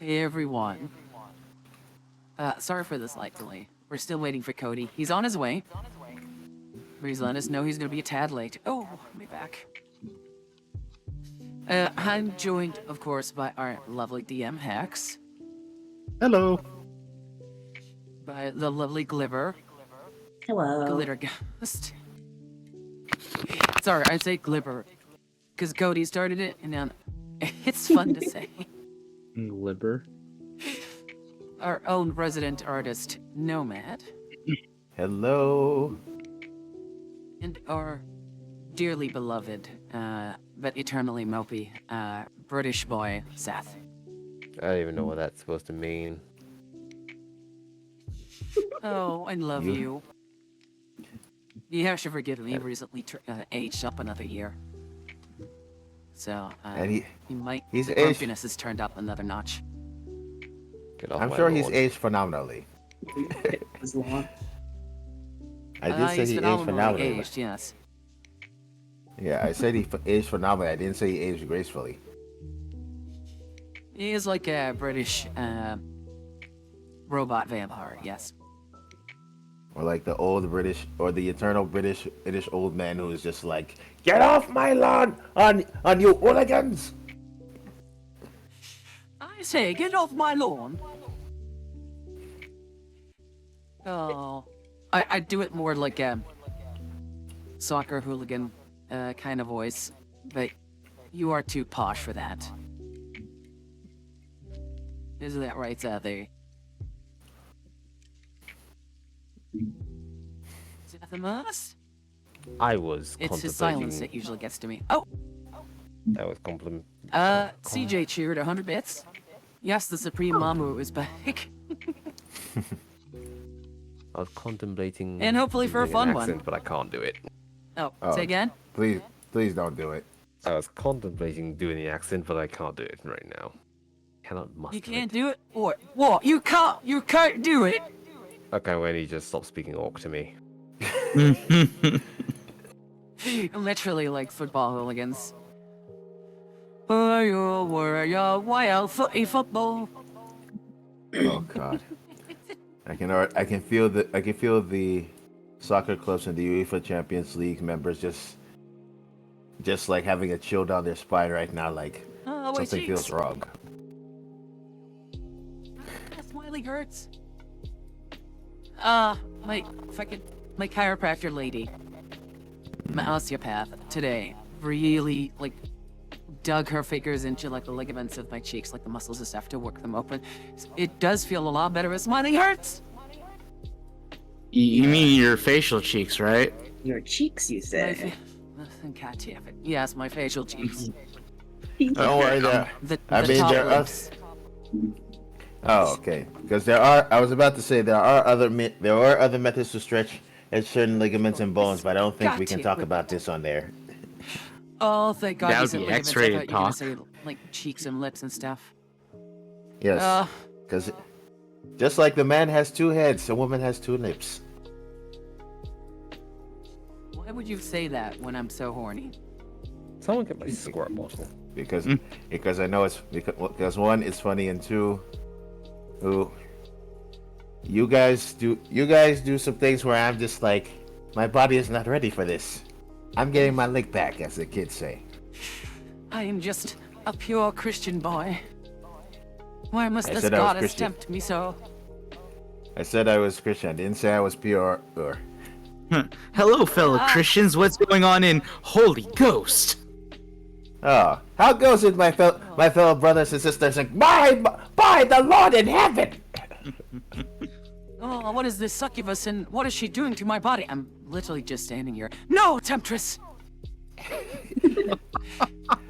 Hey everyone. Sorry for the slight delay. We're still waiting for Cody. He's on his way. Please let us know he's gonna be a tad late. Oh, I'll be back. I'm joined, of course, by our lovely DM Hex, Hello. by the lovely Glibber, Hello. Glitter Ghost. Sorry, I say Glibber, because Cody started it, and now it's fun to say. Liber. Our own resident artist, Nomad, Hello. and our dearly beloved, but eternally mopey, British boy, Seth. I don't even know what that's supposed to mean. Oh, I love You- you. You have to forgive me. He recently aged up another year. So, And he, the aged- grumpiness has turned up another notch. Get off I'm sure he's aged phenomenally. As long. I did say He's he aged phenomenally phenomenally. aged, yes. Yeah, I said he aged phenomenally. I didn't say he aged gracefully. He is like a British robot vampire, yes. Or like the old British, or the eternal British old man who is just like, get off my lawn on you hooligans! I say, get off my lawn. Oh, I do it more like a soccer hooligan kind of voice, but you are too posh for that. Isn't that right, Seth? Is that the most? I was It's his silence that usually gets to me. Oh, I was compliment. CJ cheered 100 bits. Yes, the Supreme Mamu is back. I was contemplating. And hopefully for a doing fun an one. accent, but I can't do it. Oh, Oh. say again? Please don't do it. I was contemplating doing the accent, but I can't do it right now. Cannot muster You can't it. do it? What? You can't do it? Okay, when he just stopped speaking Orc to me. Literally like football hooligans. Wild footy football. Oh God. I can feel the soccer clubs in the UEFA Champions League members just like having a chill down their spine right now, like Oh, my something feels cheeks. wrong. That smiley hurts. My chiropractor lady, my osteopath today, really like dug her fingers into like the ligaments of my cheeks, like the muscles and stuff, to work them open. It does feel a lot better. But smiling hurts. You mean your facial cheeks, right? Your cheeks, you My say? God damn it. Yes, my facial cheeks. Don't worry there. The I mean, top there are. lips. Oh, okay. Because there are. I was about to say there are other methods to stretch at certain ligaments and bones, but I don't think we can talk about this on there. Oh, thank God That you would said be ligaments. I X-rated thought you were gonna talk. say like cheeks and lips and stuff. Yes. Because just like the man has two heads, the woman has two lips. Why would you say that when I'm so horny? Someone get my squirt bottle. Because I know it's because one, it's funny, and two, you guys do some things where I'm just like, my body is not ready for this. I'm getting my lick back, as the kids say. I am just a pure Christian boy. Why must I this said I was goddess Christian. tempt me so? I said I was Christian. I didn't say I was pure. Or Hello, fellow Christians. What's going on in Holy Ghost? oh, how goes it, my fellow brothers and sisters? Like, by the Lord in heaven. Oh, what is this succubus and what is she doing to my body? I'm literally just standing here. No, temptress!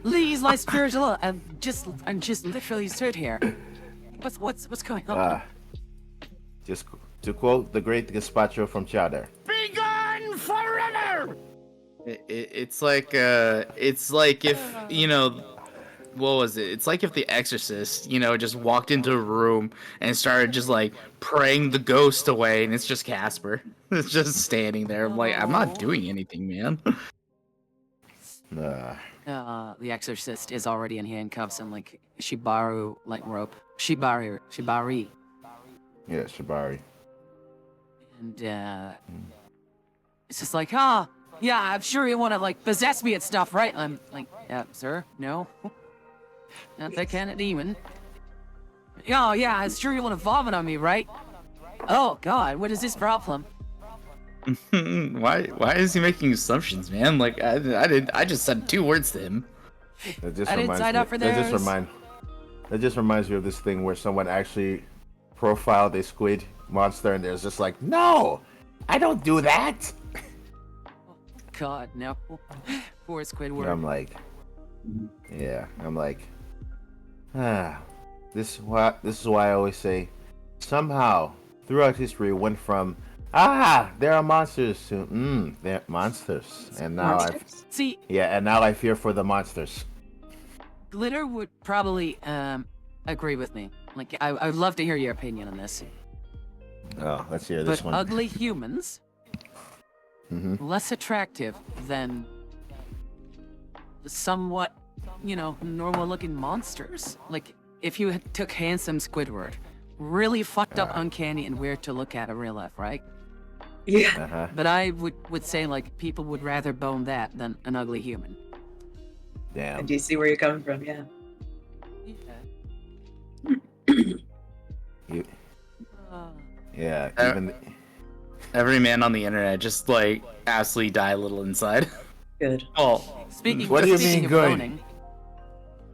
Please, my spiritual, I'm just literally stood here. What's going on? Just to quote the great gazpacho from Chowder. Be gone forever. It's like if what was it? It's like if the Exorcist, just walked into a room and started just like praying the ghost away, and it's just Casper. It's just standing there. I'm like, I'm not doing anything, man. the exorcist is already in handcuffs and like Shibaru like rope. Shibari. Yeah, Shibari. And it's just like, yeah, I'm sure you want to like possess me and stuff, right? I'm like, yeah, sir, no, not that kind of demon. Oh yeah, I'm sure you want to vomit on me, right? Oh God, what is this problem? Why is he making assumptions, man? Like I just said 2 words to him. That just I didn't reminds sign me. up for That just those. reminds me of this thing where someone actually profiled a squid monster, and there's just like, no, I don't do that. God, no. Poor Squidward. And I'm like, this is why I always say, somehow throughout history it went from there are monsters to they're monsters, and now See, I fear for the monsters. Glitter would probably agree with me. Like, I'd love to hear your opinion on this. Oh, let's hear this But one. ugly humans, less attractive than somewhat, normal-looking monsters. Like, if you took handsome Squidward, really fucked up, uncanny, and weird to look at in real life, right? Yeah. But I would say, like, people would rather bone that than an ugly human. I Damn. do see where you're coming from, yeah. You, Uh, yeah. Uh, Even Every man on the internet just like absolutely die a little inside. Good. Oh, speaking What do you speaking mean of good? boning,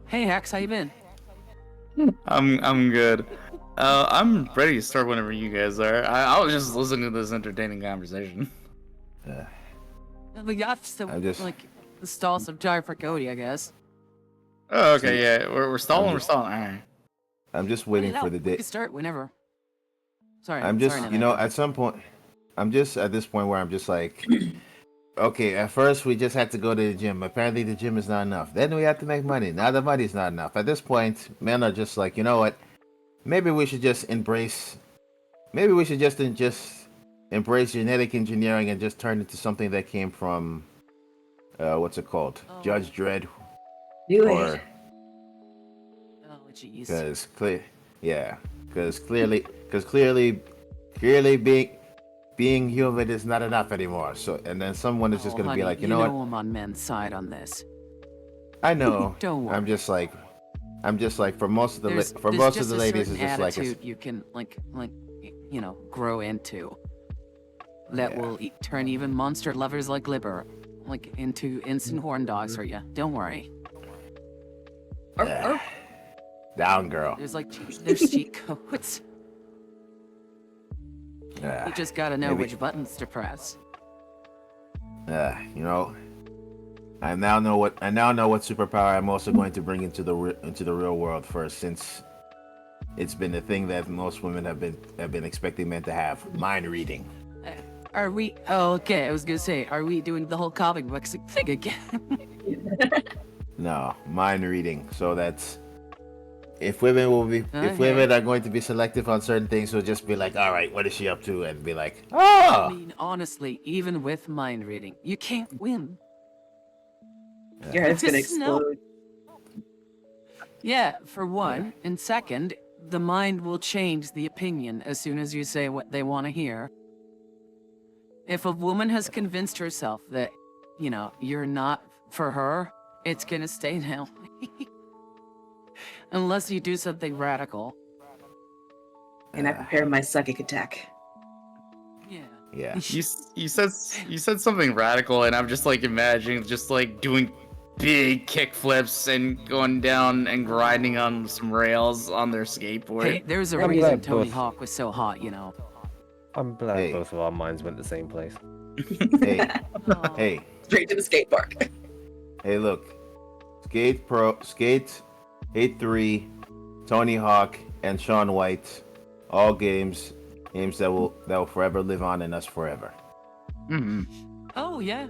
hey, Hex, how you been? I'm good. I'm ready to start whenever you guys are. I was just listening to this entertaining conversation. We got to, I'm just- like, install some time for Cody, I guess. Oh, okay, yeah, we're stalling. I'm We're just- stalling. All right. I'm just waiting No, for the we day. can start whenever. Sorry, I'm just, sorry, you know, Nana. at some point, I'm just at this point where I'm just like, okay, at first we just had to go to the gym. Apparently the gym is not enough. Then we have to make money. Now the money's not enough. At this point, men are just like, you know what? Maybe we should just embrace genetic engineering and just turn it to something that came from, what's it called? Oh. Judge Dredd. Do Or, it. Oh, jeez. because clearly being human is not enough anymore. So, and then someone is just Oh, gonna honey, be like, you know what? I'm on men's side on this. I know. Don't worry. I'm just like for most of the There's ladies, a it's certain just like attitude you can grow into that Yeah. will turn even monster lovers like Glibber into instant horn dogs for you. Don't worry. down, girl. There's cheat codes. Yeah. You just gotta know Maybe- which buttons to press. You know, I now know what superpower I'm also going to bring into the real world first, since it's been a thing that most women have been expecting men to have: mind reading. Are we? Oh, okay. I was gonna say, are we doing the whole comic book thing again? No, mind reading. So that's if women are going to be selective on certain things, we'll just be like, all right, what is she up to, and be like, I oh, mean, honestly, even with mind reading, you can't win. Your head's gonna Just no. explode. Yeah, for one. And second, the mind will change the opinion as soon as you say what they want to hear. If a woman has convinced herself that, you're not for her, it's gonna stay that way. Unless you do something radical. And I prepare my psychic attack. Yeah. yeah. You said something radical, and I'm just like imagining just like doing big kick flips and going down and grinding on some rails on their skateboard. Hey, there's a I'm reason glad Tony both- Hawk was so hot, I'm glad Hey. both of our minds went the same place. Hey, Oh. hey, Straight to the skate park. hey! Look, Skate 8-3, Tony Hawk, and Shaun White, all games that will forever live on in us forever. hmm Oh, yeah.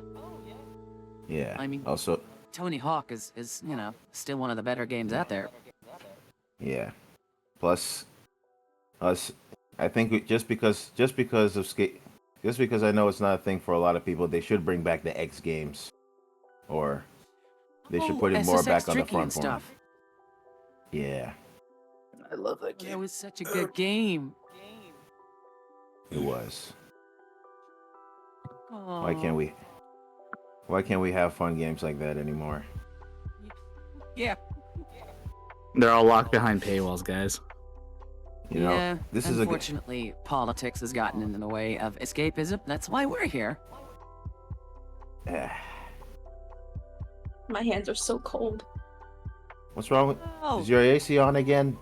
Yeah. I mean- also, Tony Hawk is still one of the better games out there. yeah. Plus, us. I think just because I know it's not a thing for a lot of people, they should bring back the X Games, or They should put it more SSX back on the drinking and front for him. stuff. Yeah, I love that That game. was such a good game. it was. Aw. Why can't we have fun games like that anymore? Yeah. They're all locked behind paywalls, guys. You know, Yeah. this is a good. Unfortunately, politics has gotten in the way of escapism. That's why we're here. My hands are so cold. What's wrong with? Oh, Is your AC on again?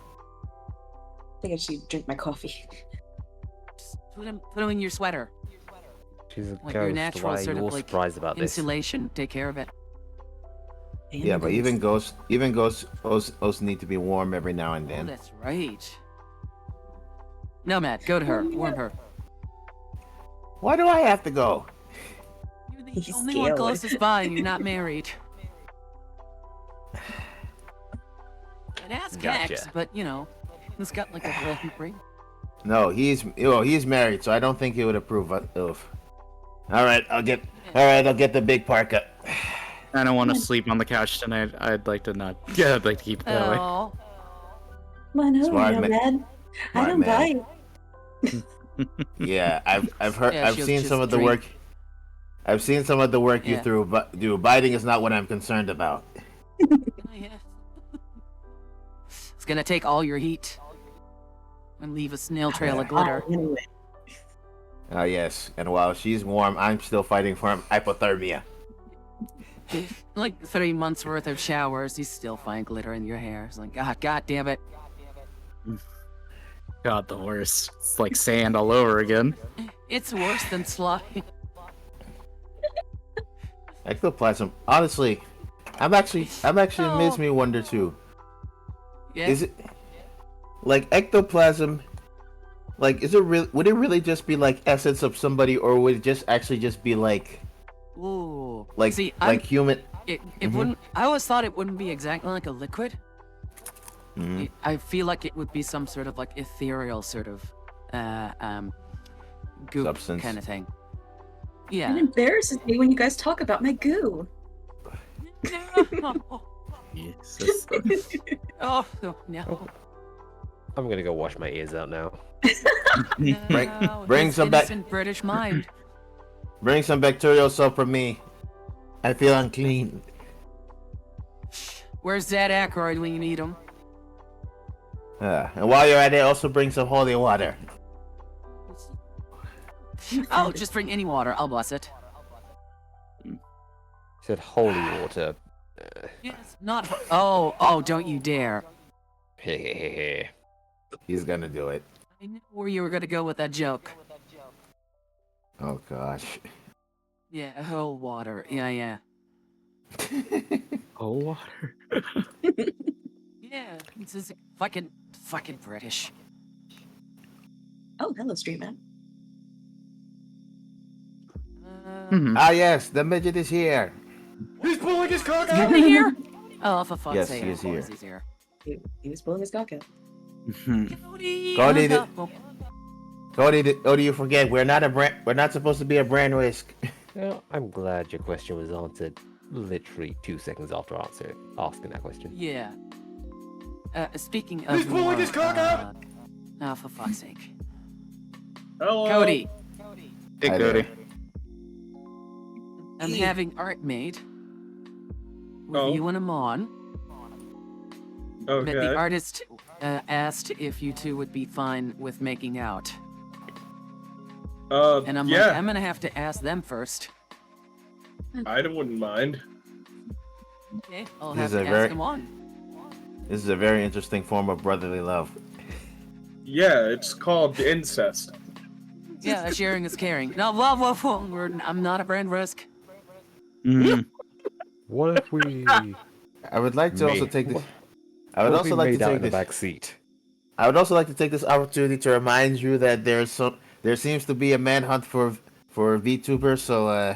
I think I should drink my coffee. just put him in your sweater. She's a Like your ghost. natural Why are sort you of all like surprised about this? insulation. Take care of it. Yeah, but even ghosts also need to be warm every now and Oh, then. that's right. Nomad, go to her. Warm her. Why do I have to go? You're the He's only one scared. closest by, and you're not married. I'd ask Gotcha. Hex, but you know, he's got like a broken ring. No, he's married, so I don't think he would approve of. All right, I'll get the big parka. I don't want to sleep on the couch tonight. I'd like to not. Yeah, I'd like to keep it that way. Oh, Come on over, Smart man. Nomad. I Smart don't man. bite. Yeah, I've heard Yeah, I've she'll seen just some of the drink. work. I've seen some of the work you Yeah. do. Biting is not what I'm concerned about. yeah. It's gonna take all your heat and leave a snail trail of glitter. Anyway, Ah, yes. And while she's warm, I'm still fighting for hypothermia. Like 3 months worth of showers, you still find glitter in your hair. It's like, God damn it. God, the worst. It's like sand all over again. It's worse than slime. Ectoplasm. Honestly, I'm actually Oh. makes me wonder too. Yeah. Is it like ectoplasm? Like, is it real? Would it really just be like essence of somebody, or would it just actually just be like Ooh. like See, like human? it Mhm. wouldn't. I always thought it wouldn't be exactly like a liquid. Mhm. I feel like it would be some sort of like ethereal sort of goop Substance. kind of thing. it Yeah. embarrasses me when you guys talk about my goo. Jesus. Oh no. I'm gonna go wash my ears out now. No, bring his some back. innocent British mind. Bring some bacterial soap for me. I feel unclean. Where's Zed Aykroyd when you need him? And while you're at it, also bring some holy water. Oh, just bring any water. I'll bless it. She said holy water. Yes, not. Oh, don't you dare. Hehehe. He's gonna do it. I knew where you were gonna go with that joke. Oh gosh. Yeah, whole water. Yeah. Oh, water. Yeah, this is fucking British. Oh, hello, Street Man. Mhm. Ah yes, the midget is here. He's pulling his cock Is out! he here? Oh, for fuck's Yes, sake! he is of course here. He's here. He was pulling his cock out. Cody, Cody, oh, Odie, you forget we're not supposed to be a brand risk. Well, I'm glad your question was answered literally 2 seconds after asking that question. yeah. Speaking of He's pulling more, his cock out! oh, for fuck's sake. Hello. Cody, Hey, Hi Cody. there. I'm having art made with Oh. you and Amon. But the Okay. artist asked if you two would be fine with making out. And I'm like, yeah, I'm gonna have to ask them first. I wouldn't mind. Okay, I'll This have is to a ask very- them on. This is a very interesting form of brotherly love. Yeah, it's called incest. Yeah, sharing is caring. No, whoa. I'm not a brand risk. Mhm. What if we? I would like to also take this. I would what if also we like to made out take in the this. back seat? I would also like to take this opportunity to remind you that there seems to be a manhunt for VTubers. So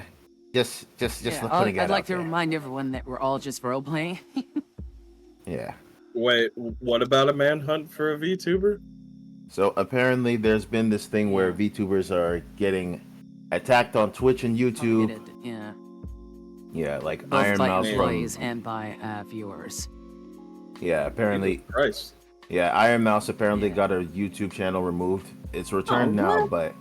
just Yeah, putting that I'd like out to there. remind everyone that we're all just role playing. Yeah. Wait, what about a manhunt for a VTuber? So apparently there's been this thing where VTubers are getting attacked on Twitch and YouTube. Yeah. Yeah, like both Iron by Mouse employees from. and by viewers. Yeah, apparently. Christ. Yeah, Iron Mouse apparently Yeah. got her YouTube channel removed. It's returned now, what? but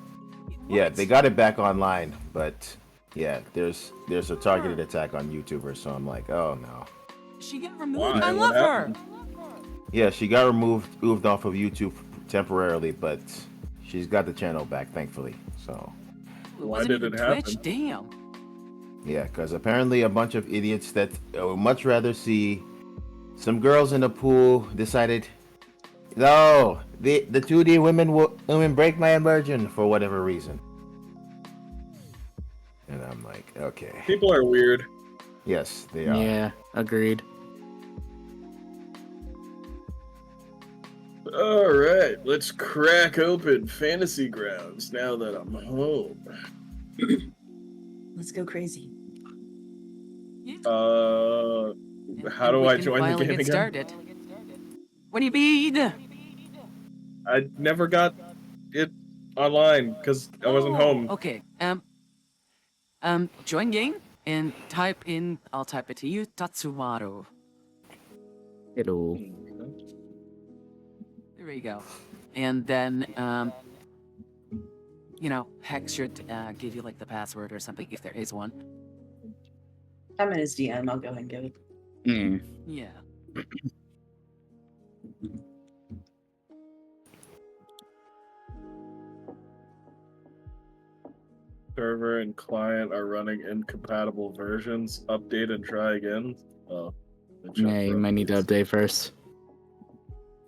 yeah, they got it back online. But yeah, there's a targeted attack on YouTubers, so I'm like, oh no. She got removed. Why? I What love her. happened? Yeah, she got moved off of YouTube temporarily, but she's got the channel back, thankfully. So It Why wasn't did even it Twitch? happen? Damn. yeah, because apparently a bunch of idiots that would much rather see some girls in the pool decided, no, the 2D women break my immersion for whatever reason. And I'm like, okay, People are weird. yes, they are. Yeah, agreed. All right, let's crack open Fantasy Grounds now that I'm home. Let's go crazy. How do We I can join the finally game get again? started. What do you mean? I never got it online because I wasn't home. Okay. Join game and type in. I'll type it to you. Tatsumaru. Hello. There we go. And then Hex should give you like the password or something if there is one. I'm in his DM. I'll go and get it. Mm. Yeah. Server and client are running incompatible versions. Update and try again. Oh, Yeah, you might need to update first.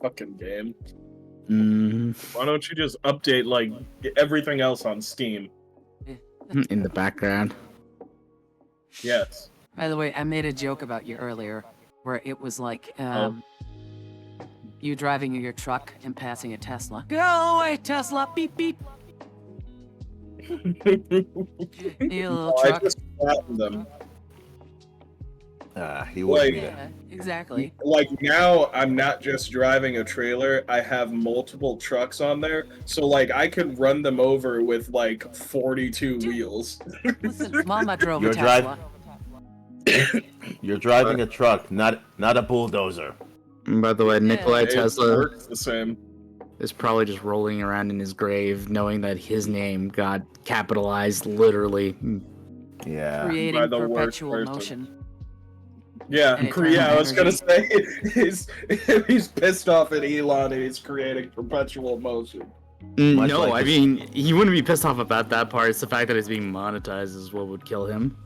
Fucking game. Mm. Why don't you just update like everything else on Steam? In the background. Yes. By the way, I made a joke about you earlier, where it was like you driving your truck and passing a Tesla. Go away, Tesla! Beep beep. You little I truck. just flattened them. He would Like- be Yeah, exactly. Like now, I'm not just driving a trailer. I have multiple trucks on there, so like I could run them over with like 42 wheels. Listen, Mama drove a You're Tesla. You're driving a truck, not a bulldozer. By the way, Nikolai It Tesla works the same. is probably just rolling around in his grave, knowing that his name got capitalized literally. Yeah. By Creating the worst perpetual person. motion. Yeah, And eternal yeah. I was gonna energy. say he's pissed off at Elon and he's creating perpetual motion. Much No, like I this- mean, he wouldn't be pissed off about that part. It's the fact that it's being monetized is what would kill him.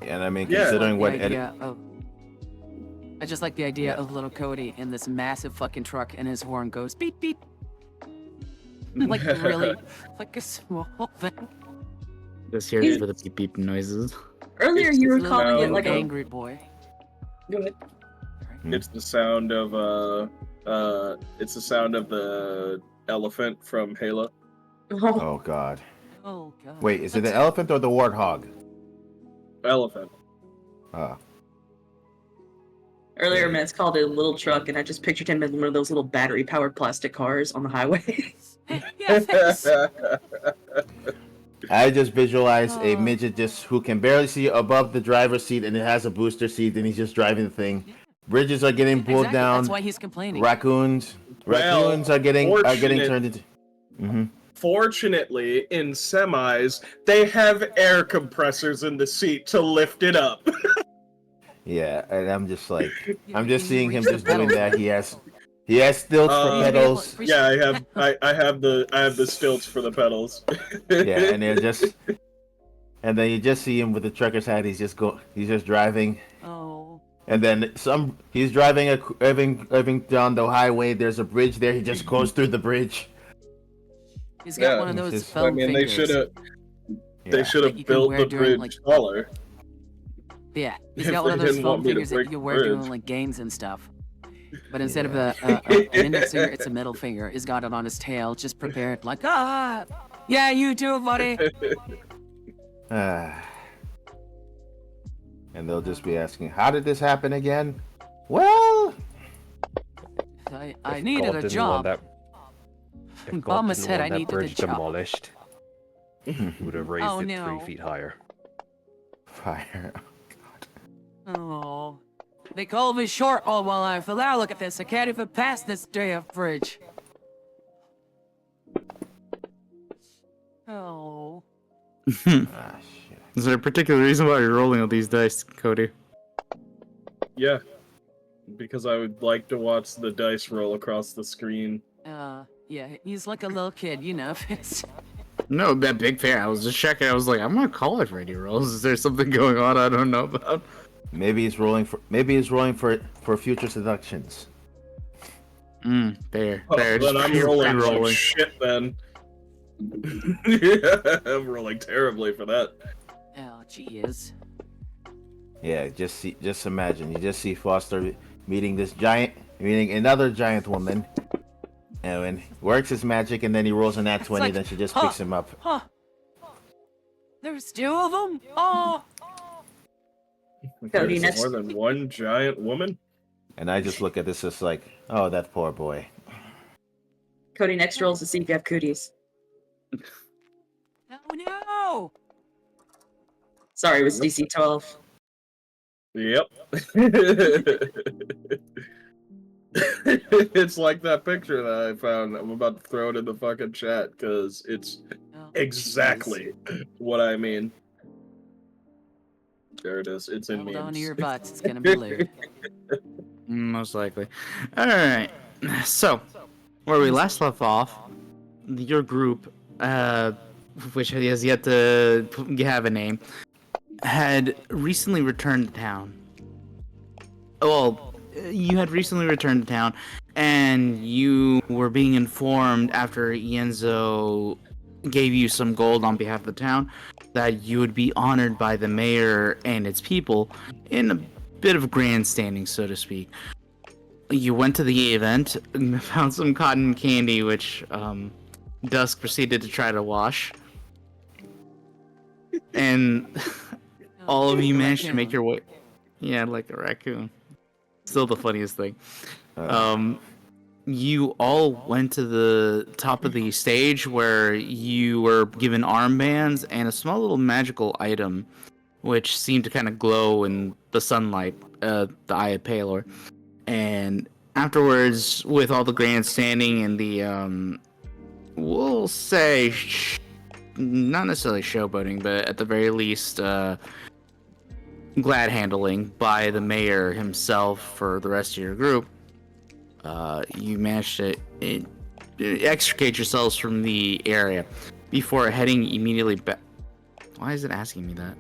And I mean, Yeah. considering The what idea of, I just like the idea of little Cody in this massive fucking truck and his horn goes beep beep. Like really, like a small thing. Just here for the beep beep noises. Earlier, you were Little calling it sound like a. angry boy. Go ahead. It's the sound of it's the sound of the elephant from Halo. Oh, oh god. Oh god. Wait, is it the elephant or the warthog? Elephant. earlier, Matt's called it a little truck, and I just pictured him in one of those little battery-powered plastic cars on the highway. Yes. I just visualize a Oh. midget just who can barely see above the driver's seat and it has a booster seat and he's just driving the thing. Bridges are getting pulled Exactly, down. That's why he's complaining. Raccoons Well, are getting fortunate- turned into. Mm-hmm. Fortunately, in semis, they have air compressors in the seat to lift it up. Yeah, and I'm just like, I'm You just can seeing him reach just the doing pedals. that. He has stilts for Uh, pedals. Yeah, I have the stilts for the pedals. Yeah, and they're just, and then you just see him with the trucker's hat. He's just driving, Oh. and then he's driving down the highway. There's a bridge there. He just goes through the bridge. He's got Yeah, one of those it's just- foam I mean, they fingers. should have Yeah. That you can built wear the during, bridge like- taller. Yeah, he's If got one of they those didn't foam want me to fingers that break you the wear doing bridge. like games and stuff. But instead of an index finger, it's a middle finger. He's got it on his tail, just prepared, like, yeah, you too, buddy. Ah. And they'll just be asking, "How did this happen again?" Well, I If needed God a didn't job. want that- if God Mama didn't said want I that needed a bridge job. demolished, he would have raised Oh, it no. 3 feet higher. fire. Oh. They call me short all while I fell out. Look at this. I can't even pass this damn bridge. Oh. Ah, shit. Is there a particular reason why you're rolling all these dice, Cody? Yeah, because I would like to watch the dice roll across the screen. Yeah, he's like a little kid, you know. No, that big fan. I was just checking. I was like, I'm gonna call it for any rolls. Is there something going on I don't know about? Maybe he's rolling for future seductions. There. Oh, There. then I'm rolling like rolling. shit then. Yeah, I'm rolling terribly for that. Oh, jeez. Yeah, just imagine. You just see Foster meeting another giant woman, and when works his magic, and then he rolls a nat 20, like, then she just huh. picks him up. Huh. There's two of them? Oh. Cody, There's next- more than one giant woman. And I just look at this as like, oh, that poor boy. Cody, next rolls to see if you have cooties. Oh, no. Sorry, it was DC 12. Yep. It's like that picture that I found. I'm about to throw it in the fucking chat because it's Oh, exactly what I mean. There it is. It's in Hold memes. on to your butts. It's gonna be lewd. Most likely. Alright. So, where we last left off, your group, which has yet to have a name, had recently returned to town. Well, you had recently returned to town, and you were being informed after Ienzo gave you some gold on behalf of the town that you would be honored by the mayor and its people in a bit of grandstanding, so to speak. You went to the event, found some cotton candy, which Dusk proceeded to try to wash. And all of you managed to make your way. Yeah, like a raccoon. Still the funniest thing. You all went to the top of the stage where you were given armbands and a small little magical item, which seemed to kind of glow in the sunlight, the Eye of Palor. And afterwards, with all the grandstanding and the, we'll say, not necessarily showboating, but at the very least, glad handling by the mayor himself for the rest of your group, you managed to extricate yourselves from the area before heading immediately back. Why is it asking me that?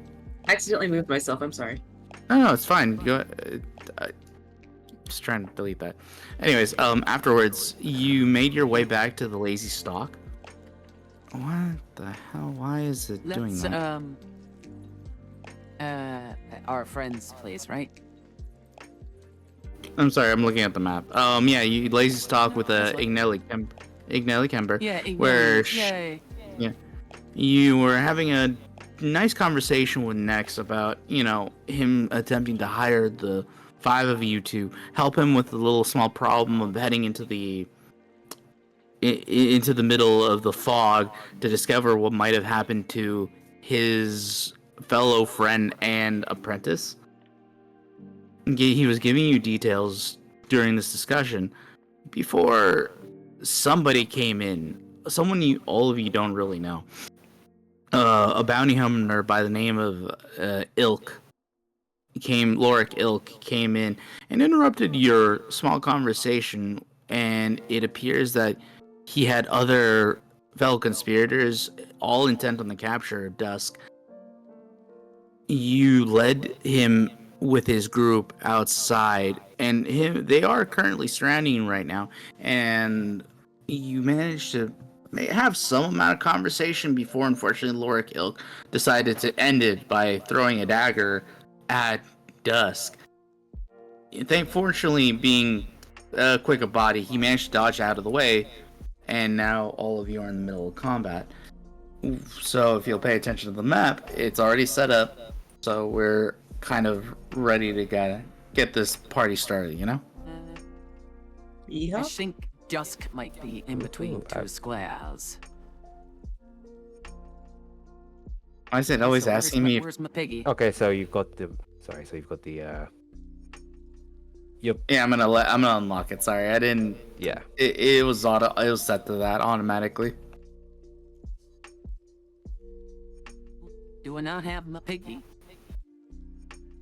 I accidentally moved myself. I'm sorry. No, it's fine. Go. Just trying to delete that. Anyways, afterwards, you made your way back to the Lazy Stock. What the hell? Why is it doing That's, that? our friend's place, right? I'm sorry, I'm looking at the map. Yeah, you Lazy Stock with a Ignelli Kemper. Yeah, Where yay. you were having a nice conversation with Nex about, him attempting to hire the 5 of you to help him with the little small problem of heading into the middle of the fog to discover what might have happened to his fellow friend and apprentice. He was giving you details during this discussion before somebody came in. Someone all of you don't really know. A bounty hunter by the name of Loric Ilk came in and interrupted your small conversation, and it appears that he had other fellow conspirators, all intent on the capture of Dusk. You led him with his group outside, and they are currently surrounding you right now, and you managed to have some amount of conversation before, unfortunately, Loric Ilk decided to end it by throwing a dagger at Dusk. Thankfully, being quick of body, he managed to dodge out of the way, and now all of you are in the middle of combat. So if you'll pay attention to the map, it's already set up, so we're kind of ready to get this party started, I Yeah. think Dusk might be in between two squares. I said always So asking me. Where's my piggy? Okay, so you've got Sorry, so you've got the Yep. Yeah, I'm gonna unlock it. Sorry, I didn't. Yeah. It was set to that automatically. Do I not have my piggy?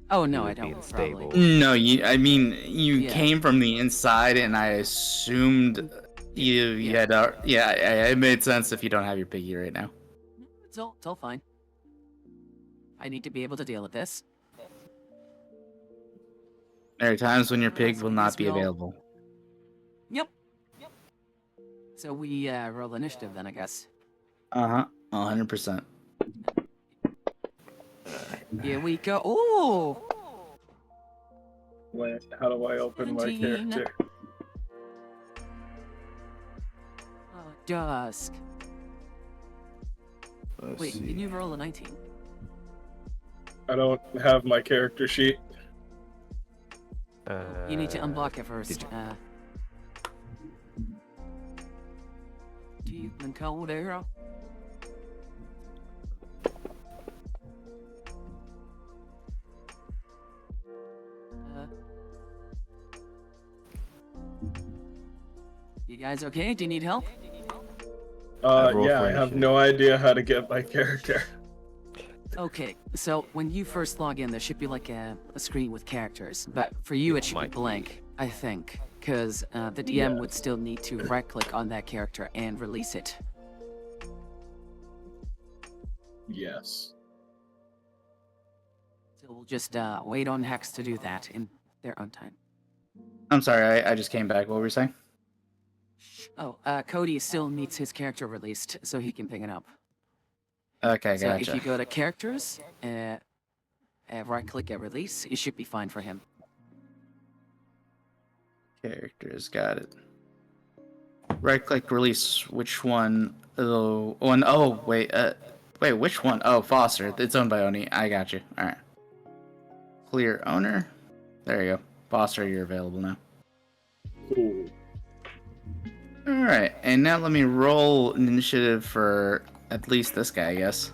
Oh no, would I be don't. in the stable. Probably. No, I mean, you Yeah. came from the inside, and I assumed you had. It made sense if you don't have your piggy right now. It's all fine. I need to be able to deal with this. There are times when your pig So will I not guess be we all- available. Yep. So we roll initiative then, I guess. 100%. Here we go. Ooh! Wait, how do I open my 17. character? Dusk. Let's Wait, see. didn't you roll a 19? I don't have my character sheet. You need to unblock it first. did Deep and cold air. You guys okay? Do you need help? Yeah, roll for I have initiative. no idea how to get my character. Okay, so when you first log in, there should be like a screen with characters, but for you it should be Might be. blank, I think, because the DM Yeah. would still need to right-click on that character and release it. Yes. So we'll just wait on Hex to do that in their own time. I'm sorry, I just came back. What were you saying? Oh, Cody still needs his character released so he can pick it up. Okay, So gotcha. if you go to characters, right-click at release, it should be fine for him. Characters, got it. Right click, release. Which one? Oh, one. Oh, wait. Wait, which one? Oh, Foster. It's owned by Oni. I got you. All right. Clear owner. There you go. Foster, you're available now. Cool. All right, and now let me roll an initiative for at least this guy, I guess.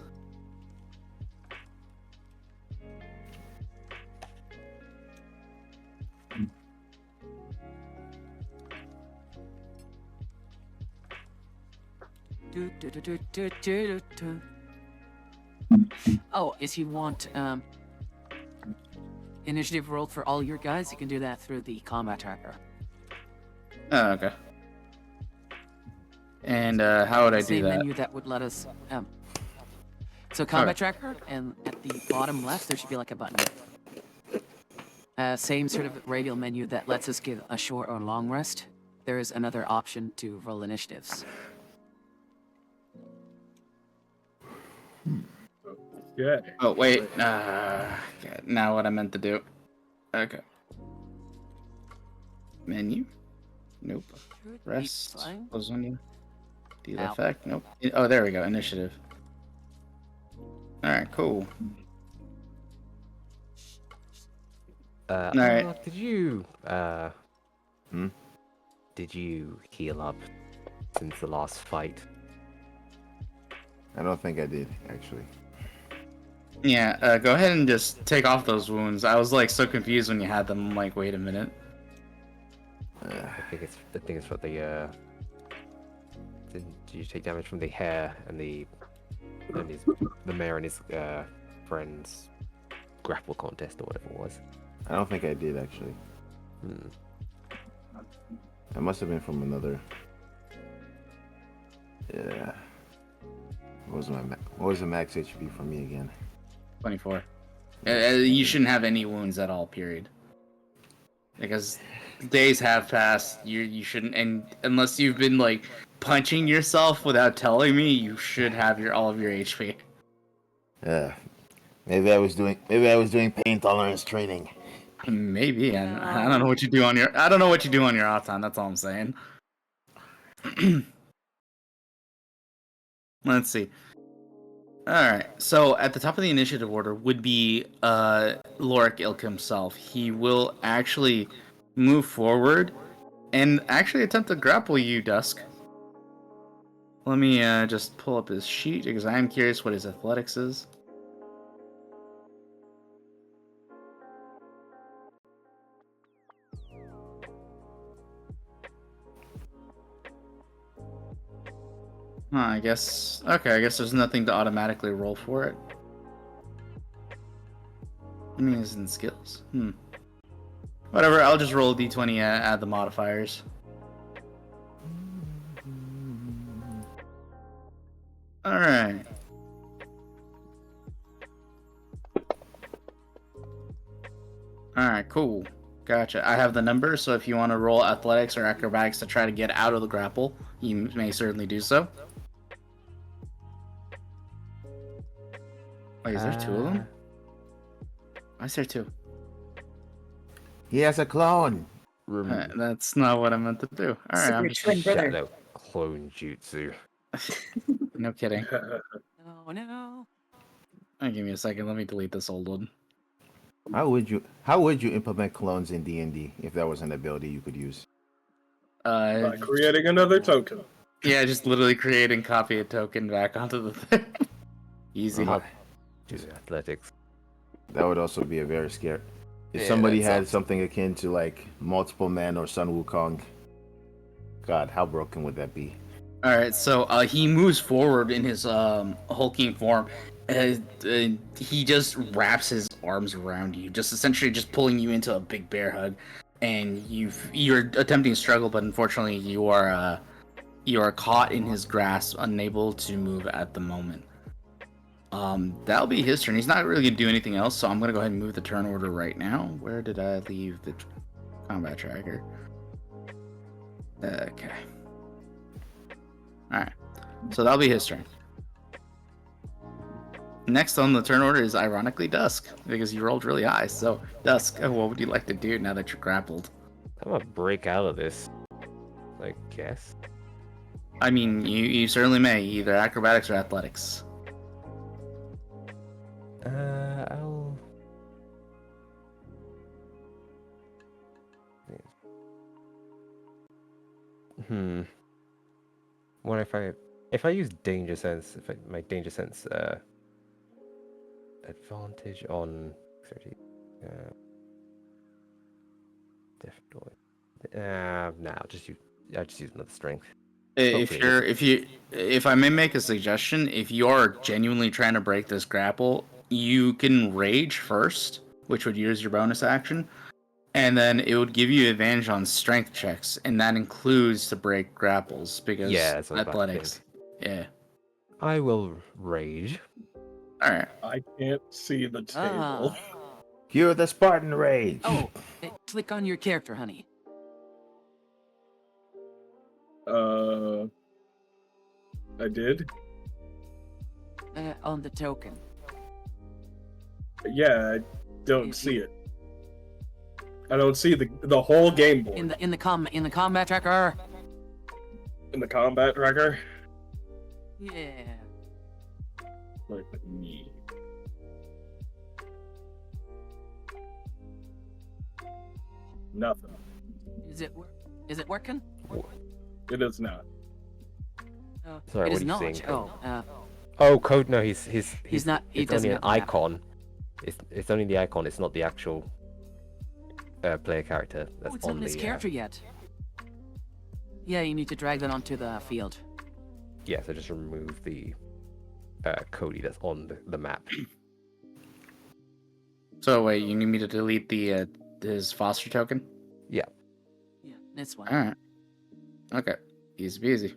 Oh, if you want initiative rolled for all your guys, you can do that through the combat tracker. Oh, okay. And how would I do Same that? menu that would let us. So combat tracker, and at the bottom left there should be like a button. Same sort of radial menu that lets us give a short or long rest. There is another option to roll initiatives. Yeah. Oh, wait. Now what I meant to do. Okay. Menu. Nope. Rest. fine. Close window. Deal Ow. effect. Nope. Oh, there we go. Initiative. Alright, cool. Alright. Arvad, did you Hmm? did you heal up since the last fight? I don't think I did, actually. Yeah, go ahead and just take off those wounds. I was like so confused when you had them. I'm like, wait a minute. I think it's for the did you take damage from the hair and the mayor and his friend's grapple contest or whatever it was? I don't think I did, actually. Hmm. It must have been from another. Yeah. What was the max HP for me again? 24. You shouldn't have any wounds at all, period. Because days have passed. You shouldn't, and unless you've been like punching yourself without telling me, you should have all of your HP. Yeah. Maybe I was doing pain tolerance training. Maybe. I don't know what you do on your. I don't know what you do on your off time. That's all I'm saying. Let's see. Alright, so at the top of the initiative order would be Lorik Ilk himself. He will actually move forward and actually attempt to grapple you, Dusk. Let me just pull up his sheet because I am curious what his athletics is. I guess. Okay, I guess there's nothing to automatically roll for it. I mean, it's in skills. Whatever, I'll just roll a d20 add the modifiers. Alright. Alright, cool. Gotcha. I have the numbers, so if you want to roll athletics or acrobatics to try to get out of the grapple, you may certainly do so. Wait, is there two of them? Why is there two? He has a clone. That's not what I meant to do. Alright, Super I'm just... twin brother. Shadow clone jutsu. No kidding. Oh no. Give me a second, let me delete this old one. How would you implement clones in D&D if that was an ability you could use? By creating another token. Yeah, just literally create and copy a token back onto the thing. Easy. Just athletics. That would also be a very scary. If Yeah, somebody that had sounds- something akin to like multiple men or Sun Wukong, God, how broken would that be? Alright, so he moves forward in his hulking form. He just wraps his arms around you, just essentially just pulling you into a big bear hug. And you're attempting to struggle, but unfortunately you are caught in his grasp, unable to move at the moment. That'll be his turn. He's not really gonna do anything else, so I'm gonna go ahead and move the turn order right now. Where did I leave the combat tracker? Okay. Alright. So that'll be his turn. Next on the turn order is ironically Dusk, because you rolled really high. So, Dusk, what would you like to do now that you're grappled? I'm gonna break out of this. I guess. I mean, you certainly may, either acrobatics or athletics. I'll. What if I use danger sense? If I make danger sense advantage on 30. Definitely. Nah, I'll just use another strength. If I may make a suggestion, if you are genuinely trying to break this grapple, you can rage first, which would use your bonus action, and then it would give you advantage on strength checks, and that includes to break grapples because that's what I was about to athletics. Yeah. I will rage. All right. I can't see the table. Cure the Spartan rage. Oh, click on your character, honey. I did. On the token. Yeah, I don't see it. I don't see the whole game board In the combat tracker. in the combat tracker. Yeah. Like me. Nothing. Is it working? It is not. Oh, Sorry, it what is are you not. saying, Oh, Oh, code. No, he's not. He It's doesn't only have an the map. icon. It's only the icon. It's not the actual player character. That's Oh, it's not on his the character yet. Yeah, you need to drag that onto the field. Yeah, so just remove the Cody that's on the map. So wait, you need me to delete the his foster token? Yeah. Yeah, this one. All right. Okay. Easy peasy.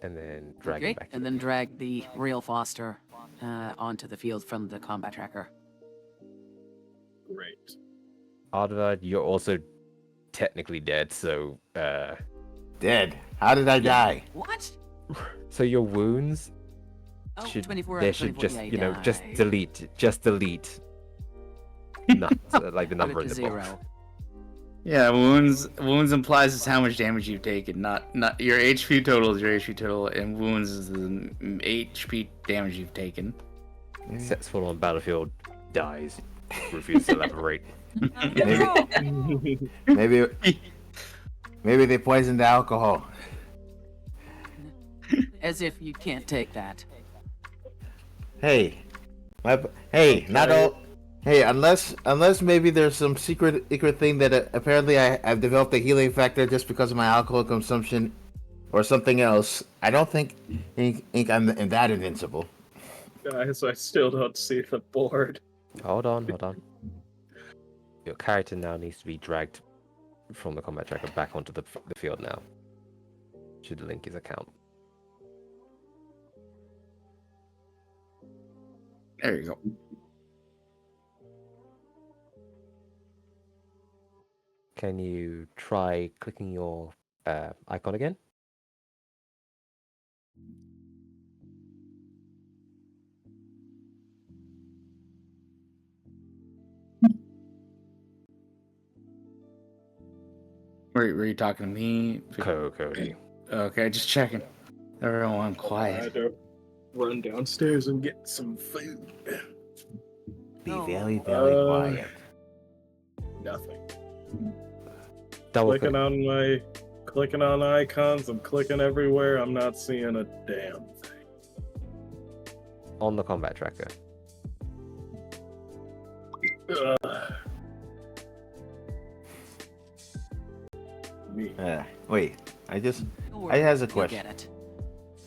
And then drag Okay, it back. and then drag the real Foster onto the field from the combat tracker. Great. Arvad, you're also technically dead, so Dead. How did I die? What? so your wounds Oh, should 24 they out of should 24. just Yeah, just die. delete not like the Put number it in to the box. 0. Yeah, wounds implies is how much damage you've taken, not your HP total is your HP total, and wounds is the HP damage you've taken. Sets full on battlefield, dies, refuses to elaborate. Maybe they poisoned the alcohol. As if you can't take that. Hey, unless maybe there's some secret thing that apparently I've developed a healing factor just because of my alcohol consumption or something else, I don't think I'm that invincible. Guys, I still don't see the board. Hold on. Your character now needs to be dragged from the combat tracker back onto the field now. Should link his account. There you go. Can you try clicking your icon again? Were you talking to me? Cody. Okay, just checking. Everyone I had quiet. to run downstairs and get some food. Be Oh. very, very quiet. Nothing. Double Clicking on icons. I'm clicking everywhere. I'm not seeing a damn thing. on the combat tracker. Me. Wait, I Don't worry, has a you'll question. get it.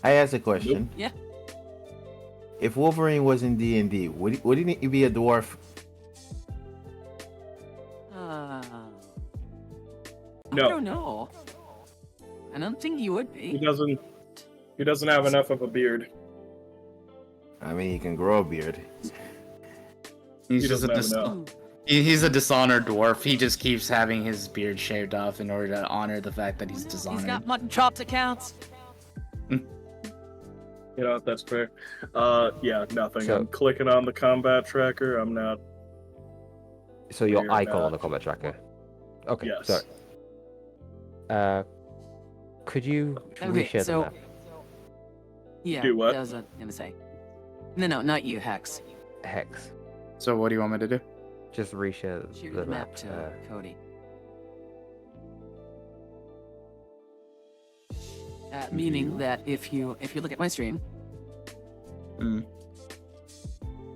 I asked a question. Yeah. If Wolverine was in D&D, wouldn't he be a dwarf? I No, don't know. I don't think you would he be. doesn't. He doesn't have enough of a beard. I mean, he can grow a beard. He's He just a doesn't have enough. he's a dishonored dwarf. He just keeps having his beard shaved off in order to honor the fact that he's He's dishonored. got mutton chops accounts. You know, that's fair. Yeah, nothing. So- I'm clicking on the combat tracker. I'm not. So your You're icon not. on the combat tracker. Okay. Yes. So, could you Okay, reshare so- the map? Yeah, Do what? that was what I was gonna say. No, not you, Hex. Hex. So what do you want me to do? Just reshare Share the the map to Uh, Cody. Meaning that if you look at my stream, Mm.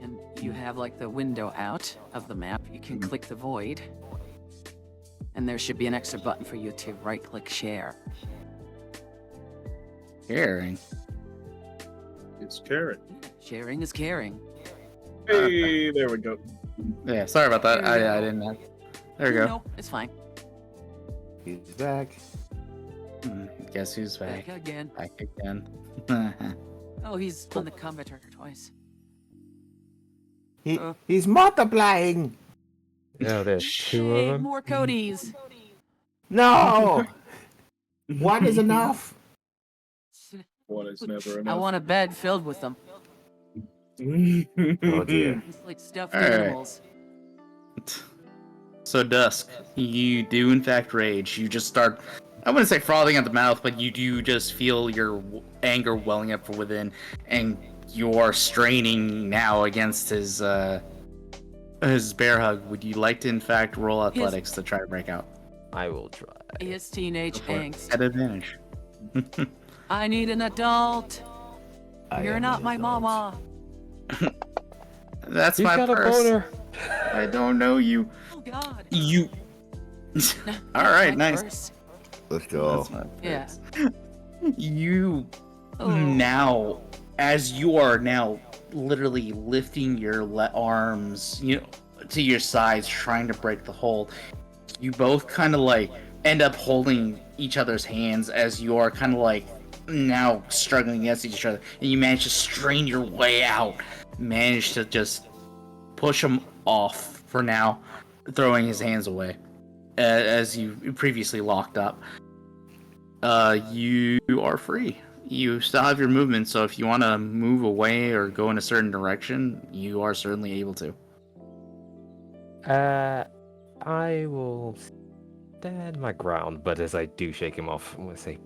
and you have like the window out of the map, you can click the void, and there should be an extra button for you to right-click share. Caring. It's Karen. Sharing is caring. Hey, there we go. Yeah, sorry about that. There you I go. didn't have. There you go. No, it's fine. He's back. Guess who's back? Back again. Back again. Oh, he's on the combat tracker twice. He's multiplying. no, there's two of Hey, them. more Codys. No, one is enough. One is never I enough. want a bed filled with them. Oh dear. It's like stuffed All right. animals. So Dusk, you do in fact rage. You just start, I wouldn't say frothing at the mouth, but you do just feel your anger welling up from within, and you are straining now against his bear hug. Would you like to in fact roll athletics to try to break out? I will try. His teenage angst. At advantage. I need an adult. I You're am not an my adult. mama. That's He's my got purse. a boner. I don't know you. Oh God. You. No, All right, my nice. purse. Let's go. That's my Yeah. purse. You Oh. now, as you are now literally lifting your arms, to your sides, trying to break the hold, you both kind of like end up holding each other's hands as you are kind of like now struggling against each other, and you manage to strain your way out, manage to just push him off for now, throwing his hands away as you previously locked up. You are free. You still have your movement, so if you want to move away or go in a certain direction, you are certainly able to. I will stand my ground, but as I do shake him off, I'm gonna say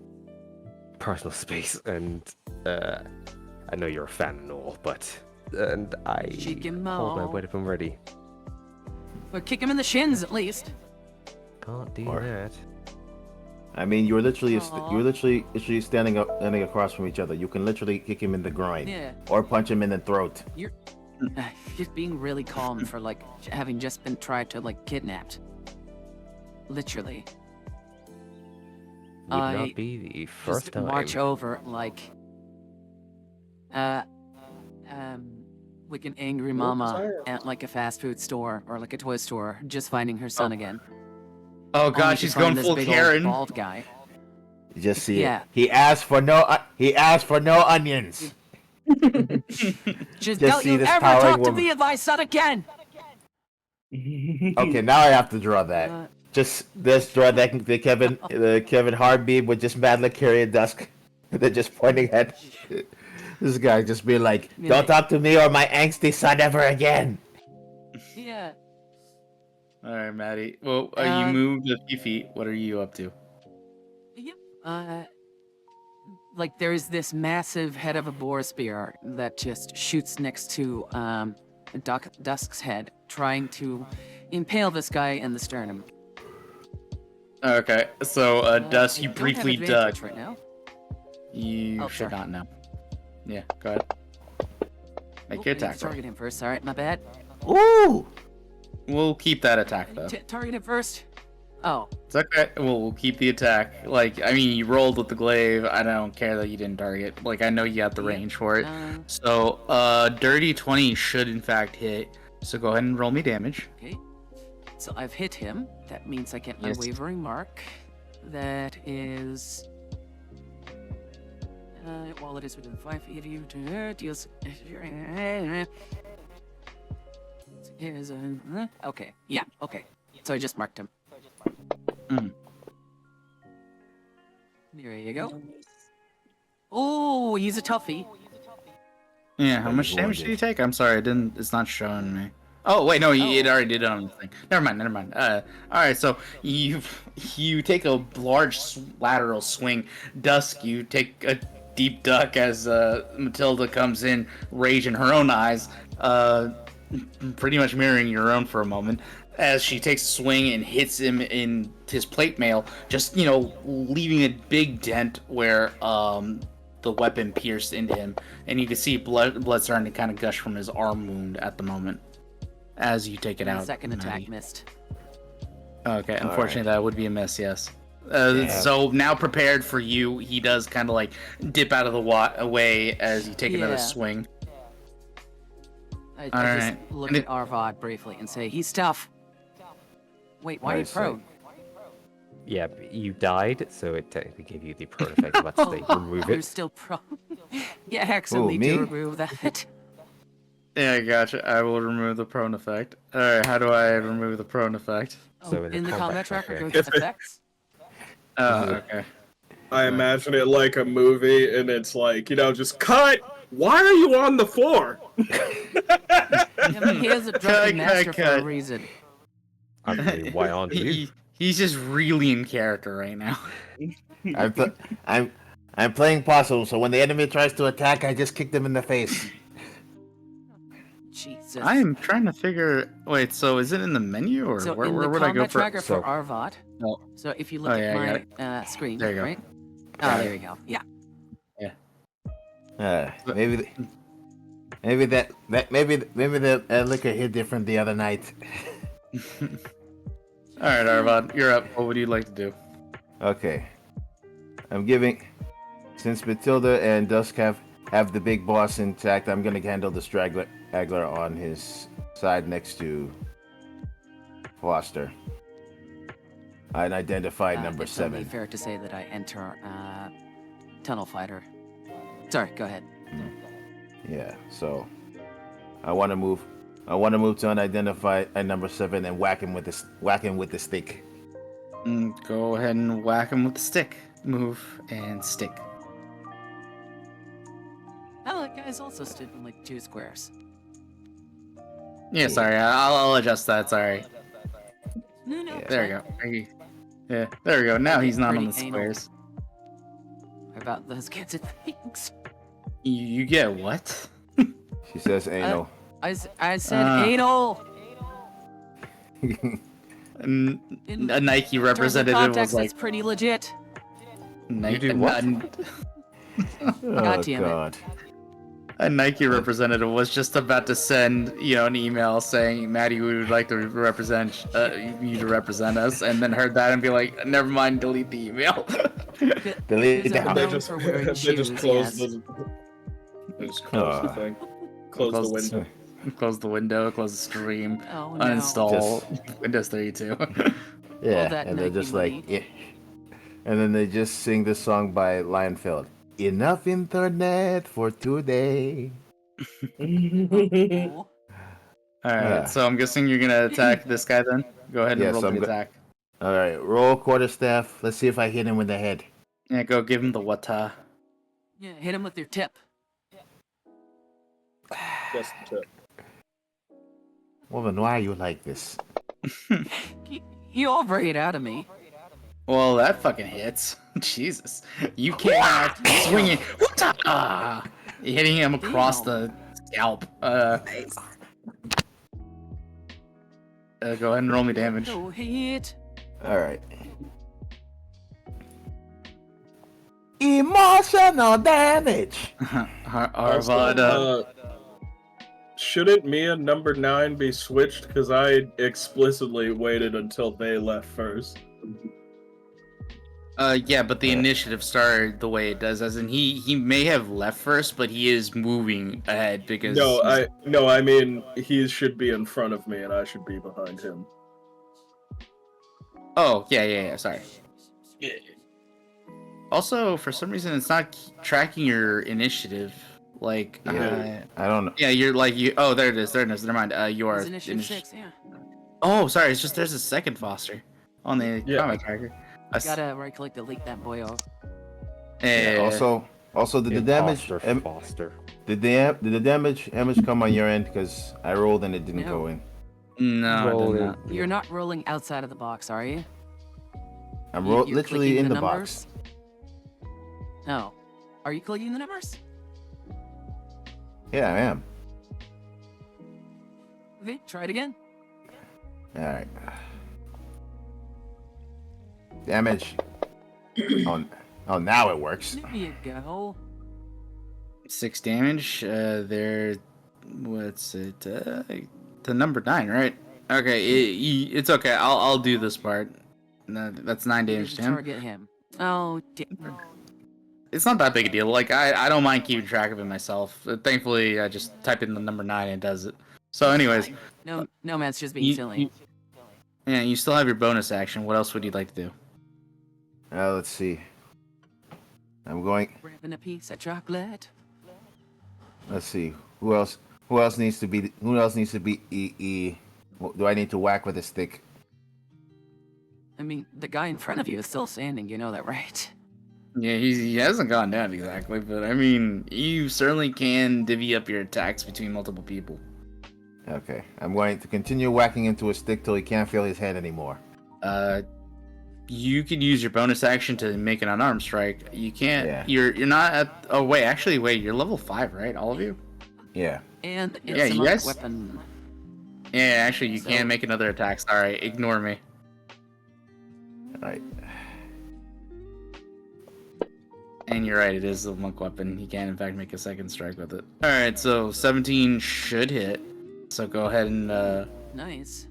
personal space, and I know you're a fan and all, and I Shake him hold my off. weapon ready. Well, kick him in the shins at least. Can't do Or- that. I mean, you're literally Aw. you're literally standing across from each other. You can literally kick him in the groin Yeah. or punch him in the throat. You're being really calm for like having just been tried to like kidnapped. Literally. I not be the first just time. march over like an angry mama at like a fast food store or like a toy store, just finding her son again. Oh Only god, to she's find going this full big old Karen. bald guy. You just see Yeah. it. He asked for no onions. Just Just don't see you this ever towering talk to woman. me of my son again! Okay, now I have to draw that. Uh, Just let's draw that the Kevin Hardbeam with just Mad Carey and Dusk. They're just pointing at this guy, just being like, Yeah. "Don't talk to me or my angsty son ever again." Yeah. All right, Maddie. Well, you Um, moved a few feet. What are you up to? Yep. Like there's this massive head of a boar spear that just shoots next to Dusk's head, trying to impale this guy in the sternum. Okay, so Dusk, I you don't have briefly advantage dug. right now. You Oh, should sure. not know. Yeah, go ahead. Make Oh, your I need to attack roll. target him first. Sorry, my bad. Ooh, We'll keep that attack though. Target him first. Oh, It's okay. We'll keep the attack. Like, I mean, you rolled with the glaive. I don't care that you didn't target. Like, I know you got the Yeah. range for it. uh, So, dirty 20 should in fact hit. So go ahead and roll me damage. okay. So I've hit him. That means I get Yes. unwavering mark. That is. While it is within 5 feet of you, deals. Okay. Yeah. Okay. So I just marked him. Mm. There you go. Oh, he's a toughie. Yeah, how Oh, much you damage did wounded. you take? I'm sorry, it's not showing me. Oh wait, no, it already did it on the thing. Never mind. All right, so you take a large lateral swing. Dusk, you take a deep duck as Matilda comes in, rage in her own eyes, pretty much mirroring your own for a moment. As she takes a swing and hits him in his plate mail, just leaving a big dent where the weapon pierced into him, and you can see blood starting to kind of gush from his arm wound at the moment. As you take it And out. the second attack Maddie. missed. Okay, unfortunately that would be a miss. Yes. Damn. So now prepared for you, he does kind of like dip out of the away as you take another Yeah. swing. I just Alright. look And at Arvad briefly and say, he's tough. Wait, why are you Nice, prone? Yeah, but you died, so it technically gave you the prone effect. Let's say remove You're it. still prone. Yeah, actually, me? to remove that. Yeah, I gotcha. I will remove the prone effect. Alright, how do I remove the prone effect? So in the in the combat combat tracker, go tracker. to effects. Oh, okay. I imagine it like a movie, and it's like, just cut. Why are you on the floor? I mean, he is a drunken master for a cut. reason. I mean, why aren't you? He's just really in character right now. I'm playing possum, so when the enemy tries to attack, I just kick them in the face. Jesus. I'm trying to figure. Wait, so is it in the menu or So where in the would I go combat for? tracker for So- Arvad. Oh. So if you look Oh, yeah, I at my screen, There you go. right? Oh, there we go. Yeah. Maybe that liquor hit different the other night. All right, Arvad, you're up. What would you like to do? Okay, since Matilda and Dusk have the big boss intact, I'm gonna handle the straggler on his side next to Foster. I'd identified number It's only 7. fair to say that I enter tunnel fighter. Sorry, go ahead. Yeah, so I want to move to unidentified at number 7 and whack him with the stick. Go ahead and whack him with the stick. Move and stick. Oh, that guy's also stood in like 2 squares. Yeah, sorry. I'll adjust that. Sorry. No, no. Yeah. There we go. Yeah, there we go. Now he's not on the Pretty anal. squares. About those kinds of things. You get what? She says anal. I said anal. And In a Nike terms of representative context, was like, that's pretty legit. Nike. do what? Oh God damn it. God. a Nike representative was just about to send, an email saying, "Maddie, we would like to represent you to represent us," and then heard that and be like, "Never mind, delete the email." Delete Because I'm that. They known just for wearing they shoes, just closed yes. they just closed the thing. Close the window. Close the window, close the stream, Oh no. uninstall Windows 32. Yeah, that and they're Nike just money. like, yeah. And then they just sing this song by Lionfield. Enough internet for today. Oh. Alright, so I'm guessing you're gonna attack this guy then? Go ahead and Yes, roll I'm the go- attack. All right, roll quarterstaff. Let's see if I hit him in the head. Yeah, go give him the wata. Yeah, hit him with your tip. Just the tip. Woman, why are you like this? You all bring it out of me. Well, that fucking hits. Jesus. You came out swinging. Wata! Hitting him across the scalp. Nice. Go ahead and roll me damage. Go hit. All right. Emotional damage. Also, Arvad, shouldn't me and number 9 be switched? Because I explicitly waited until they left first. yeah, but the initiative started the way it does, as in he may have left first, but he is moving ahead because I mean he should be in front of me and I should be behind him. Oh, yeah, sorry. Also, for some reason, it's not tracking your initiative. Like, Yeah, I don't know. yeah, you're like you. Oh, there it is. Never mind. You are. It's initiative 6, yeah. Oh, sorry. It's just there's a second Foster on the combat tracker. Gotta right click delete that boy off. Also, did the damage? Foster. Did the damage come on your end? Because I rolled and it didn't No. go in. No, Roll I did it. not. You're not rolling outside of the box, are you? I'm You're literally clicking in the numbers? box. No. Are you clicking the numbers? Yeah, I am. Okay, try it again. All right. Damage. Oh, now it works. There you go. 6 damage. What's it? To number 9, right? Okay, it's okay. I'll do this part. No, that's 9 damage to him. Target him. Oh, It's not that big a deal. Like I don't mind keeping track of it myself. Thankfully, I just type in the number 9 and it does it. So, anyways, no, Nomad's just being silly. Yeah, you still have your bonus action. What else would you like to do? Let's see. I'm going. Grabbing a piece of chocolate. Let's see. Who else needs to be? EE? Do I need to whack with a stick? I mean, the guy in front of you is still standing. You know that, right? Yeah, he hasn't gone down exactly, but I mean, you certainly can divvy up your attacks between multiple people. Okay, I'm going to continue whacking into a stick till he can't feel his head anymore. You could use your bonus action to make an unarmed strike. You can't. Yeah. You're not at. Oh wait, you're level 5, right? All of you. Yeah. And it's Yeah, a you monk guys- weapon. Yeah, actually, you can make another attack. Sorry, ignore me. All right. And you're right, it is a monk weapon. He can, in fact, make a second strike with it. Alright, so 17 should hit. So go ahead and Nice.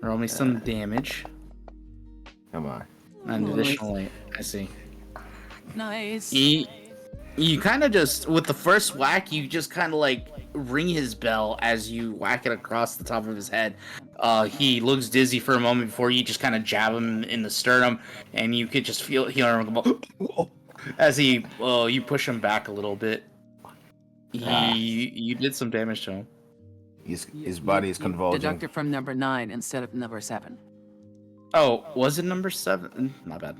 roll me some damage. Come on. And Nice. additionally, I see. Nice. You kind of just, with the first whack, you just kind of like ring his bell as you whack it across the top of his head. He looks dizzy for a moment before you just kind of jab him in the sternum, and you could just feel him go as you push him back a little bit. You did some damage to him. His body is convulsing. Deducted from number 9 instead of number 7. Oh, was it number 7? Not bad.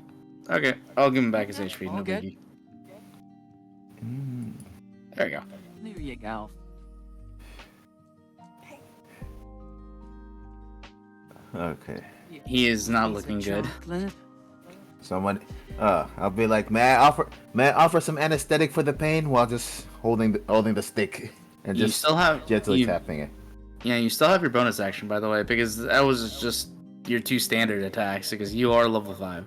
Okay, I'll give him back his HP. all No good. biggie. There you go. There you go. Okay. He is not Piece of looking good. chocolate. Someone. I'll be like, may I offer some anesthetic for the pain while just holding the stick and You just still have gently you- tapping it. Yeah, you still have your bonus action, by the way, because that was just your 2 standard attacks, because you are level 5.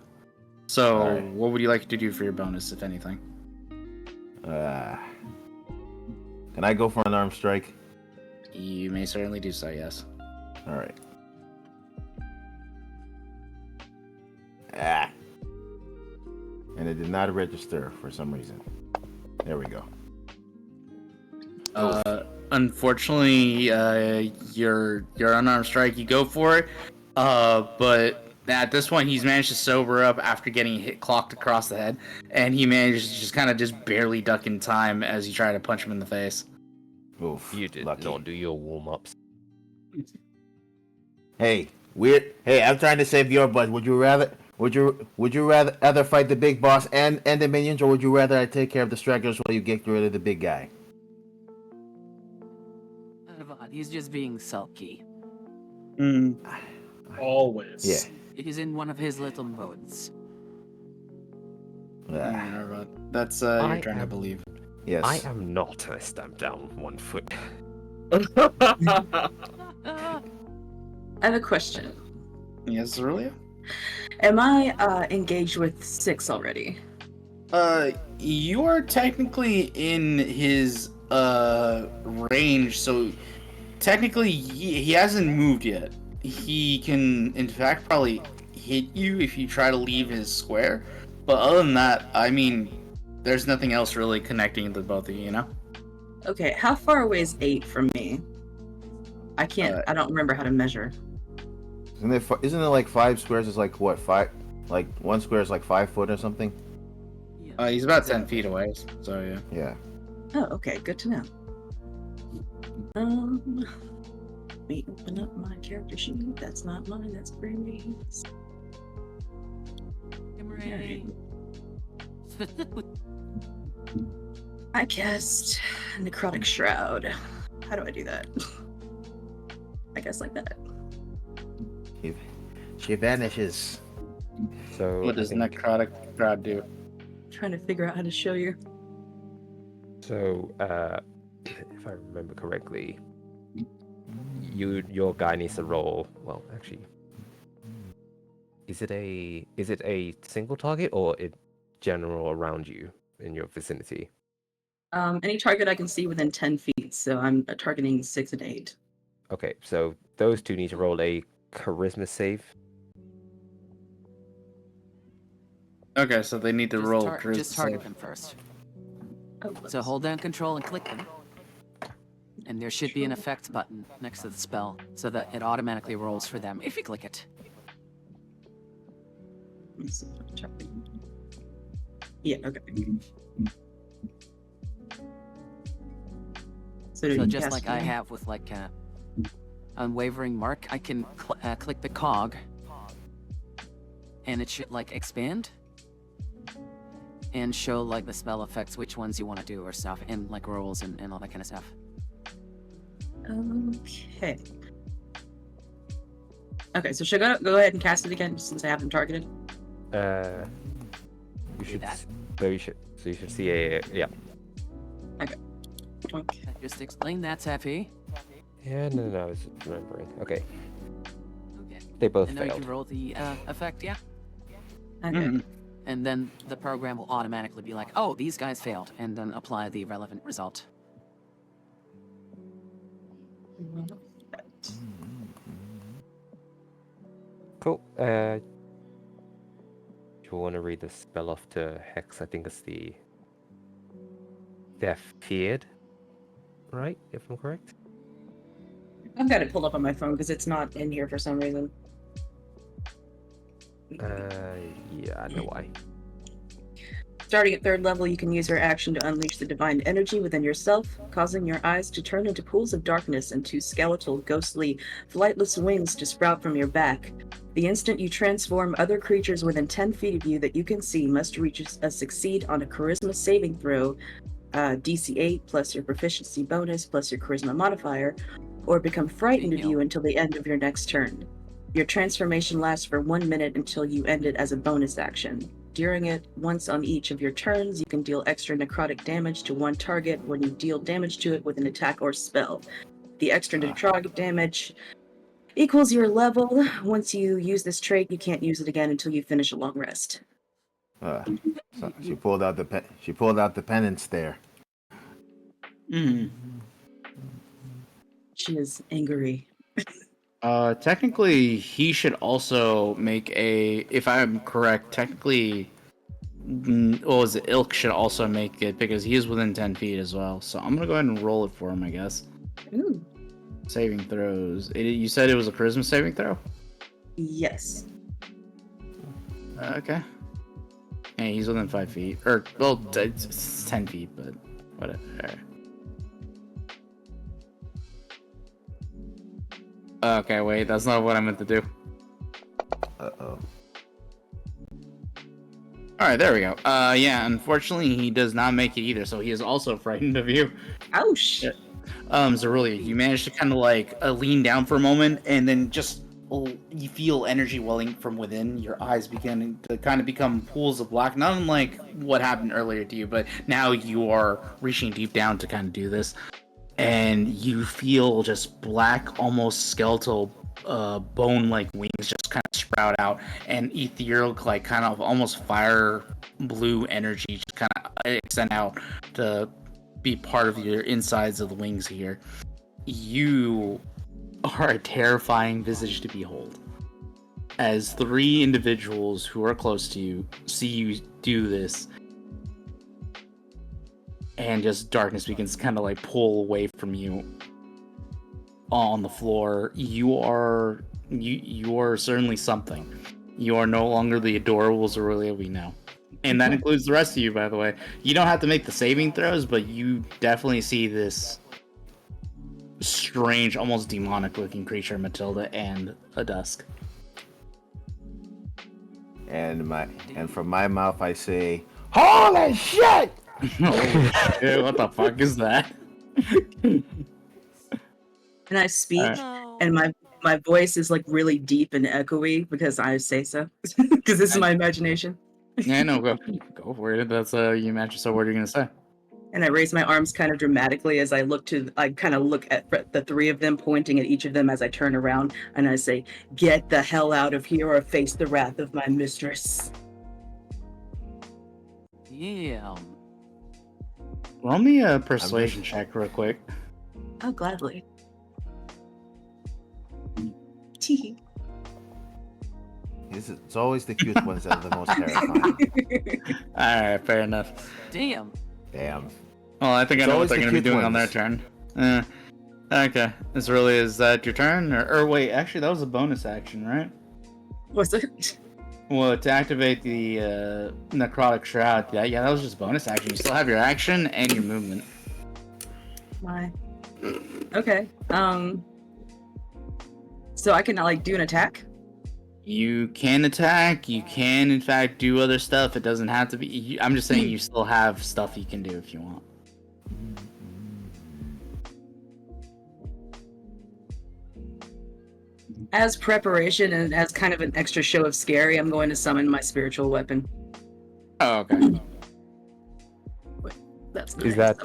So, Alright. what would you like to do for your bonus, if anything? Can I go for an arm strike? You may certainly do so, yes. All right. Ah. And it did not register for some reason. There we go. Unfortunately, your unarmed strike, you go for it, but at this point, he's managed to sober up after getting clocked across the head, and he managed to just barely duck in time as you try to punch him in the face. Oof. You did lucky. not do your warm-ups. Hey, Hey, I'm trying to save your butt. Would you rather rather fight the big boss and the minions, or would you rather I take care of the stragglers while you get rid of the big guy? Arvad, he's just being sulky. Always. Yeah. He's in one of his little modes. Ah, That's I you're trying to am- believe. yes. I am not. I stamp down 1 foot. Ah, I have a question. Yes, Aurelia? Am I engaged with 6 already? You are technically in his range, so technically he hasn't moved yet. He can, in fact, probably hit you if you try to leave his square. But other than that, I mean, there's nothing else really connecting the both of you, you know? Okay, how far away is 8 from me? I can't. I don't remember how to measure. Isn't it like 5 squares is like what, 5? Like 1 square is like 5 foot or something? yeah. He's about 10 feet away, so yeah. Yeah. Oh, okay, good to know. Let me open up my character sheet. That's not mine. That's Brady's. Hooray. I cast Necrotic Shroud. How do I do that? I guess like that. She vanishes. So What I does think- Necrotic Crowd do? Trying to figure out how to show you. So, if I remember correctly, your guy needs to roll. Well, actually, is it a single target or a general around you in your vicinity? Any target I can see within 10 feet, so I'm targeting 6 and 8. Okay, so those two need to roll a charisma save. Okay, so they need to roll charisma Just target save. them first. Oh, So hold down control and click them. And there should be an effects button next to the spell so that it automatically rolls for them if you click it. let me see if I can check. Yeah, okay. So, So just like I have with like unwavering mark, I can click the cog and it should like expand and show like the spell effects, which ones you want to do or stuff, and like rolls and all that kind of stuff. Okay. Okay, so should I go ahead and cast it again since I have them targeted? You should. that. So you should see a yeah. Okay. Just explain that, Taffy. Yeah, no, I was remembering. Okay, Okay. they both And now you failed. can roll the effect, yeah? Okay. Mhm. And then the program will automatically be like, oh, these guys failed, and then apply the relevant result. Cool. You want to read the spell off to Hex? I think it's the. They're feared, right? If I'm correct. I've got it pulled up on my phone because it's not in here for some reason. Yeah, I know why. Starting at 3rd level, you can use your action to unleash the divine energy within yourself, causing your eyes to turn into pools of darkness and 2 skeletal, ghostly, flightless wings to sprout from your back. The instant you transform, other creatures within 10 feet of you that you can see must reach a succeed on a charisma saving throw, DC 8 plus your proficiency bonus plus your charisma modifier, or become frightened of you until the end of your next turn. Your transformation lasts for 1 minute until you end it as a bonus action. During it, once on each of your turns, you can deal extra necrotic damage to one target when you deal damage to it with an attack or spell. The extra necrotic damage equals your level. Once you use this trait, you can't use it again until you finish a long rest. So she pulled out the penance there. Mhm. She is angry. Technically, he should also make a. If I'm correct, technically, what was it? Ilk should also make it because he is within 10 feet as well. So I'm gonna go ahead and roll it for him, I guess. Ooh. Saving throws. You said it was a charisma saving throw. Yes. Okay. Hey, he's within 5 feet, or well, it's 10 feet, but whatever. Okay, wait, that's not what I meant to do. Uh-oh. Alright, there we go. Yeah, unfortunately, he does not make it either, so he is also frightened of you. Ouch. Yeah. Zerulia, you manage to kind of like lean down for a moment, and then just you feel energy welling from within. Your eyes beginning to kind of become pools of black, not unlike what happened earlier to you, but now you are reaching deep down to kind of do this. And you feel just black, almost skeletal, bone-like wings just kind of sprout out, and ethereal, like kind of almost fire blue energy just kind of extend out to be part of your insides of the wings here. You are a terrifying visage to behold. As 3 individuals who are close to you see you do this, and just darkness begins to kind of like pull away from you on the floor. You are certainly something. You are no longer the adorable Zerulia we know. And that includes the rest of you, by the way. You don't have to make the saving throws, but you definitely see this strange, almost demonic looking creature, Matilda, and a Dusk. And from my mouth I say, "Holy shit!" Holy shit, what the fuck is that? And I speak, and my voice is like really deep and echoey because I say so. Because this is my imagination. Yeah, no, go for it. That's you imagine. So what are you gonna say? And I raise my arms kind of dramatically as I kind of look at the 3 of them, pointing at each of them as I turn around, and I say, "Get the hell out of here or face the wrath of my mistress." Yeah. Roll me a persuasion check real quick. Oh, gladly. Tee. It's always the cute ones that are the most terrifying. Alright, fair enough. Damn. Damn. Well, I think I It's know what always they're the going to be cute doing on their ones. turn. Okay. Is that your turn? Or wait, actually, that was a bonus action, right? What's it? Well, to activate the necrotic shroud, yeah, that was just bonus action. You still have your action and your movement. My. Okay. So I can like do an attack. You can attack. You can, in fact, do other stuff. It doesn't have to be. I'm just saying you still have stuff you can do if you want. As preparation and as kind of an extra show of scary, I'm going to summon my spiritual weapon. Oh, okay. That's Is nice.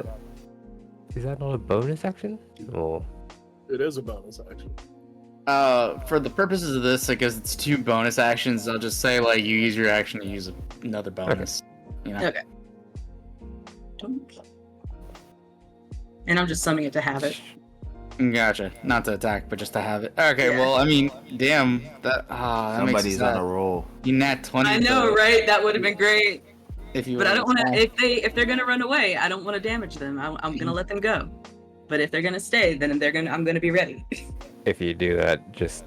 that not a bonus action? Or It is a bonus action. For the purposes of this, because it's 2 bonus actions, I'll just say like you use your action to use another bonus. You know. Okay. And I'm just summoning it to have it. Gotcha. Not to attack, but just to have it. Okay. Yeah. Well, I mean, damn. That Somebody's on a roll. roll. You nat 20. I know, right? That would have been great. If you But I were don't want small. to. If they're gonna run away, I don't want to damage them. I'm gonna let them go. But if they're gonna stay, then I'm gonna be ready. if you do that, just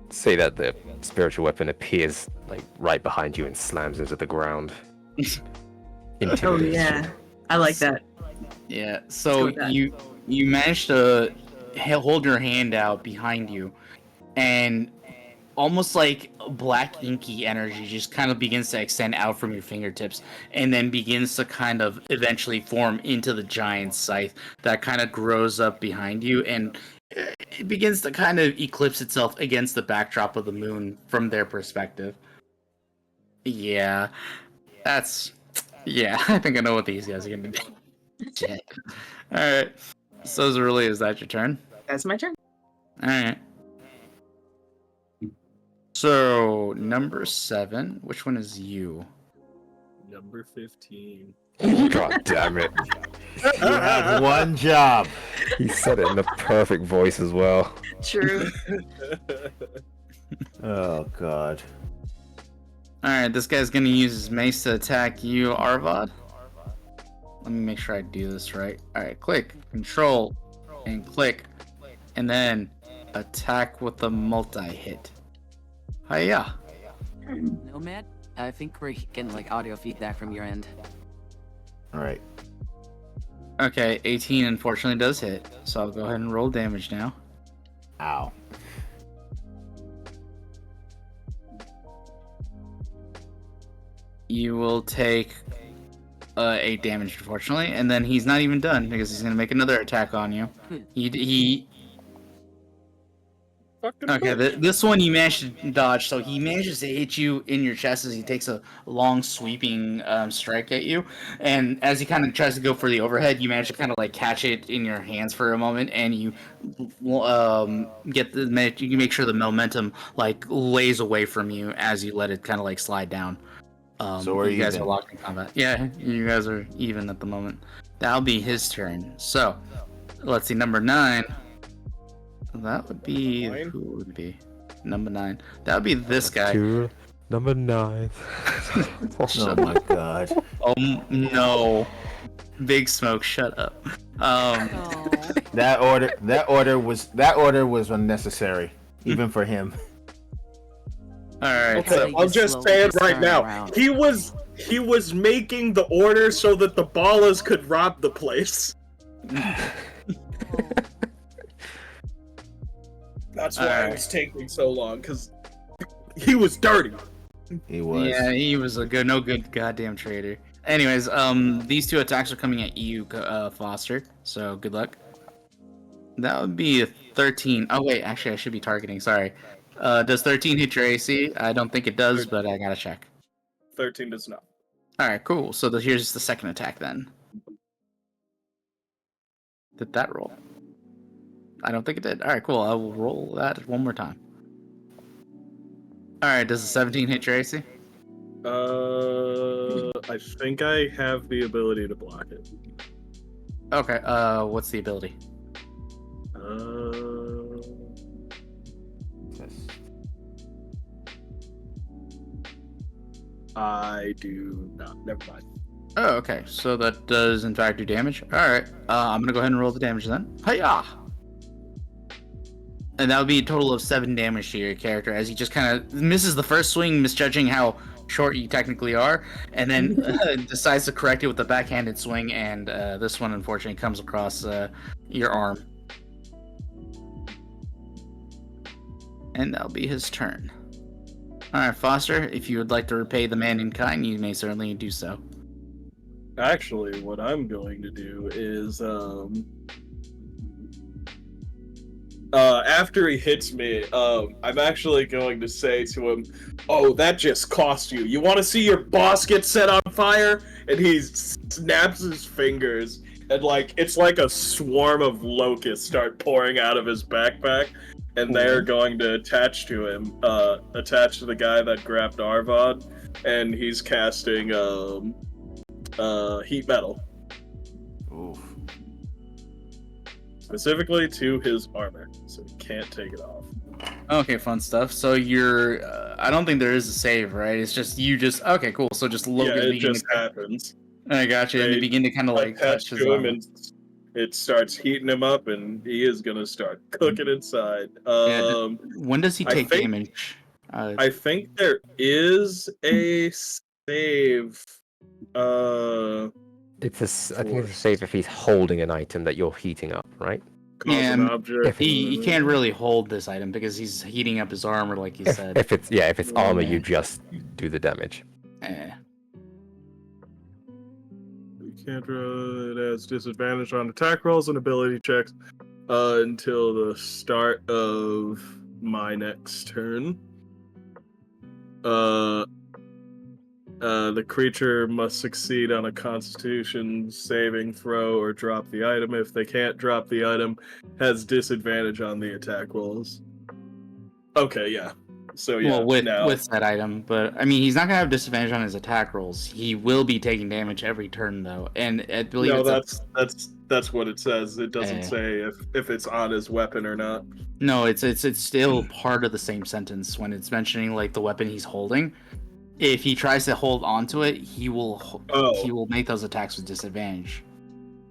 say that the spiritual weapon appears like right behind you and slams into the ground. Oh Intimidation. yeah, I like that. Yeah. go So with that. you managed to hold your hand out behind you, and almost like black inky energy just kind of begins to extend out from your fingertips, and then begins to kind of eventually form into the giant scythe that kind of grows up behind you, and it begins to kind of eclipse itself against the backdrop of the moon from their perspective. Yeah, yeah. I think I know what these guys are gonna do. Shit. All right. So Zerulia, is that your turn? That's my turn. All right. So number 7. Which one is you? Number 15. God damn it. You have one job. He said it in the perfect voice as well. True. Oh god. Alright, this guy's gonna use his mace to attack you, Arvad. Let me make sure I do this right. Alright, click, control, and click. And then attack with the multi-hit. Hiya. Nomad, I think we're getting like audio feedback from your end. Alright. Okay, 18 unfortunately does hit. So I'll go ahead and roll damage now. Ow. You will take 8 damage, unfortunately, and then he's not even done because he's gonna make another attack on you. He Fucking okay. bitch. This one you managed to dodge, so he manages to hit you in your chest as he takes a long sweeping strike at you, and as he kind of tries to go for the overhead, you manage to kind of like catch it in your hands for a moment, and you you make sure the momentum like lays away from you as you let it kind of like slide down. So we're you guys even. are locked in combat. Yeah, you guys are even at the moment. That'll be his turn. So, let's see, number 9. That would be... Nine? Who would it be? Number 9. That would be this guy. Number 9. Oh my god. Oh, no. Big Smoke, shut up. Oh. That order was unnecessary, even for him. Alright, Okay, so... I'll just say it right turn now. around. He was making the order so that the ballers could rob the place. That's why it Alright. was taking so long, because he was dirty. He was. Yeah, he was a no good goddamn traitor. Anyways, these 2 attacks are coming at you, Foster. So good luck. That would be a 13. Oh wait, actually I should be targeting. Sorry. Does 13 hit your AC? I don't think it does, but I gotta check. 13 does not. All right, cool. So here's the second attack then. Did that roll? I don't think it did. All right, cool. I will roll that one more time. All right, does the 17 hit your AC? I think I have the ability to block it. Okay. What's the ability? I do not. Never mind. Oh, okay. So that does in fact do damage. All right. I'm gonna go ahead and roll the damage then. Hiya! And that would be a total of 7 damage to your character as he just kind of misses the first swing, misjudging how short you technically are, and then decides to correct it with a backhanded swing, and this one unfortunately comes across your arm. And that'll be his turn. Alright, Foster, if you would like to repay the man in kind, you may certainly do so. Actually, what I'm going to do is, after he hits me, I'm actually going to say to him, "Oh, that just cost you. You want to see your boss get set on fire?" And he snaps his fingers, and it's like a swarm of locusts start pouring out of his backpack, and they're going to attach to him, attach to the guy that grabbed Arvad, and he's casting heat metal. Oof. Specifically to his armor, so he can't take it off. Okay, fun stuff. So you're, I don't think there is a save, right? It's just, okay, cool. So just locusts Yeah, it begin just to... happens. I got you. And they They begin to kind of like Attach touch his to him, armor. and it starts heating him up, and he is gonna start cooking inside. Yeah, when does he I take think- damage? I think there is a save. I think it's a save if he's holding an item that you're heating up, right? Cause Yeah, an object. he can't really hold this item because he's heating up his armor, like you said. If it's armor, Yeah. you just do the damage. Eh. You can't roll. It has disadvantage on attack rolls and ability checks until the start of my next turn. The creature must succeed on a Constitution saving throw or drop the item. If they can't drop the item, has disadvantage on the attack rolls. Okay, yeah. So yeah, Well, with now that item, but I mean, he's not gonna have disadvantage on his attack rolls. He will be taking damage every turn, though, and I believe no, it's that's what it says. It doesn't Eh. say if it's on his weapon or not. no, it's still part of the same sentence when it's mentioning like the weapon he's holding. If he tries to hold onto it, he will make those attacks with disadvantage.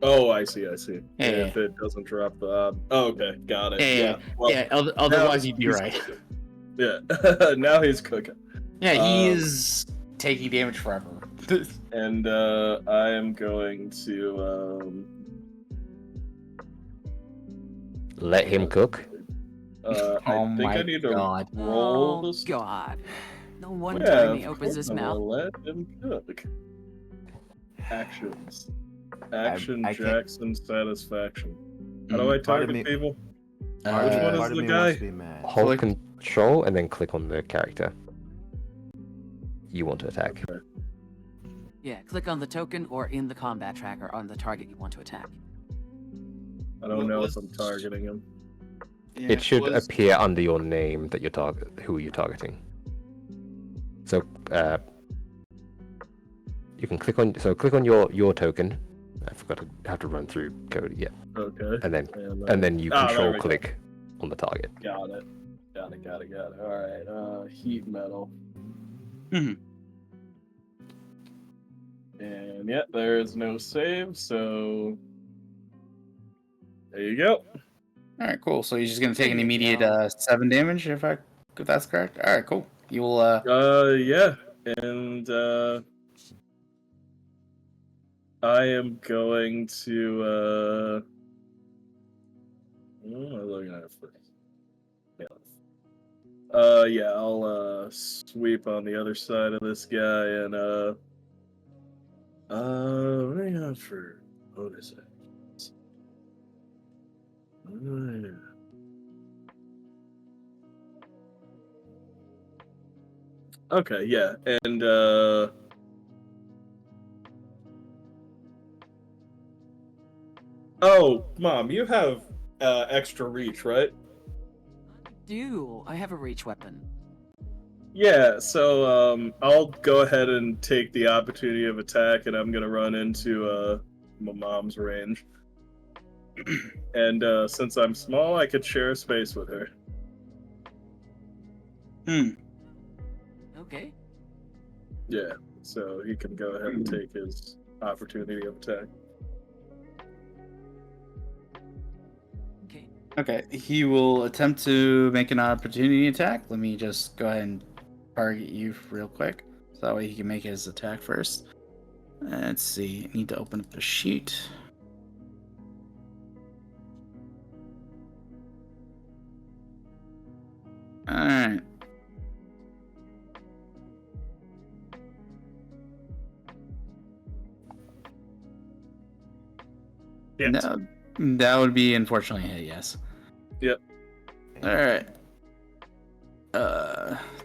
Oh, I see. Yeah. If it doesn't drop the. Oh, okay, got it. Yeah, Well, yeah. Otherwise, you'd be he's right. cooking. Yeah. Now he's cooking. Yeah, he is taking damage forever. And I am going to. Let him cook. I think my I need to God. roll Oh this. God! No one Yeah, time he of opens course his I'm gonna mouth. let him cook. Actions. Action I can't- Jackson satisfaction. How do I Part of target me- people? Uh, Which one is part of the me guy? wants to be mad. Hold click- control and then click on the character you want to attack. Yeah, click on the token or in the combat tracker on the target you want to attack. I don't What know was- if I'm targeting him. Yeah, It should was- appear under your name that who you're targeting. So you can click on your token. I forgot to have to run through code. Yeah, Okay. and then you there control we go. click on the target. Got it. All right. Heat metal. Mhm. And yeah, there is no save, so there you go. All right, cool. So he's just gonna take an There you immediate go. 7 damage if that's correct. All right, cool. You will Yeah, and I am going to what am I looking at first? Yeah, I'll sweep on the other side of this guy and what do I got for bonus actions? Okay, yeah, and oh, Mom, you have extra reach, right? I have a reach weapon. Yeah, so I'll go ahead and take the opportunity of attack, and I'm gonna run into my mom's range. And since I'm small, I could share a space with her. Okay. Yeah, so he can go ahead and take his opportunity of attack. Okay. Okay, he will attempt to make an opportunity attack. Let me just go ahead and target you real quick, so that way he can make his attack first. Let's see. I need to open up the sheet. All right. Yeah. That would be unfortunately a hit, yes. Yep. Alright.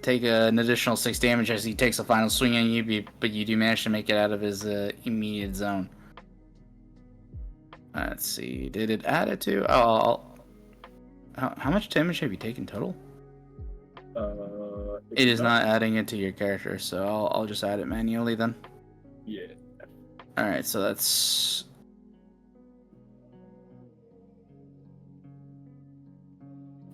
Take an additional 6 damage as he takes a final swing on you, but you do manage to make it out of his immediate zone. Let's see. Did it add it to? How much damage have you taken total? It is not adding it to your character, so I'll just add it manually then. Yeah. Alright, so that's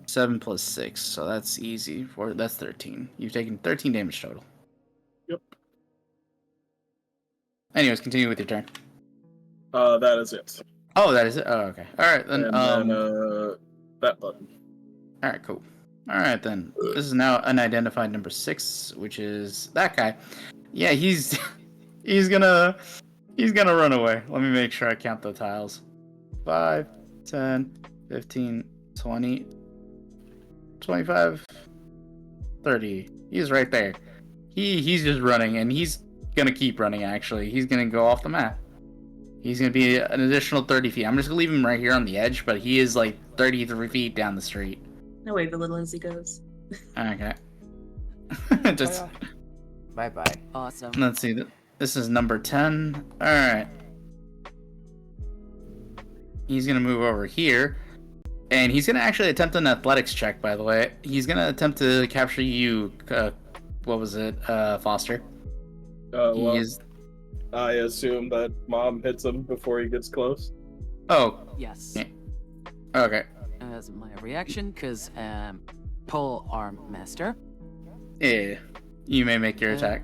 7 plus 6, so that's easy. That's 13. You've taken 13 damage total. Yep. Anyways, continue with your turn. That is it. Oh, that is it. Oh, okay. All right then. And then that button. All right, cool. All right then. This is now unidentified number 6, which is that guy. Yeah, he's gonna run away. Let me make sure I count the tiles. 5, 10, 15, 20, 25, 30. He's right there. He's just running, and he's gonna keep running. Actually, he's gonna go off the map. He's gonna be an additional 30 feet. I'm just gonna leave him right here on the edge, but he is like 33 feet down the street. No wave a little as he goes. Okay. Just, Bye bye. Awesome. let's see. This is number 10. All right. He's gonna move over here. And he's gonna actually attempt an athletics check, by the way. He's gonna attempt to capture you, what was it, Foster? Well, He's... I assume that Mom hits him before he gets close. Oh, Yes. yeah. Okay. As my reaction, because pole arm master. Yeah. You may make your attack.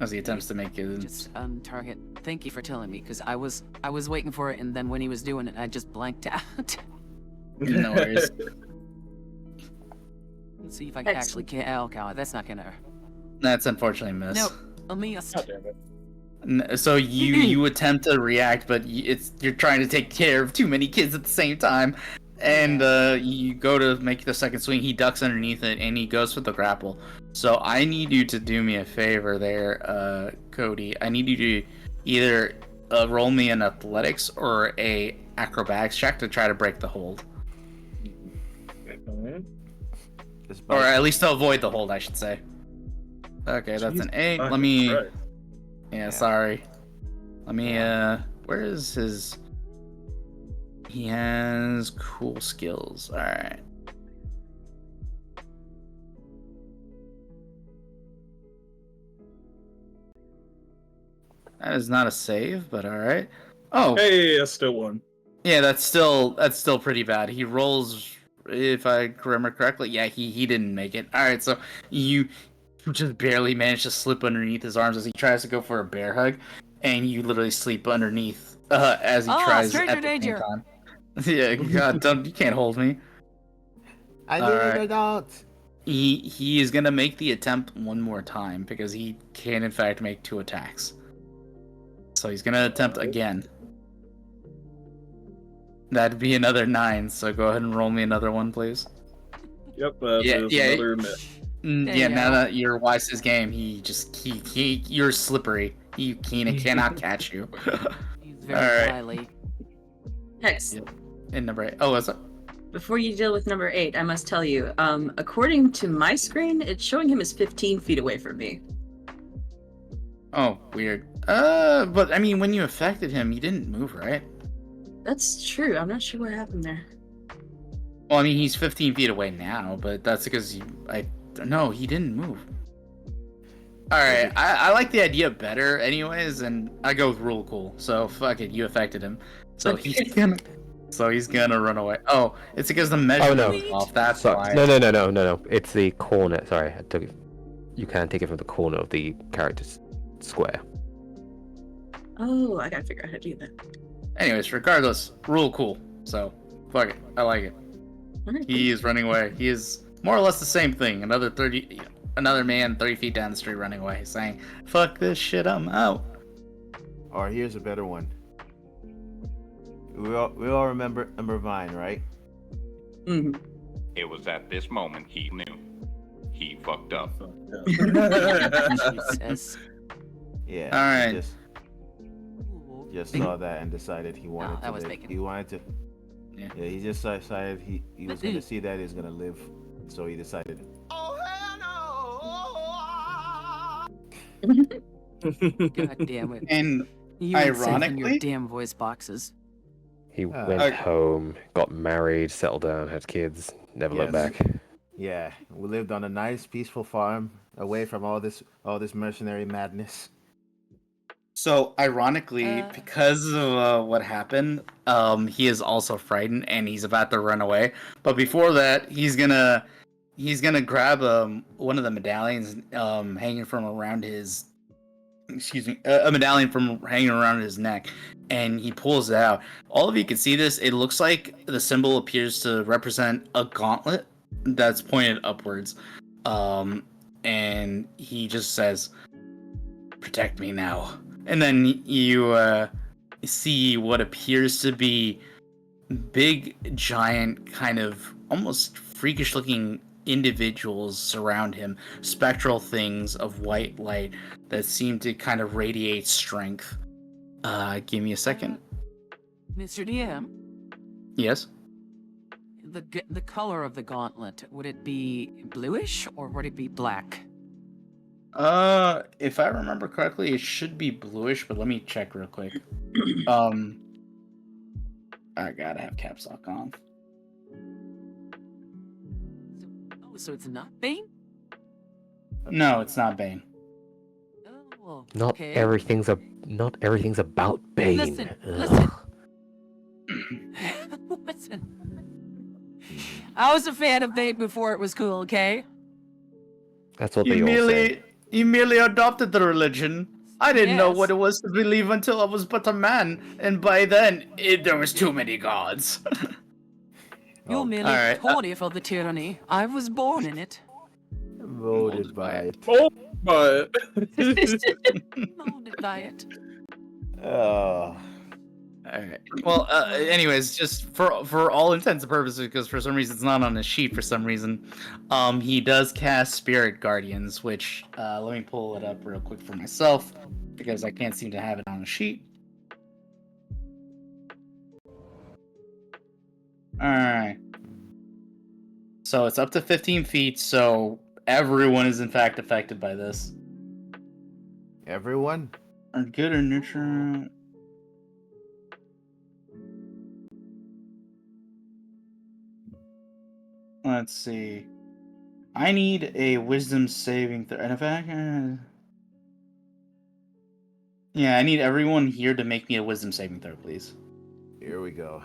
As he attempts to make it. Just on target. Thank you for telling me, because I was waiting for it, and then when he was doing it, I just blanked out. No worries. Let's see if I can actually get. Oh god, that's not gonna. That's unfortunately missed. Nope. A miss. God damn it. So you attempt to react, but you're trying to take care of too many kids at the same time, and you go to make the second swing. He ducks underneath it, and he goes for the grapple. So I need you to do me a favor there, Cody. I need you to either roll me an athletics or a acrobatics check to try to break the hold, or at least to avoid the hold, I should say. Okay, that's an 8. Let me. Right. Yeah, sorry. Let me, where is his... He has cool skills. Alright. That is not a save, but alright. Oh, Hey, I still won. yeah, that's still pretty bad. He rolls, if I remember correctly, yeah, he didn't make it. Alright, so you just barely managed to slip underneath his arms as he tries to go for a bear hug, and you literally sleep underneath as he tries stranger at the danger. same time. Yeah, God, you can't hold me. I Alright. did it out. He is gonna make the attempt one more time because he can in fact make 2 attacks. So he's gonna attempt again. That'd be another 9. So go ahead and roll me another one, please. Yep, another miss. Yeah, now that you're wise to his game, you're slippery. He cannot catch you. He's very Alright. wily. Hex. In number 8. Oh, what's up? Before you deal with number 8, I must tell you, according to my screen, it's showing him as 15 feet away from me. Oh, weird. But I mean, when you affected him, he didn't move, right? That's true. I'm not sure what happened there. Well, I mean, he's 15 feet away now, but that's because no, he didn't move. Alright, I like the idea better anyways, and I go with rule cool. So fuck it, you affected him. So he's gonna run away. Oh, it's because the measurement was off, that's why. No. It's the corner. Sorry, I took it. You can take it from the corner of the character's square. Oh, I gotta figure out how to do that. Anyways, regardless, rule cool. So fuck it, I like it. Alright, He is running away. He is more or less the same thing. Another man 30 feet down the street running away, saying, "Fuck this shit, I'm out." Or here's a better one. We all remember Vine, right? Mhm. It was at this moment he knew. He fucked up. Jesus. Yeah. All right. Just saw that and decided he wanted that to was live. making- He wanted to. Yeah. Yeah, he just decided he was going to see that he's going to live, so he decided. God damn it. And You and Seth and your Ironically- damn voice boxes. He went okay. home, got married, settled down, had kids, never looked Yes. back. Yeah, we lived on a nice, peaceful farm, away from all this mercenary madness. So, ironically, because of what happened, he is also frightened and he's about to run away. But before that, he's gonna grab one of the medallions hanging from around his, a medallion from hanging around his neck, and he pulls it out. All of you can see this. It looks like the symbol appears to represent a gauntlet that's pointed upwards, and he just says, "Protect me now." And then you see what appears to be big, giant, kind of almost freakish-looking individuals surround him. Spectral things of white light that seem to kind of radiate strength. Give me a second. Mr. DM, Yes? the color of the gauntlet, would it be bluish or would it be black? If I remember correctly, it should be bluish, but let me check real quick. I gotta have caps lock on. so it's not Bane? No, it's not Bane. Oh, Not okay. everything's about Bane. Listen, Ugh. Listen. I was a fan of Bane before it was cool, okay? That's what they all say. You merely adopted the religion. I didn't know Yes. what it was to believe until I was but a man, and by then there was too many gods. You Oh, merely alright, told for the tyranny. I was born in it. Voted by it. Oh, but Molded by it. Oh. Alright. Well, anyways, just for all intents and purposes, because for some reason it's not on his sheet for some reason, he does cast Spirit Guardians, which, let me pull it up real quick for myself, because I can't seem to have it on a sheet. Alright. So it's up to 15 feet, so everyone is in fact affected by this. Everyone? Are good or neutral? Let's see. I need a wisdom saving throw. And if yeah, I need everyone here to make me a wisdom saving throw, please. Here we go.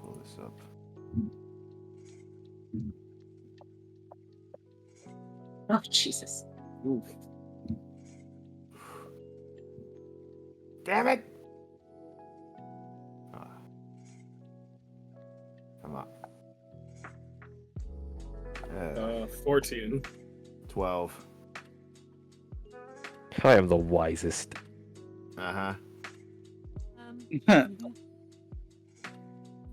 Pull this up. Oh, Jesus. Damn it! Ah. Come on. 14. 12. I am the wisest. Uh-huh.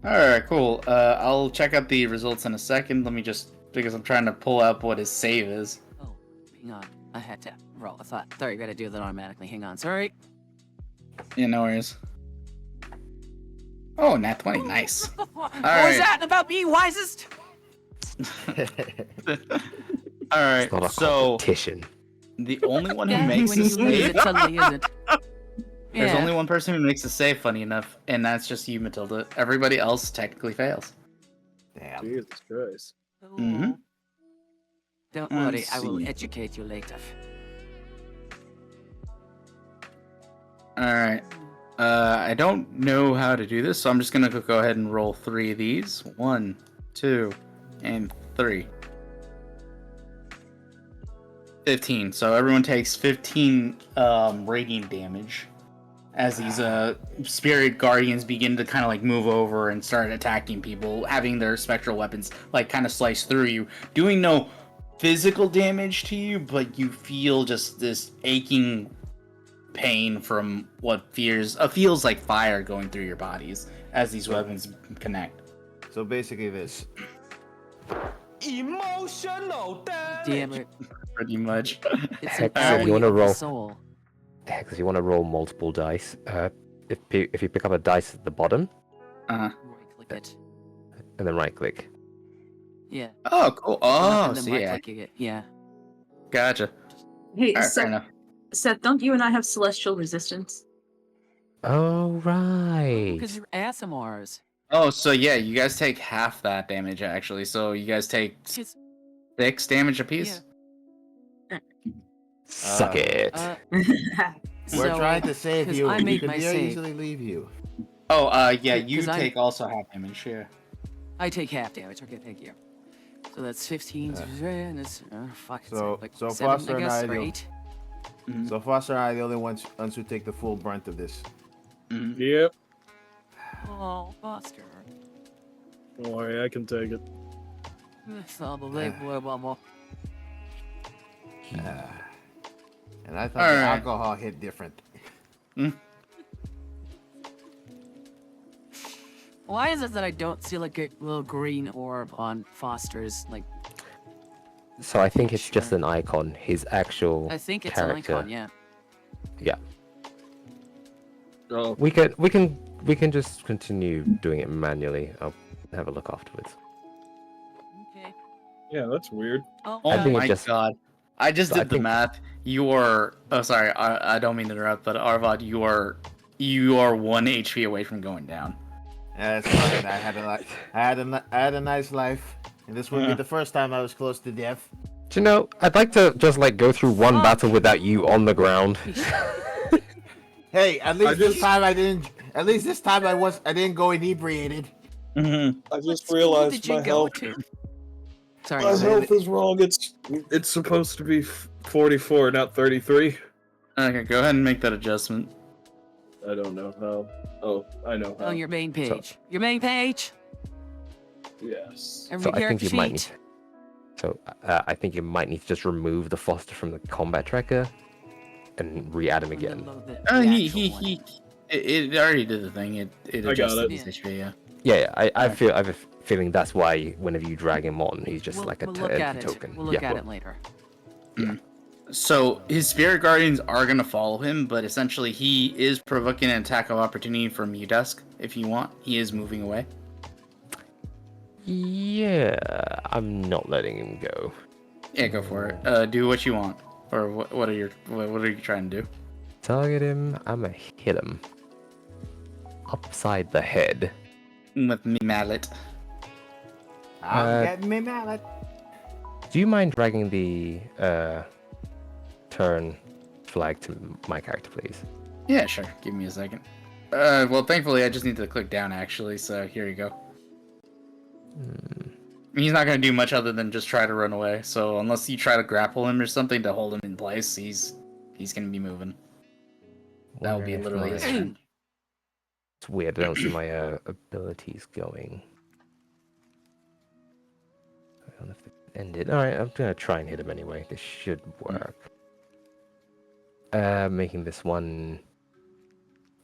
Alright, cool. I'll check out the results in a second. Let me just, because I'm trying to pull up what his save is. Oh, hang on. I had to roll. I thought you gotta do that automatically. Hang on. Sorry. Yeah, no worries. Oh, nat 20, nice. What was Alright. that about me, wisest? Alright, It's not a so competition. the only one who Yeah, makes when a you lose, save. it suddenly isn't. There's Yeah. only one person who makes a save, funny enough, and that's just you, Matilda. Everybody else technically fails. Damn. Jesus Christ. Mhm. Oh. Don't Let's worry, I will see. educate you later. Alright. I don't know how to do this, so I'm just gonna go ahead and roll 3 of these. 1, 2, and 3. 15. So everyone takes 15 radiant damage as these spirit guardians begin to kind of like move over and start attacking people, having their spectral weapons like kind of slice through you, doing no physical damage to you, but you feel just this aching pain from what feels like fire going through your bodies as these weapons connect. So basically this. Emotional Damn it. Pretty much. It's Hex, an if agony you wanna of the roll- soul. Hex, if you want to roll multiple dice, if you pick up a dice at the bottom Uh-huh. Right click it. and then right click. Yeah. Oh, cool. Oh, and then see, right yeah. click it. Yeah. Gotcha. Hey, All right, fair Seth, enough. Seth, don't you and I have celestial resistance? Oh right. Because you're ASMRs. Oh, so yeah, you guys take half that damage actually. So you guys take Just, 6 damage apiece. Suck it. We're so, trying to save 'cause you. I We made could my very save. easily leave you. Oh, yeah, you 'Cause I'm- take also half damage. Yeah. I take half damage. Okay, thank you. So that's 15. And it's, fuck, it's So- like so 7, Foster I and guess, I or do. 8. So Foster and I are the only ones who take the full brunt of this. Yep. Oh, Foster. Don't worry, I can take it. It's unbelievable. And I thought All the right. alcohol hit different. Why is it that I don't see like a little green orb on Foster's, like, So I think it's just Sure. an icon. His actual I think it's character. an icon, yeah. Yeah. Oh, We can just continue doing it manually. I'll have a look afterwards. Okay. yeah, that's weird. Oh, Oh I think it my just- god. I just I did the think- math. You are. Oh, sorry. I don't mean to interrupt, but Arvad, you are 1 HP away from going down. That's fine. I had a nice life, and this would be the first time I was close to death. Do you know, I'd like to just like go through one battle without you on the ground. Hey, at least this time I didn't. At least this time I didn't go inebriated. I What just school realized did you my go health. to? Sorry, My go ahead. health is wrong. It's supposed to be 44, not 33. Okay, go ahead and make that adjustment. I don't know how. Oh, I know how. On your main page. Your main page. Yes. Every So I think character you might need. sheet. So I think you might need to just remove the foster from the combat tracker, and re-add him again. Reload the He actual one. it already did the thing. It I got adjusted it. the issue, yeah. Yeah, I have a feeling that's why whenever you drag him on, he's just We'll, like a we'll look at empty it. token. We'll look yeah, at well, it later. So his spirit guardians are gonna follow him, but essentially he is provoking an attack of opportunity from you, Dusk. If you want, he is moving away. Yeah, I'm not letting him go. Yeah, go for it. Do what you want, or what are you trying to do? Target him. I'ma hit him upside the head. With me mallet. I'm getting me mad. Do you mind dragging the turn flag to my character, please? Yeah, sure. Give me a second. Well, thankfully I just need to click down actually. So here you go. He's not gonna do much other than just try to run away. So unless you try to grapple him or something to hold him in place, he's gonna be moving. That will be Wondering if literally his my- turn. It's weird. I don't see my abilities going. I don't know if it ended. All right, I'm gonna try and hit him anyway. This should work. Making this one.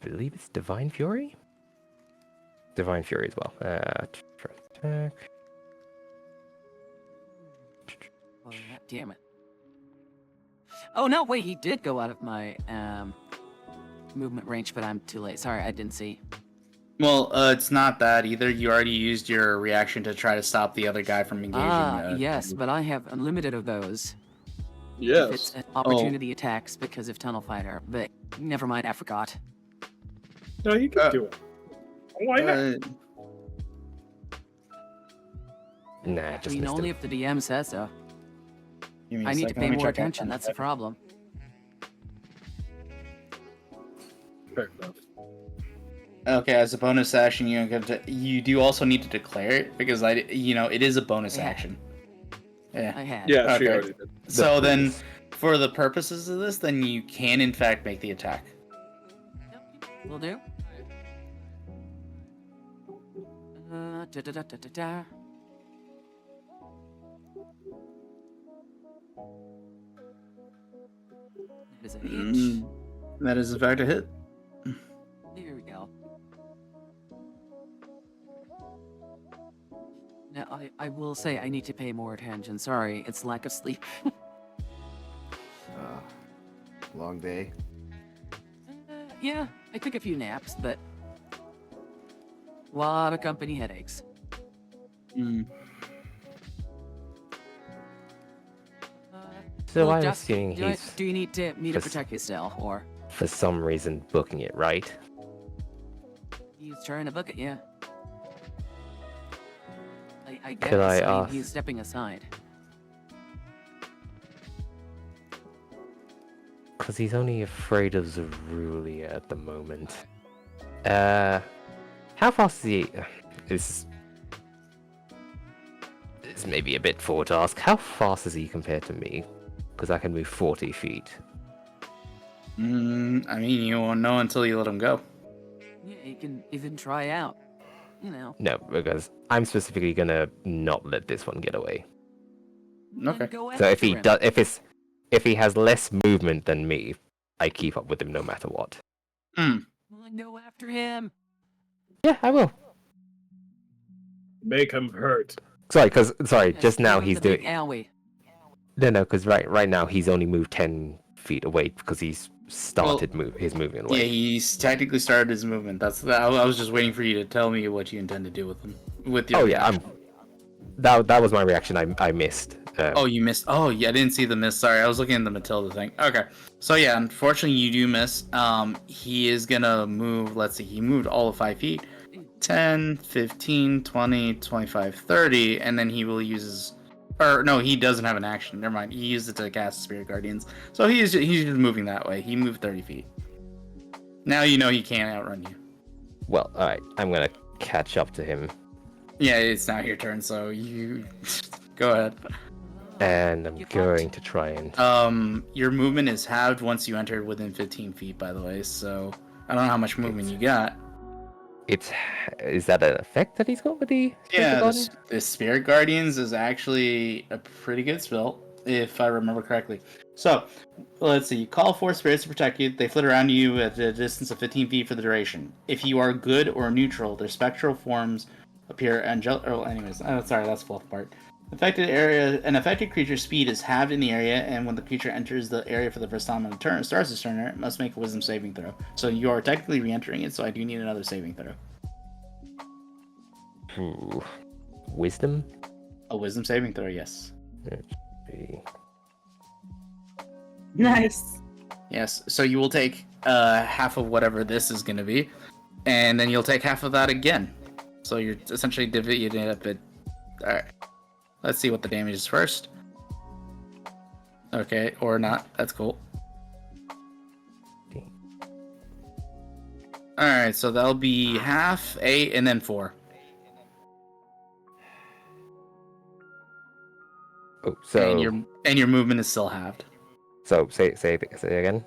I believe it's Divine Fury. Divine Fury as well. First attack. Oh, God damn it. Oh, no, wait, he did go out of my movement range, but I'm too late. Sorry, I didn't see. Well, it's not that either. You already used your reaction to try to stop the other guy from engaging. Yes, but I have unlimited of those. If Yes. it's opportunity attacks because of Tunnel Fighter, but never mind, I forgot. No, you can do it. Why not? Nah, I just mean, missed only him. if the DM says so. Give me a I need to second, pay let me more check out attention, that's the problem. Fair enough. Okay, as a bonus action, you do also need to declare it because it is a bonus Yeah. action. Yeah. I had. Yeah, she Okay. already did. So then, for the purposes of this, then you can in fact make the attack. Will do. Da-da-da-da-da-da. That is an inch. That is in fact a hit. There we go. Now, I will say I need to pay more attention. Sorry, it's lack of sleep. Long day. Yeah, I took a few naps, but a lot of company headaches. So Well, I'm Dusk, assuming do he's do you need me to Just- protect you still, or for some reason booking it right. he's trying to book it? Yeah. I guess. Could I mean, ask- he's stepping aside. Because he's afraid of Zerulia at the moment. How fast is he? This may be a bit forward to ask. How fast is he compared to me? Because I can move 40 feet. I mean, you won't know until you let him go. Yeah, you can even try out. You know. No, because I'm specifically gonna not let this one get away. then Okay. Go So if after he him. does, if he has less movement than me, I keep up with him no matter what. Well, then go after him. Yeah, I will. Make him hurt. Sorry, Yes, just now give him he's the big doing. owie. No, because right now he's only moved 10 feet away because he's started his movement Yeah, away. he's technically started his movement. I was just waiting for you to tell me what you intend to do with him. With your Oh yeah, reaction. that was my reaction. I missed. Oh, you missed. Oh, yeah, I didn't see the miss. Sorry, I was looking at the Matilda thing. Okay, so yeah, unfortunately, you do miss. He is gonna move. Let's see, he moved all of 5 feet 10, 15, 20, 25, 30, and then he will use his... Or, no, he doesn't have an action. Never mind. He used it to cast Spirit Guardians. So he's just moving that way. He moved 30 feet. Now you know he can't outrun you. Well, alright, I'm gonna catch up to him. Yeah, it's now your turn, so you... Go ahead. And I'm You can't. going to try and... Your movement is halved once you enter within 15 feet, by the way, so... I don't know how much movement you got. Is that an effect that he's got with the... Yeah, Guardian? the Spirit Guardians is actually a pretty good spell, if I remember correctly. So, let's see. You call for spirits to protect you. They flit around you at a distance of 15 feet for the duration. If you are good or neutral, their spectral forms appear angelic... Oh, anyways. Sorry, that's the fluff part. An affected creature's speed is halved in the area, and when the creature enters the area for the first time on a turn, starts its turn, it must make a wisdom saving throw. So you are technically re-entering it, so I do need another saving throw. Ooh. Wisdom? A wisdom saving throw, yes. Nice. Yes, so you will take half of whatever this is going to be, and then you'll take half of that again. So you're essentially dividing it up at... Alright. Let's see what the damage is first. Okay, or not. That's cool. Alright, so that'll be half, 8, and then 4. Oh, so... And your movement is still halved. So, say again.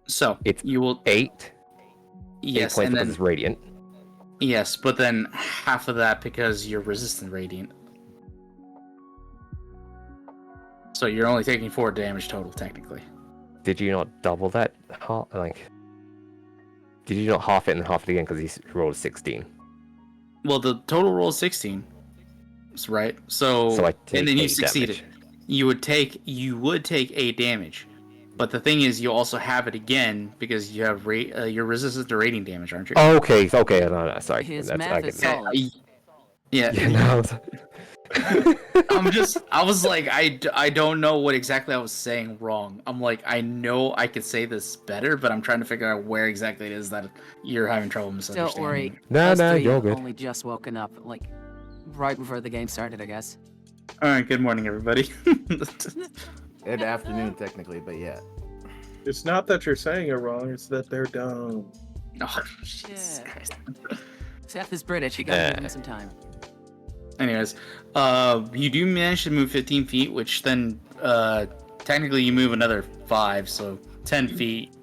So, It's you will... 8. 8 Yes, points and because then... it's radiant. Yes, but then half of that because you're resistant radiant. So you're only taking 4 damage total, technically. Did you not double that? Did you not half it and half it again because he rolled 16? Well, the total roll is 16. That's right. So I take and then you 8 succeeded. damage. You would take 8 damage. But the thing is, you also have it again because you have you're resistant to radiant damage, aren't you? Oh, okay, no, sorry. His That's, math I is get it. solid. Yeah. Yeah, no. I was like, I don't know what exactly I was saying wrong. I'm like, I know I could say this better, but I'm trying to figure out where exactly it is that you're having trouble misunderstanding. Don't worry. No, us three you're good. only just woken up, like, right before the game started, I guess. Alright, good morning, everybody. Good afternoon, technically, but yeah. It's not that you're saying it wrong, it's that they're dumb. Oh, Jesus Yeah. Christ. Seth is British, you gotta give him some time. Anyways, you do manage to move 15 feet, which then, technically you move another 5, so 10 feet.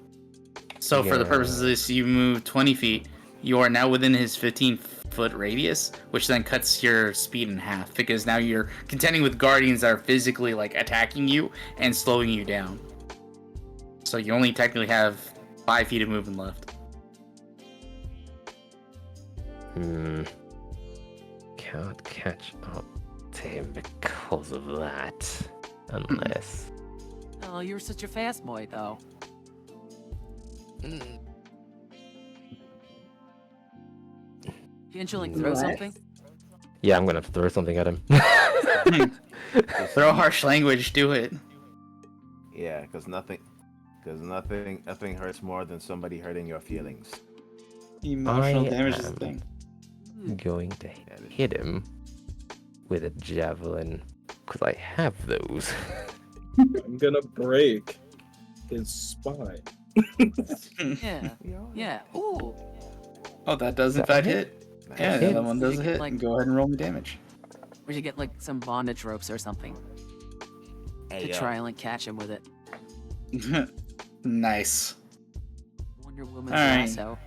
So for the Yeah. purposes of this, you move 20 feet. You are now within his 15-foot radius, which then cuts your speed in half, because now you're contending with guardians that are physically, like, attacking you and slowing you down. So you only technically have 5 feet of movement left. Can't catch up to him because of that. Unless... Oh, you're such a fast boy, though. Can't you, like, throw What? something? Yeah, I'm gonna have to throw something at him. Throw harsh language, do it. Yeah, because nothing hurts more than somebody hurting your feelings. Emotional I damage is am- the thing. Going to hit him with a javelin because I have those. I'm gonna break his spine. Yeah. Yeah. Ooh. Oh, that does in That fact hit? hit. Yeah, hit. that one does hit. Like- Go ahead and roll me damage. We should get, like, some bondage ropes or something Hey, to yo. try and, like, catch him with it. Nice. Wonder Woman's Alright. lasso.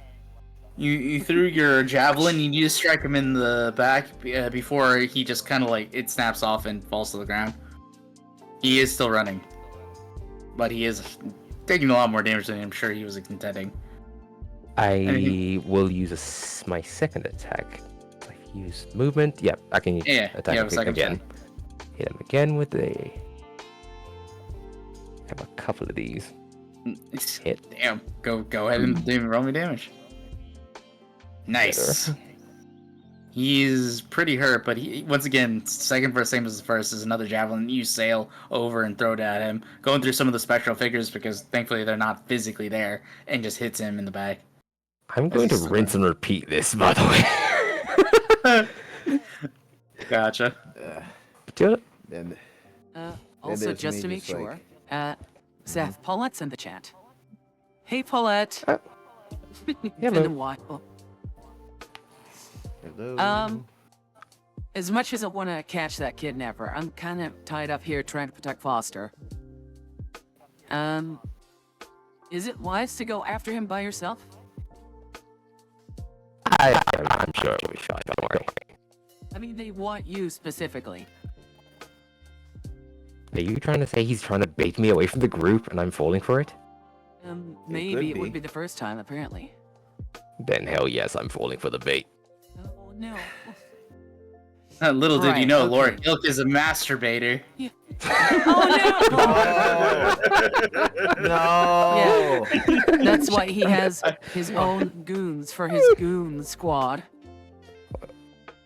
You threw your javelin. You need to strike him in the back before he just kind of like it snaps off and falls to the ground. He is still running, but he is taking a lot more damage than I'm sure he was contending. I will use my second attack. I use movement. Yep, I can Yeah, attack yeah, him second again. attack. Hit him again with a. Have a couple of these. Hit. Damn. Go ahead and roll me damage. Nice. He's pretty hurt, but he once again second for the same as the first is another javelin. You sail over and throw it at him, going through some of the spectral figures because thankfully they're not physically there, and just hits him in the back. I'm going to rinse and repeat this, by the way. Gotcha. Do it. And Also, there's just me to make just like- sure, Seth, Paulette's in the chat. Hey, Paulette. Hello. Been a while. hello. As much as I want to catch that kidnapper, I'm kind of tied up here trying to protect Foster. Is it wise to go after him by yourself? I'm sure it'll be fine. Don't worry. I mean, they want you specifically. Are you trying to say he's trying to bait me away from the group and I'm falling for it? Maybe it be. would be the first time, apparently. Then hell yes, I'm falling for the bait. Oh, no. Little did you Right, know, okay. Laura Gilk is a masturbator. Oh, no! No. That's why he has his own goons for his goon squad.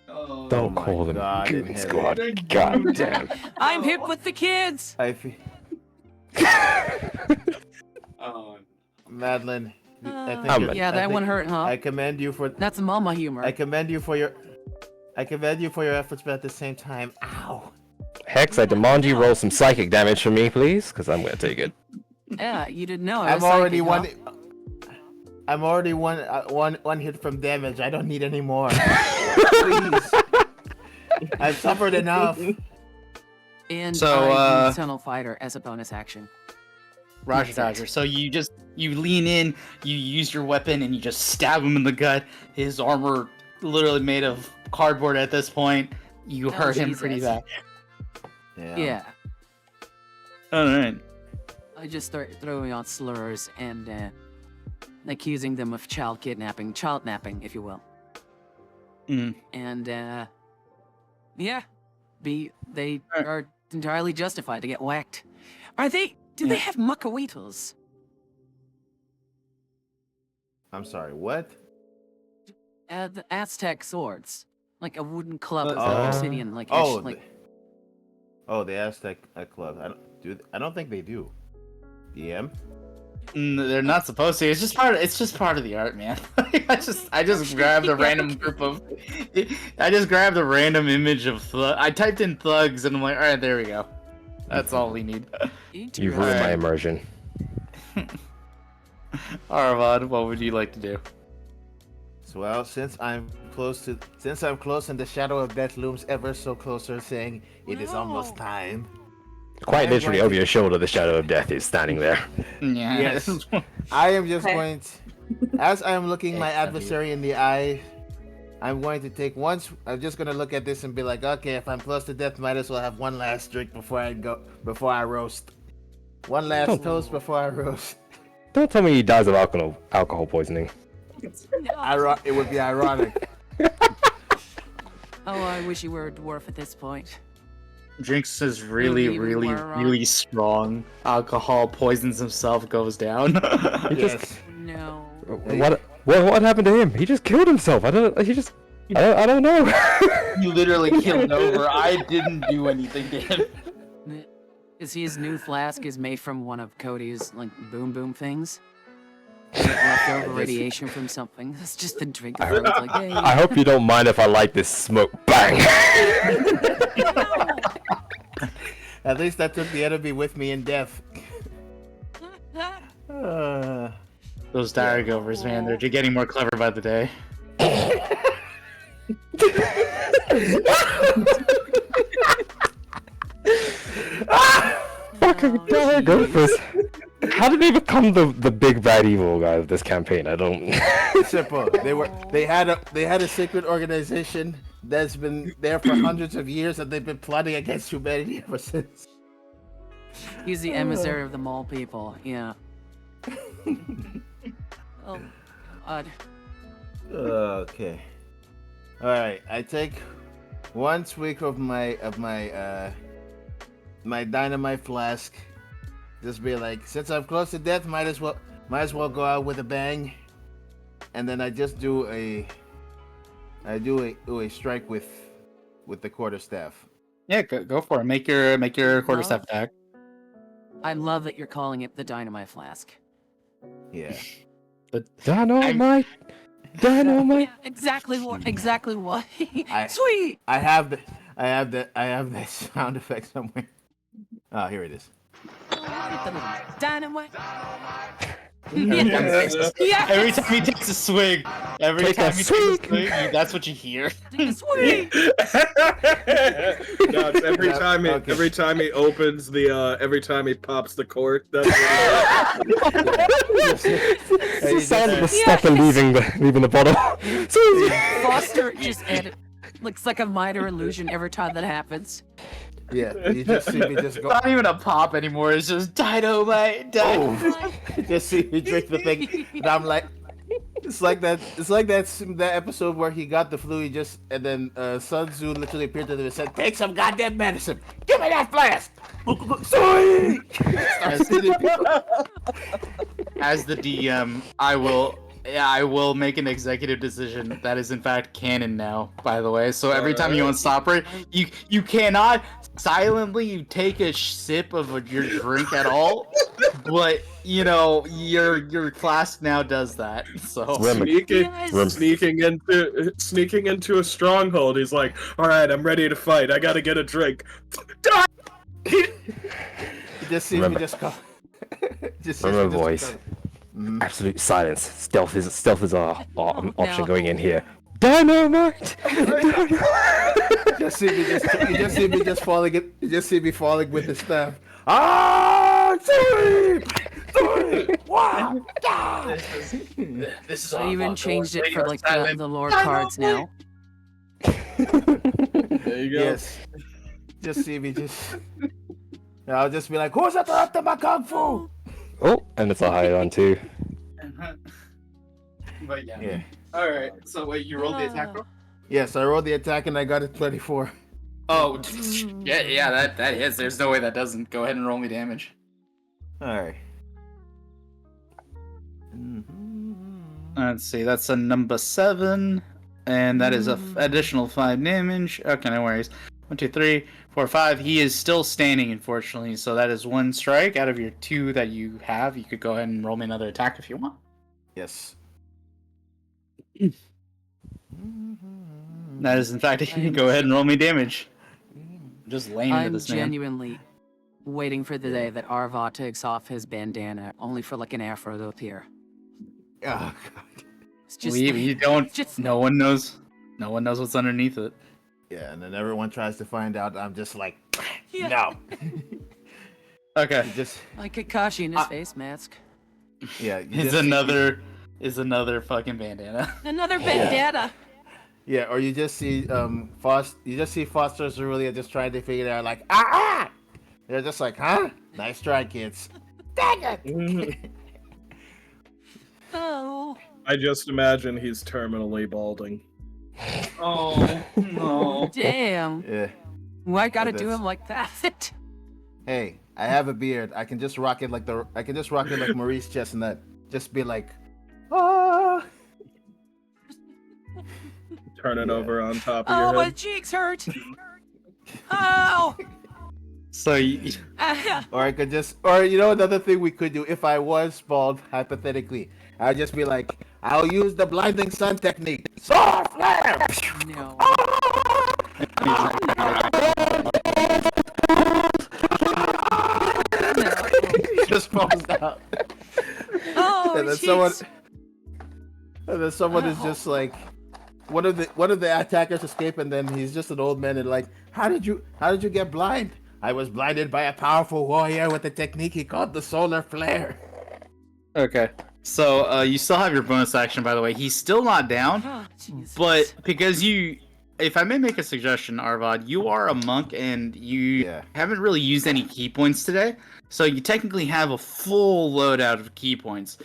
Don't my call them God in Goon heaven. Squad. God damn. I'm hip with the kids! I feel, Oh, Madeline, I think I'm- you're- yeah, I that think- one hurt, huh? I commend you for That's mama humor. I commend you for your efforts, but at the same time, ow. Hex, I demand you roll some psychic damage for me, please, because I'm gonna take it. Yeah, you didn't know. I I'm was already psychic, one. huh? I'm already one hit from damage. I don't need any more. Please. I've suffered enough. And So, I use Tunnel Fighter as a bonus action. Roger, Dodger. So you lean in, you use your weapon, and you just stab him in the gut. His armor literally made of cardboard at this point. You Oh, hurt him pretty Jesus. bad. Yeah. All right. I just start throwing out slurs and accusing them of child napping, if you will. Mm. And yeah, they are entirely justified to get whacked. Are they? Do they have muckaweetles? I'm sorry. What? The Aztec swords, like a wooden club with Oh. obsidian, like Oh, etched, like the Aztec club. I don't think they do. DM. They're not supposed to. It's just part of the art, man. I just grabbed a random group of. I just grabbed a random image of. I typed in thugs, and I'm like, all right, there we go. That's all we need. You've ruined my immersion. Arvad, what would you like to do? So, well, since I'm close and the shadow of death looms ever so closer, saying it is almost time. Quite I'm literally going over to- your shoulder, the shadow of death is standing there. Yeah. Yes. I am just Okay. going to, as I am looking my adversary in the eye, I'm going to take I'm just going to look at this and be like, okay, if I'm close to death, might as well have one last drink before I roast. One last toast before I roast. Don't tell me he dies of alcohol poisoning. It would be ironic. Oh, I wish you were a dwarf at this point. Drinks is really, Maybe really, more wrong. really strong. Alcohol poisons himself, goes down. Yes. No. What happened to him? He just killed himself. I don't know. You literally killed over. I didn't do anything to him. Is his new flask is made from one of Cody's like boom boom things? Like leftover radiation from something. That's just the drink. It's like, hey, I hope you don't mind if I light this smoke. Bang! At least I took the enemy with me in death. Those Diregovers, man, they're getting more clever by the day. Fucking Gophers. How did they become the big bad evil guy of this campaign? I don't. Simple. They had a secret organization that's been there for hundreds of years, and they've been plotting against humanity ever since. he's the emissary of the mole people. Yeah. Oh, God. Okay. All right. I take one swig of my dynamite flask. Just be like, since I'm close to death, might as well go out with a bang. And then I just do a strike with the quarterstaff. Yeah, go for it. Make your quarterstaff attack. I love that you're calling it the dynamite flask. Yeah. Dynamite! Dynamite! Yeah, exactly what? Exactly what? I- Sweet. I have that sound effect somewhere. Oh, here it is. Dynamite. Yes. Yes. Every time he takes a swig, Take a swig. that's what you hear. Sweet. No, it's every Yeah, time okay. every time he opens the every time he pops the cork. That's It's the sound of the Yes. stopper leaving the bottle. Foster just added. Looks like a minor illusion every time that happens. Yeah, you just see me just It's go. not even a pop anymore. It's just dynamite. Just see me drink the thing, and I'm like, it's like that episode where he got the flu. He just and then Sun Tzu literally appeared to him and said, "Take some goddamn medicine. Give me that flask." Sorry. As the DM, I will make an executive decision that is in fact canon now, by the way. So every time you unstop it, you cannot silently take a sip of your drink at all. But you know, your class now does that. So Yes. sneaking into a stronghold. He's like, "All right, I'm ready to fight. I gotta get a drink." You just see me Remember- just go. Just see me Remember, just boys. go. Absolute silence. Stealth is our option No. going in here. Dynamite! Just see me just falling. You just see me falling with the staff. Ah, sorry. Wow. this is I even changed it for like the lore cards now. There you go. Yes. Just see me just. I'll just be like, who's interrupting my kung fu? Oh, and it's a high on too. But yeah. Yeah. All right. So wait, you rolled the attack roll? Yes, I rolled the attack and I got a 24. Oh, yeah. That hits. There's no way that doesn't. Go ahead and roll me damage. Alright. Let's see. That's a number 7, and that is a additional 5 damage. Okay, no worries. 1, 2, 3, 4, 5. He is still standing, unfortunately. So that is 1 strike out of your 2 that you have. You could go ahead and roll me another attack if you want. Yes. That is, in fact, you can go ahead and roll me damage. Just laying into I'm this man. genuinely waiting for the day that Arvad takes off his bandana, only for like an afro to appear. Oh, God. It's just We don't. just- No one knows. No one knows what's underneath it. Yeah, and then everyone tries to find out. I'm just like, Yeah. no. Okay. You just, like Kakashi in his face mask. yeah. You It's just another fucking bandana. Another bandana. Yeah, or you just see Foster and Cerulean just trying to figure it out, like, ah! They're just like, huh? Nice try, kids. Dang it! Oh. I just imagine he's terminally balding. Oh no. Damn. Yeah. Why gotta That's- do him like that? Hey, I have a beard. I can just rock it like Maurice Chestnut. Just be like, ah! Turn it over on top of Oh, your my head. cheeks hurt. Oh. So you, Ah. Or I could just, or you know, another thing we could do if I was bald, hypothetically, I'd just be like, I'll use the blinding sun technique. Solar flare! No. Just falls down. Oh, And then jeez. someone is just like, one of the attackers escape, and then he's just an old man and like, how did you get blind? I was blinded by a powerful warrior with a technique he called the solar flare. okay. So you still have your bonus action, by the way. He's still not down, Oh, Jesus. but because you, if I may make a suggestion, Arvad, you are a monk and you Yeah. haven't really used any key points today, so you technically have a full loadout of key points.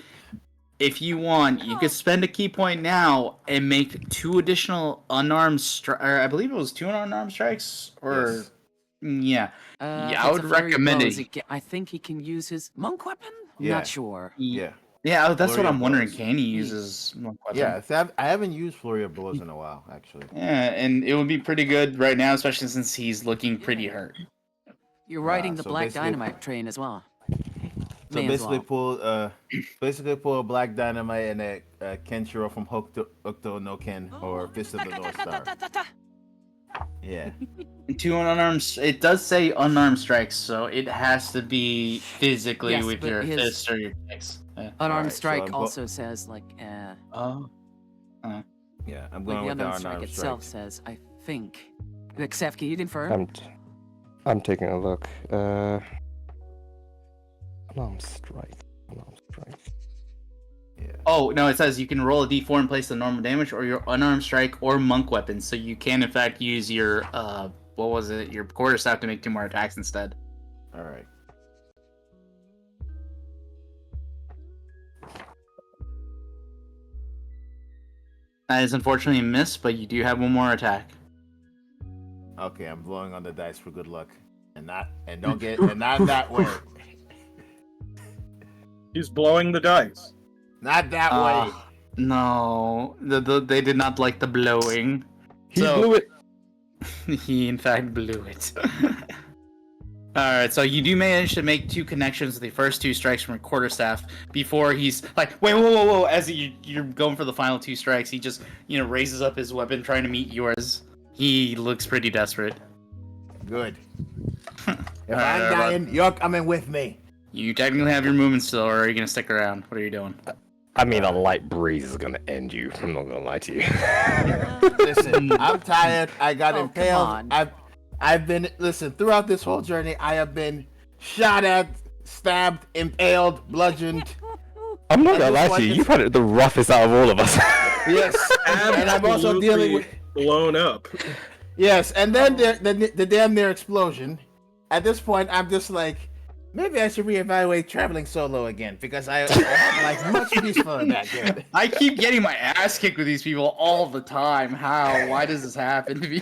If you want, you could spend a key point now and make 2 additional unarmed or I believe it was 2 unarmed strikes, or Yes. yeah. If I it's would a flurry of recommend blows, it. I think he can use his monk weapon. Yeah. Not sure. Yeah. Yeah, that's what Flurry I'm of wondering. blows. Can he use his monk weapon? Yeah, I haven't used Flurry of Blows in a while, actually. Yeah, and it would be pretty good right now, especially since he's looking pretty hurt. You're riding the so Black basically- Dynamite train as well. So May as basically pull a Black Dynamite and a Kenshiro from Hokuto no Ken or Fist of the North Star. Yeah. Two unarmed. It does say unarmed strikes, so it has to be physically Yes, with but your his- fist or your kicks. Yeah. Unarmed Alright, so strike I'm also says like Oh. Yeah, I'm like going the with the unarmed strike unarmed itself strike. says, I think. Seth, can you confirm? I'm taking a look. Unarmed strike. Unarmed strike. Yeah. Oh no! It says you can roll a d4 and place the normal damage, or your unarmed strike or monk weapon. So you can in fact use your what was it? Your quarterstaff to make 2 more attacks instead. All right. That is unfortunately a miss, but you do have 1 more attack. Okay, I'm blowing on the dice for good luck, and not that way. He's blowing the dice. Not that way. No, they did not like the blowing. He blew it. He in fact blew it. Alright, so you do manage to make 2 connections with the first 2 strikes from a quarterstaff before he's like, wait, whoa. As you're going for the final 2 strikes, he just, raises up his weapon trying to meet yours. He looks pretty desperate. Good. If Alright, I'm Arvad. dying, you're coming with me. You technically have your movement still, or are you gonna stick around? What are you doing? I mean, a light breeze is gonna end you. I'm not gonna lie to you. Listen, I'm tired. I got Oh, impaled. come on. I've been throughout this whole journey. I have been shot at, stabbed, impaled, bludgeoned. I'm not And gonna this lie one to you. is- You've had it the roughest out of all of us. Yes, and I'm also dealing with blown up. yes, and then the damn near explosion. At this point, I'm just like, maybe I should reevaluate traveling solo again because I have like much peaceful in that game. I keep getting my ass kicked with these people all the time. How? Why does this happen to me?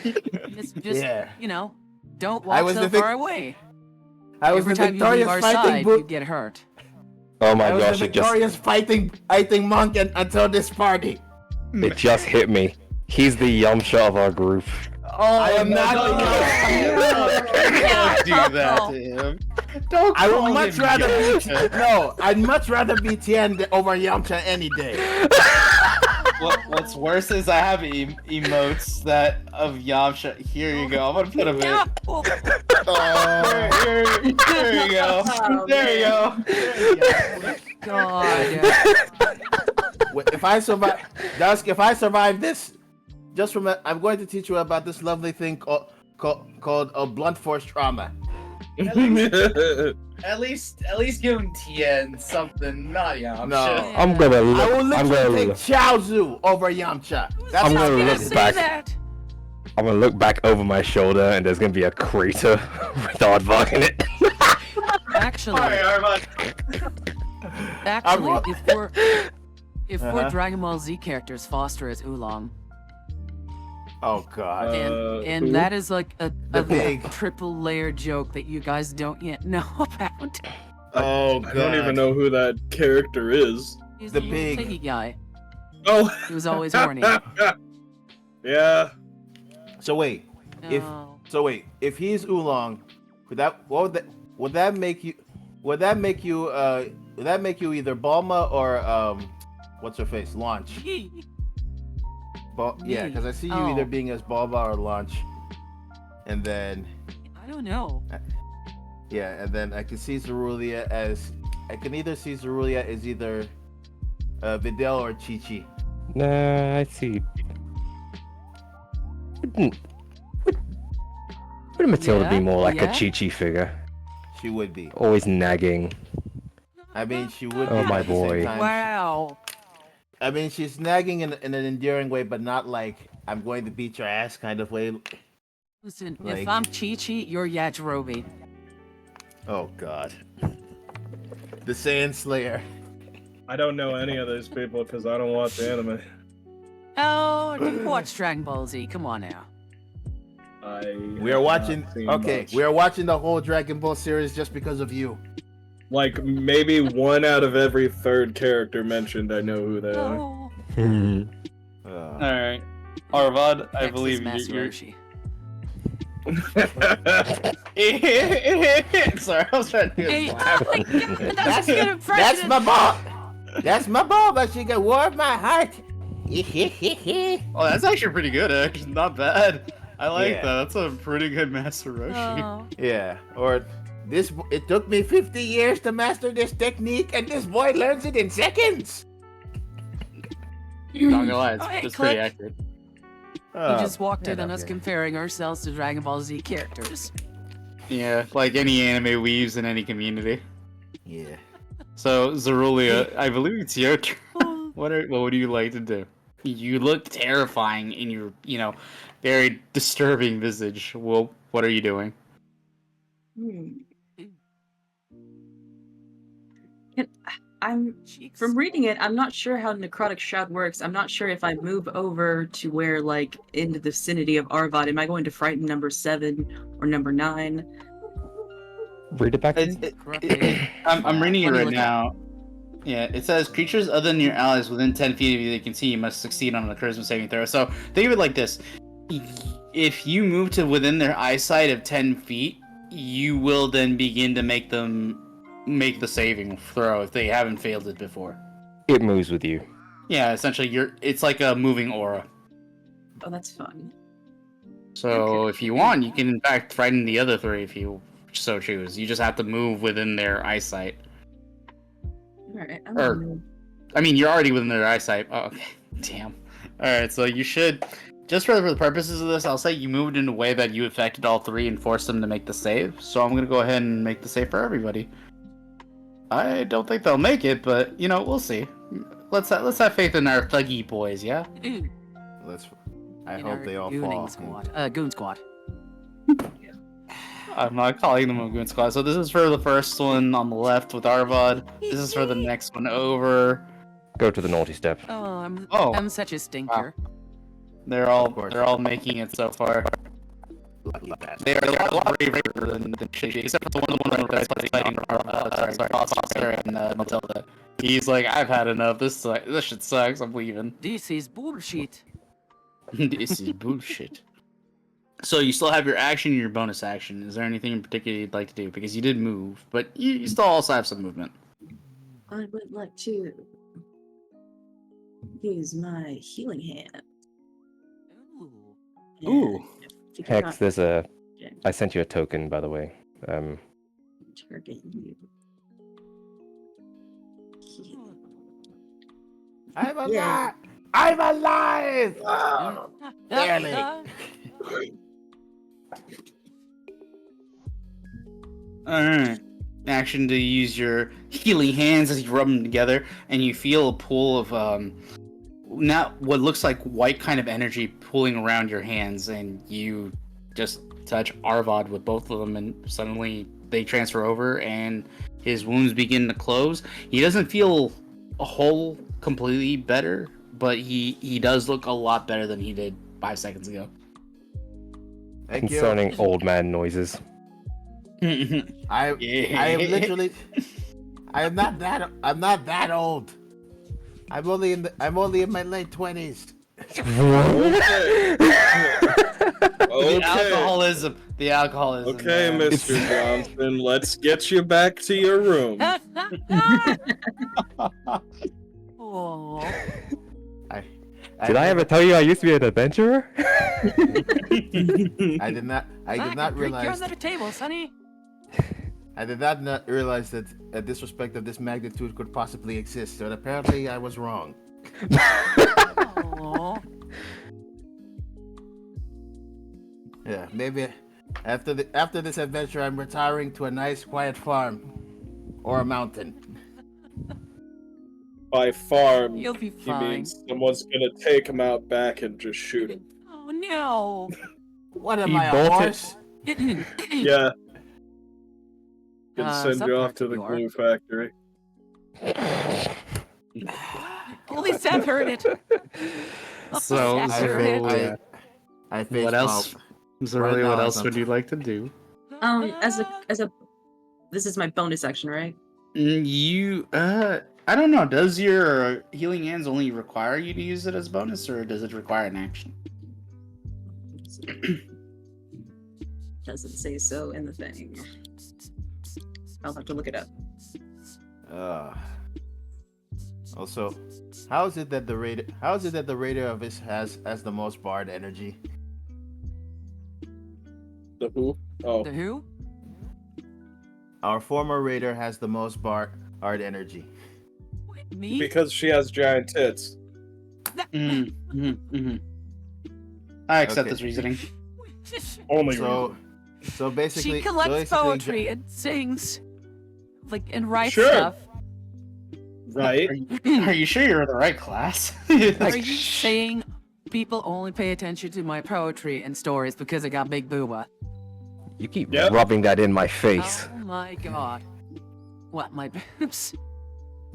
Just Yeah. don't I walk was so the vic- far away. I was Every the time you leave victorious our fighting side, boot. you get hurt. Oh my I was gosh! the It just victorious fighting monk until this party. it just hit me. He's the Yamcha of our group. Oh, I am not Don't do that to him. Don't I would call much him rather Yamcha. be no. I'd much rather be Tien over Yamcha any day. What's worse is I have emotes that of Yamcha. Here you go. I'm gonna put them in. Oh, Here you go. Oh, There you go. God. If I survive, Dusk, if I survive this, just remember, I'm going to teach you about this lovely thing called a blunt force trauma. At least give him Tien something, not Yamcha. No. I'm gonna I will look. I'm literally gonna. take Chaozu over Yamcha. That's I'm how gonna bad look it is. back. That. I'm gonna look back over my shoulder, and there's gonna be a crater with Arvad in it. Actually, if we're Uh-huh. Dragon Ball Z characters, Foster is Oolong, Oh God. and who? that is like a pig. triple layer joke that you guys don't yet know about. Oh I don't even know who that character is. He's The little pig. piggy guy. Oh, He was always horny. yeah. So wait, No. if he's Oolong, would that make you either Bulma or what's her face, Launch? Yeah, Me? because I see you Oh. either being as Bulma or Launch, and then I don't know. yeah, and then I can see Cerulean as either Videl or Chi-Chi. Nah, I see. Wouldn't Matilda be Yeah, more like yeah. a Chi-Chi figure? She would be. Always nagging. I mean, she would Oh, be. my at the same boy. time. Wow. I mean, she's nagging in an endearing way, but not like I'm going to beat your ass kind of way. Listen, Like- if I'm Chi-Chi, you're Yajirobe. Oh God. The Saiyan Slayer. I don't know any of those people because I don't watch anime. Oh, you watch Dragon Ball Z. Come on now. We are watching. Okay, Much. we are watching the whole Dragon Ball series just because of you. Like maybe 1 out of every 3rd character mentioned. I know who they are. Oh. All right, Arvad, I Next is believe Master you're. Roshi. Sorry, I was trying to do Hey, this. oh my God, that's a good impression. That's my ball. That's my ball, but she can warm my heart. Oh, that's actually pretty good. Actually, not bad. I like Yeah. that. That's a pretty good Master Roshi. Oh. Yeah, or this. It took me 50 years to master this technique, and this boy learns it in seconds. Not gonna lie, Oh, hey, it's pretty click. accurate. You just walked yeah, in on not us good. comparing ourselves to Dragon Ball Z characters. Yeah, like any anime weaves in any community. Yeah. So, Zerulia, I believe it's your turn. What would you like to do? You look terrifying in your, very disturbing visage. Well, what are you doing? I'm Cheeks. from reading it. I'm not sure how necrotic shroud works. I'm not sure if I move over to where, like, in the vicinity of Arvad. Am I going to frighten number 7 or number 9? Read it back to me. I'm reading it Let me right look now. Yeah, it says creatures other than your allies within 10 feet of you that you can see must succeed on a charisma saving throw. So think of it like this: if you move to within their eyesight of 10 feet, you will then begin to make them make the saving throw if they haven't failed it before. It moves with you. Yeah, essentially, it's like a moving aura. Oh, that's fun. So Okay. if you want, you can in fact frighten the other 3 if you so choose. You just have to move within their eyesight. Alright, I'm Or- gonna move. I mean, you're already within their eyesight. Oh, okay. Damn. Alright, so you should, just for the purposes of this, I'll say you moved in a way that you affected all 3 and forced them to make the save. So I'm going to go ahead and make the save for everybody. I don't think they'll make it, but, we'll see. Let's have faith in our thuggy boys, yeah? Ooh, Let's. I in hope our they all gooning fall. Squad. Goon squad. I'm not calling them a goon squad. So this is for the first one on the left with Arvad. This is for the next one over. Go to the naughty step. Oh, Oh. I'm such a stinker. They're all making it so far. Lucky bastard. They're a lot braver than Shiggy, except for the one that's fighting Foster and Matilda. He's like, I've had enough. This shit sucks. I'm leaving. This is bullshit. This is bullshit. So you still have your action and your bonus action. Is there anything in particular you'd like to do? Because you did move, but you still also have some movement. I would like to use my healing hand. Ooh. Ooh. If you Hex, cannot there's a. I sent you a token, by the way. target you. I'm alive. Yeah. I'm alive. Barely. Alright. Action to use your healing hands as you rub them together, and you feel a pool of not what looks like white kind of energy pulling around your hands, and you just touch Arvad with both of them, and suddenly they transfer over, and his wounds begin to close. He doesn't feel a whole completely better, but he does look a lot better than he did 5 seconds ago. Thank you. Concerning old man noises. I am literally. I'm not that old. I'm only in my late 20s. Okay. The alcoholism. The alcoholism. Okay, man. Mr. Johnson, let's get you back to your room. Oh. Did I ever tell you I used to be an adventurer? I did not You're realize. under the table, Sonny. I did not realize that a disrespect of this magnitude could possibly exist. But apparently, I was wrong. Oh. Yeah, maybe after this adventure, I'm retiring to a nice, quiet farm or a mountain. By farm, You'll be he fine. means someone's gonna take him out back and just shoot him. Oh no. What am You I, a bolted. horse? Yeah. Can send some you off parts to of the you are. glue factory. Only Seth heard it. So, Seth I heard it. Zerulia, I face what else? palm. Zerulia, now what I'm else would you like to do? As a this is my bonus action, right? I don't know. Does your healing hands only require you to use it as bonus, or does it require an action? Doesn't say so in the thing. I'll have to look it up. Also, how is it that the raider of this has the most bard energy? The who? Oh, The who? Our former raider has the most bard energy. Me? because she has giant tits. I accept Okay. this reasoning. Only So basically, She collects basically, poetry and sings, like, and writes Sure. stuff. right. Are you sure you're in the right class? Are you saying people only pay attention to my poetry and stories because I got big booba? You keep Yep. rubbing that in my face. Oh my god. What, my boobs?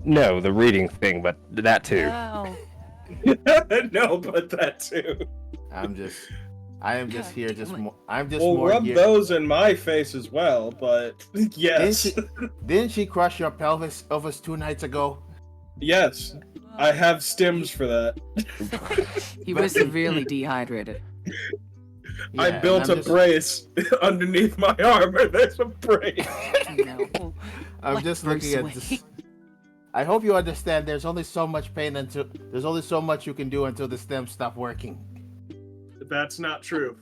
No, the reading thing, but that too. Oh. No, but that too. I am just God here, damn just it. more. I'm just We'll more rub here. those in my face as well, but yes. Didn't she crush your pelvis over 2 nights ago? Yes. I have stims for that. He was severely dehydrated. Yeah, I and built I'm a just- brace underneath my armor. There's a brace. No. I'm Like just Bruce looking at Wayne. this. I hope you understand. There's only so much pain until there's only so much you can do until the stems stop working. That's not true.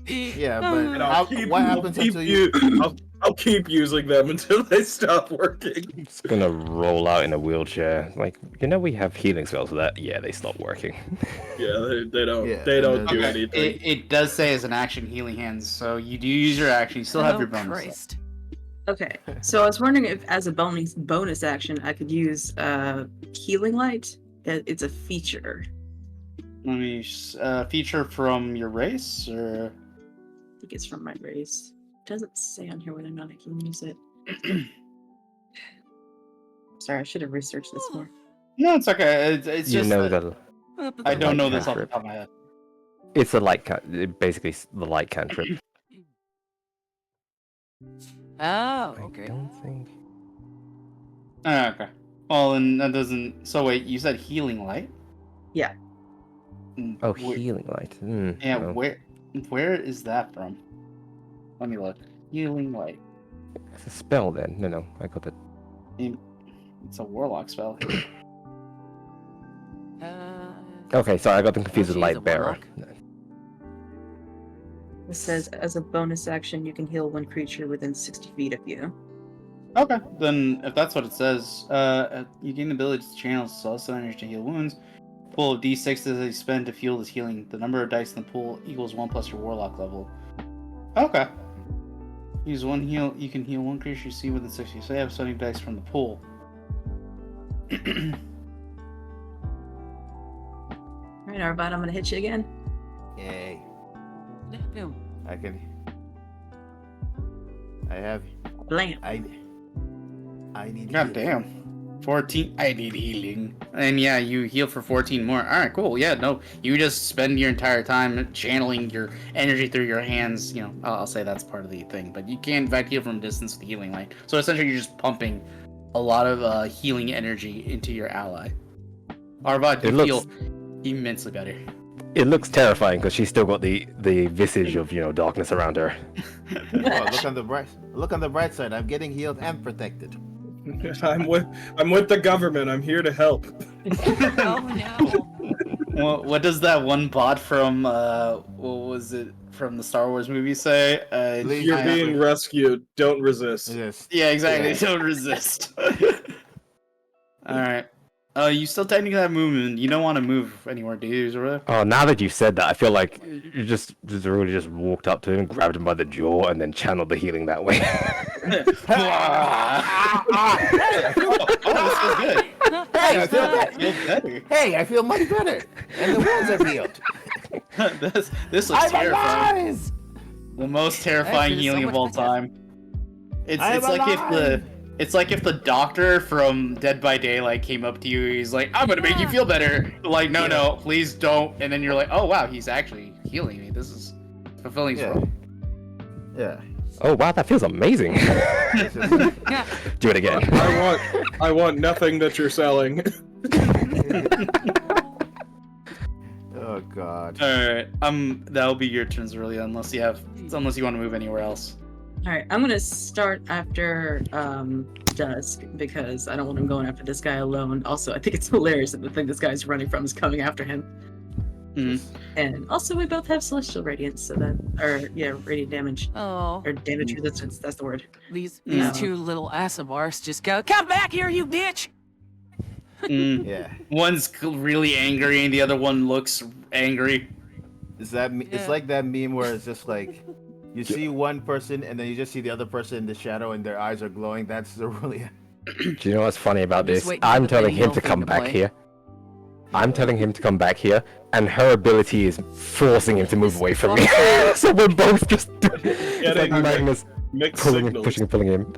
Yeah, but And what happens until you? I'll keep using them until they stop working. It's gonna roll out in a wheelchair. Like, we have healing spells for that. Yeah, they stop working. Yeah, they don't. Yeah, they don't and do Okay, anything. it does say as an action healing hands, so you do use your action. You still have Oh, your bonus. Christ. Okay, so I was wondering if, as a bonus action, I could use healing light. It's a feature. Let me feature from your race, or I think it's from my race. Doesn't say on here whether or not I can use it. Sorry, I should have researched this more. no, it's okay. It's You just know that that I don't know light this off the cantrip. top of my head. It's a light basically the light cantrip. Oh, I okay. don't think. Okay. Well, and that doesn't. So wait, you said healing light? Yeah. Oh, Where- healing light. Yeah. no. Where is that from? Let me look. Healing light. It's a spell then. No, I got it. It's a warlock spell. Okay, sorry, I got them confused with she's a light bearer. warlock. It says, as a bonus action, you can heal one creature within 60 feet of you. Okay, then if that's what it says, you gain the ability to channel celestial energy to heal wounds. Pool of d6 as you spend to fuel this healing. The number of dice in the pool equals 1 plus your warlock level. Okay. Use one heal. You can heal one creature you see within 60. So you have 70 dice from the pool. Alright, Arvad, I'm gonna hit you again. Yay! Boom. I can. I have. Blam. I need. God healing. damn. 14. I need healing. And yeah, you heal for 14 more. Alright, cool. Yeah, no. You just spend your entire time channeling your energy through your hands. You know, I'll say that's part of the thing. But you can, in fact, heal from distance with healing light. So essentially, you're just pumping a lot of healing energy into your ally. Arvad, you It looks- feel immensely better. It looks terrifying because she's still got the visage of darkness around her. Oh, look on the bright side. I'm getting healed and protected. I'm with the government. I'm here to help. Oh no. What does that one bot from what was it from the Star Wars movie say? Leave You're I- being rescued. Don't resist. Yes. Yeah, exactly. Yeah. Don't resist. All right. You still technically have movement. You don't want to move anywhere, do you, Zora? Oh, now that you've said that, I feel like you just really just walked up to him, grabbed him by the jaw, and then channeled the healing that way. Oh, this feels good. Hey, I feel better. Feels better. Hey, I feel much better. And the wounds are healed. this looks I'm terrifying. alive. The most terrifying feels so healing of much all better. time. It's I'm alive. it's like if the doctor from Dead by Daylight came up to you, he's like, I'm gonna make you feel better. Like, no, please don't. And then you're like, oh wow, he's actually healing me. This is fulfilling his Yeah. role. Yeah. Oh wow, that feels amazing. Yeah. Do it again. I want nothing that you're selling. Oh God. Alright, that'll be your turns, really, unless you want to move anywhere else. All right, I'm gonna start after Dusk because I don't want him going after this guy alone. Also, I think it's hilarious that the thing this guy's running from is coming after him. Mhm. And also, we both have celestial radiance, so that, radiant damage Oh, or damage resistance. That's the word. these No. two little ass-of-ours just go, come back here, you bitch! Yeah. One's really angry and the other one looks angry. It's Yeah. like that meme where it's just like you see one person and then you just see the other person in the shadow and their eyes are glowing. That's the really. Do you know what's funny about I'm just this? waiting for I'm the telling Benny him Hill to thing come to back play. here. I'm telling him to come back here, and her ability is forcing him to move away from me. So we're both just it's like Magnus Mixed pulling, signals. pushing, pulling him.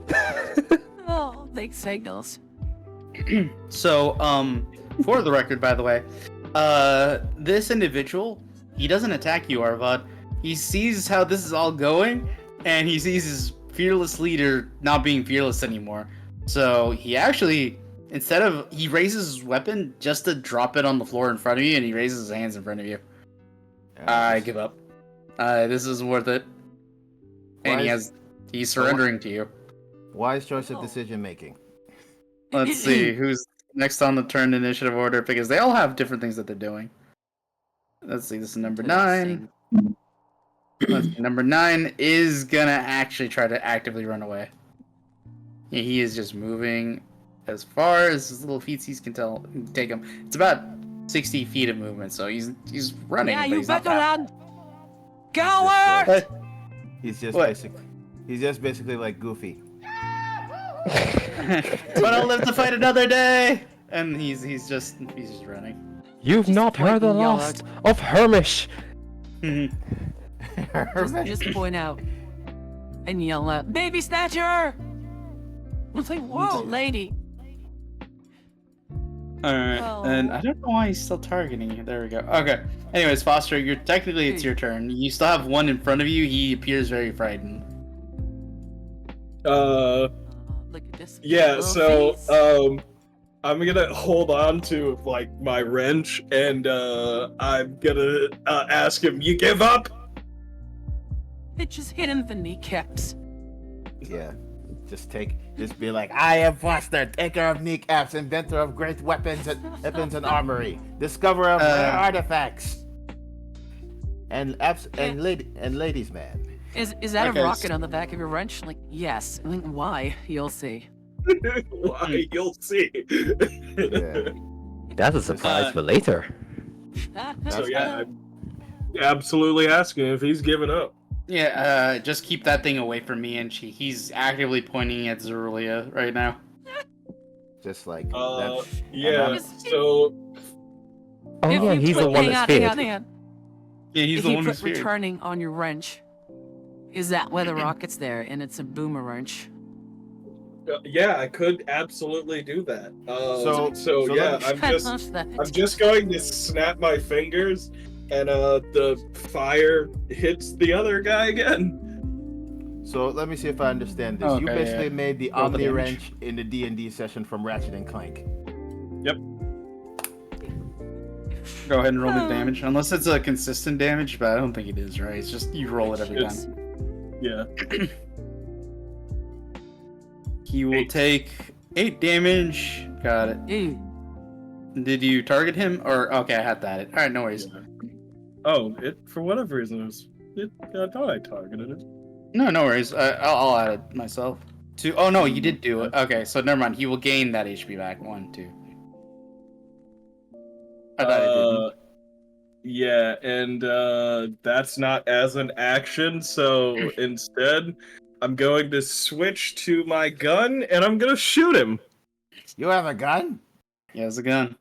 Oh, big signals. So, for the record, by the way, this individual, he doesn't attack you, Arvad. He sees how this is all going, and he sees his fearless leader not being fearless anymore. So he actually, he raises his weapon just to drop it on the floor in front of you, and he raises his hands in front of you. I give up. This isn't worth it. And he's surrendering to you. Wise choice of Oh. decision making. Let's see who's next on the turn initiative order, because they all have different things that they're doing. Let's see, this is number 9. Let's see, number 9 is gonna actually try to actively run away. Yeah, he is just moving as far as his little feetsies can take him. It's about 60 feet of movement, so he's running. Yeah, but you he's not better fast. run! Coward! But- He's just What? basically like Goofy. but I'll live to fight another day. And he's just running. You've not point heard the and yell last of Hermish. Just point out and yell out, baby snatcher! It's like, whoa, lady. Alright, Oh. and I don't know why he's still targeting you. There we go. Okay. Anyways, Foster, it's your turn. You still have one in front of you. He appears very frightened. Look at this. Yeah, little so face. I'm gonna hold on to like my wrench and I'm gonna ask him, you give up? It just hit him in the kneecaps. Yeah. Just be like, I am Foster, taker of kneecaps, inventor of great weapons and armory, discoverer of rare artifacts, and ladies man. Is that Okay, a rocket on the back of your wrench? Like, yes. I think, why? You'll see. Why, you'll see. Yeah. That's a surprise for later. So yeah, I'm absolutely asking if he's giving up. Yeah, just keep that thing away from me, and he's actively pointing at Zerulia right now. Just like Yeah, Is- so Oh If yeah, you he's put- the one hang that's on, hang feared. on, hang on. Yeah, he's If the you one put who's feared. returning on your wrench, is that why the rocket's there and it's a boomer wrench? yeah, I could absolutely do that. So Yeah, let I'm just going to snap my fingers, and the fire hits the other guy again. So let me see if I understand this. You Okay, basically yeah. made the Roll the Omni damage. wrench in the D&D session from Ratchet and Clank. Go ahead and roll the damage, unless it's a consistent damage, but I don't think it is, right? It's just you roll it every It's- time. Yeah. He will take 8 damage. Got it. Ew. Did you target him? Or okay, I had that. All right, no worries. Oh, it for whatever reason I thought I targeted it. No worries. I'll add it myself. Oh no, you did do it. Okay, so never mind. He will gain that HP back. 1, 2. I thought it didn't. Yeah, and that's not as an action, so instead, I'm going to switch to my gun, and I'm gonna shoot him. You have a gun? He has a gun.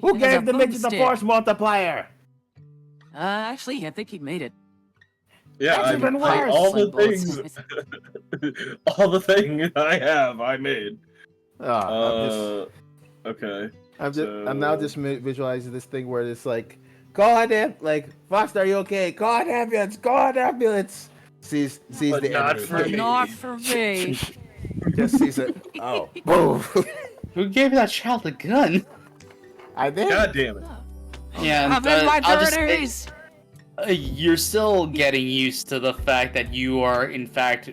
Who He has gave a the midget the boomstick. force multiplier? Actually, I think he made it. Yeah, That's even worse. all the Like bullets. things, all the thing I have, I made. Okay. I'm now just visualizing this thing where it's like, call an like, Foster, are you okay? Call an ambulance. Call an ambulance. Sees But the not enemy. for me. Not for me. Just sees it. Oh, boom. Who gave that child a gun? I did. God damn it. Yeah, I'm in my I'll just birdies! you're still getting used to the fact that you are, in fact,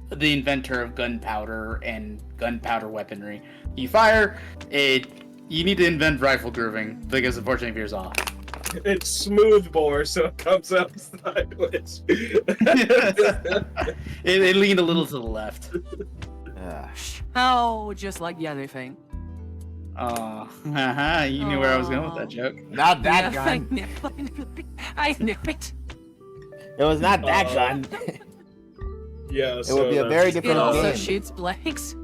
the inventor of gunpowder and gunpowder weaponry. You fire it. You need to invent rifle grooving because unfortunately it veers off. It's smooth bore, so it comes out sideways. It leaned a little to the left. Oh, just like the other thing. Oh, you knew where I was going with that joke. Not that Yeah, I gun. knew it. I knew it. It was not that gun. Yeah, It would be a very It different also game. shoots blanks.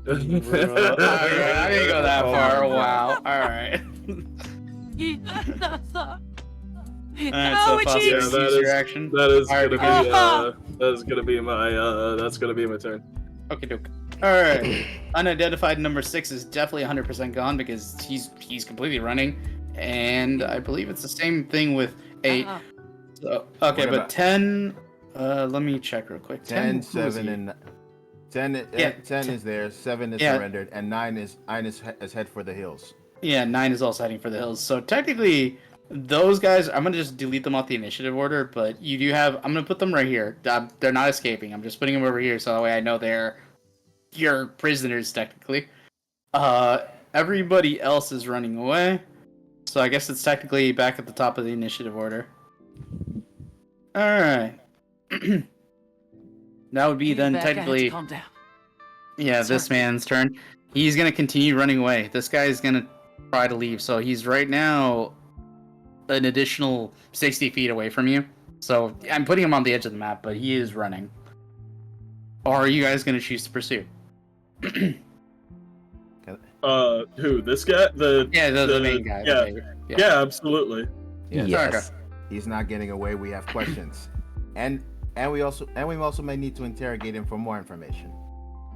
I didn't go that far. Wow. All right. Oh, so it Foster, cheats. Yeah, that use is- your action. That is Alright, gonna be that's gonna be my turn. Okay, doke. All right. Unidentified number 6 is definitely 100% gone because he's completely running, and I believe it's the same thing with 8. Uh-uh. So, okay, What but about- 10. Let me check real quick. 10, who is 7, he? and 10. Yeah, 10 is there. 7 is Yeah. surrendered, and 9 is head for the hills. Yeah, 9 is also heading for the hills. So technically, those guys, I'm gonna just delete them off the initiative order. But you do have, I'm gonna put them right here. They're not escaping. I'm just putting them over here so that way I know they're your prisoners technically. Everybody else is running away. So I guess it's technically back at the top of the initiative order. All right. That would be then Back, I had to technically. calm down. Yeah, this Sorry. man's turn. He's gonna continue running away. This guy's gonna try to leave. So he's right now an additional 60 feet away from you. So I'm putting him on the edge of the map, but he is running. Or are you guys gonna choose to pursue? Who? This guy? The main guy. Yeah, yeah, absolutely. Yes. He's not getting away. We have questions, and we also may need to interrogate him for more information.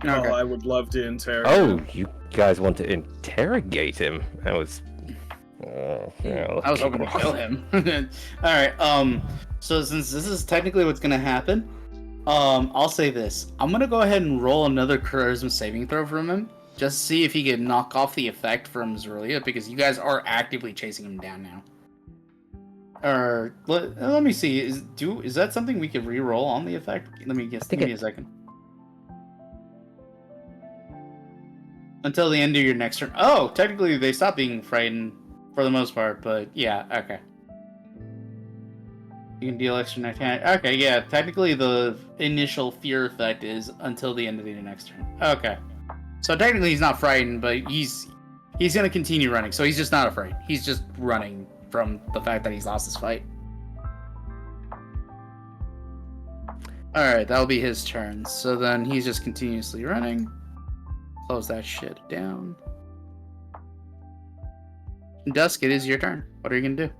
Okay. Oh, I would love to interrogate. Oh, him. you guys want to interrogate him? That was. Yeah, I was hoping to kill him. All right. So since this is technically what's gonna happen, I'll say this. I'm gonna go ahead and roll another charisma saving throw from him, just to see if he can knock off the effect from Zerulia, because you guys are actively chasing him down now. Or let me see. Is that something we could re-roll on the effect? Let me guess. Give me a second. Until the end of your next turn. Oh, technically they stop being frightened for the most part, but yeah, okay. You can deal extra next turn. Okay, yeah, technically the initial fear effect is until the end of the next turn. Okay. So technically he's not frightened, but he's gonna continue running, so he's just not afraid. He's just running from the fact that he's lost his fight. Alright, that'll be his turn. So then he's just continuously running. Close that shit down. Dusk, it is your turn. What are you gonna do?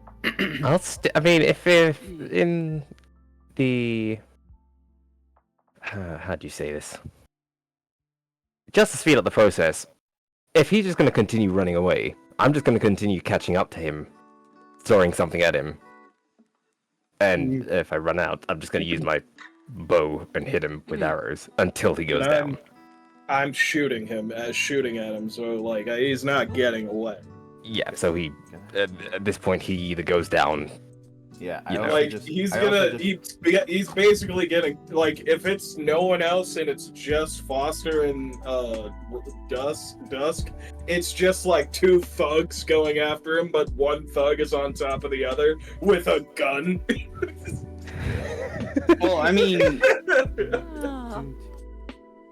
I mean, if in the how do you say this? Just to speed up the process, if he's just going to continue running away, I'm just going to continue catching up to him, throwing something at him, and if I run out, I'm just going to use my bow and hit him with arrows until he goes down. I'm shooting at him, so like he's not getting away. Yeah, so he at this point he either goes down. Yeah, You know, Like he's basically getting, like, if it's no one else and it's just Foster and Dusk, it's just like 2 thugs going after him, but one thug is on top of the other with a gun. Well, I mean, Oh.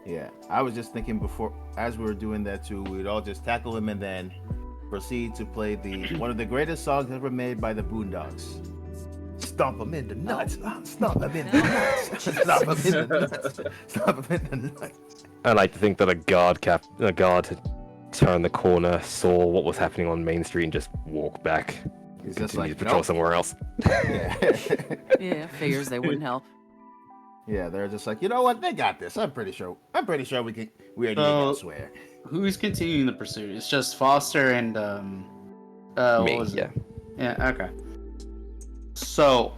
Yeah, I was just thinking before, as we were doing that too, we'd all just tackle him and then proceed to play one of the greatest songs ever made by the Boondocks. Stomp him in the nuts. Stomp him in the nuts. Stomp him in the nuts. Stomp him in the nuts. I like to think that a guard had turned the corner, saw what was happening on Main Street, and just walked back. He's just Continued like, to patrol nope. somewhere else. Yeah. Yeah, figures they wouldn't help. Yeah, they're just like, you know what? They got this. I'm pretty sure we already So- elsewhere. who's continuing the pursuit? It's just Foster and what Me, was yeah. it? Yeah, okay. So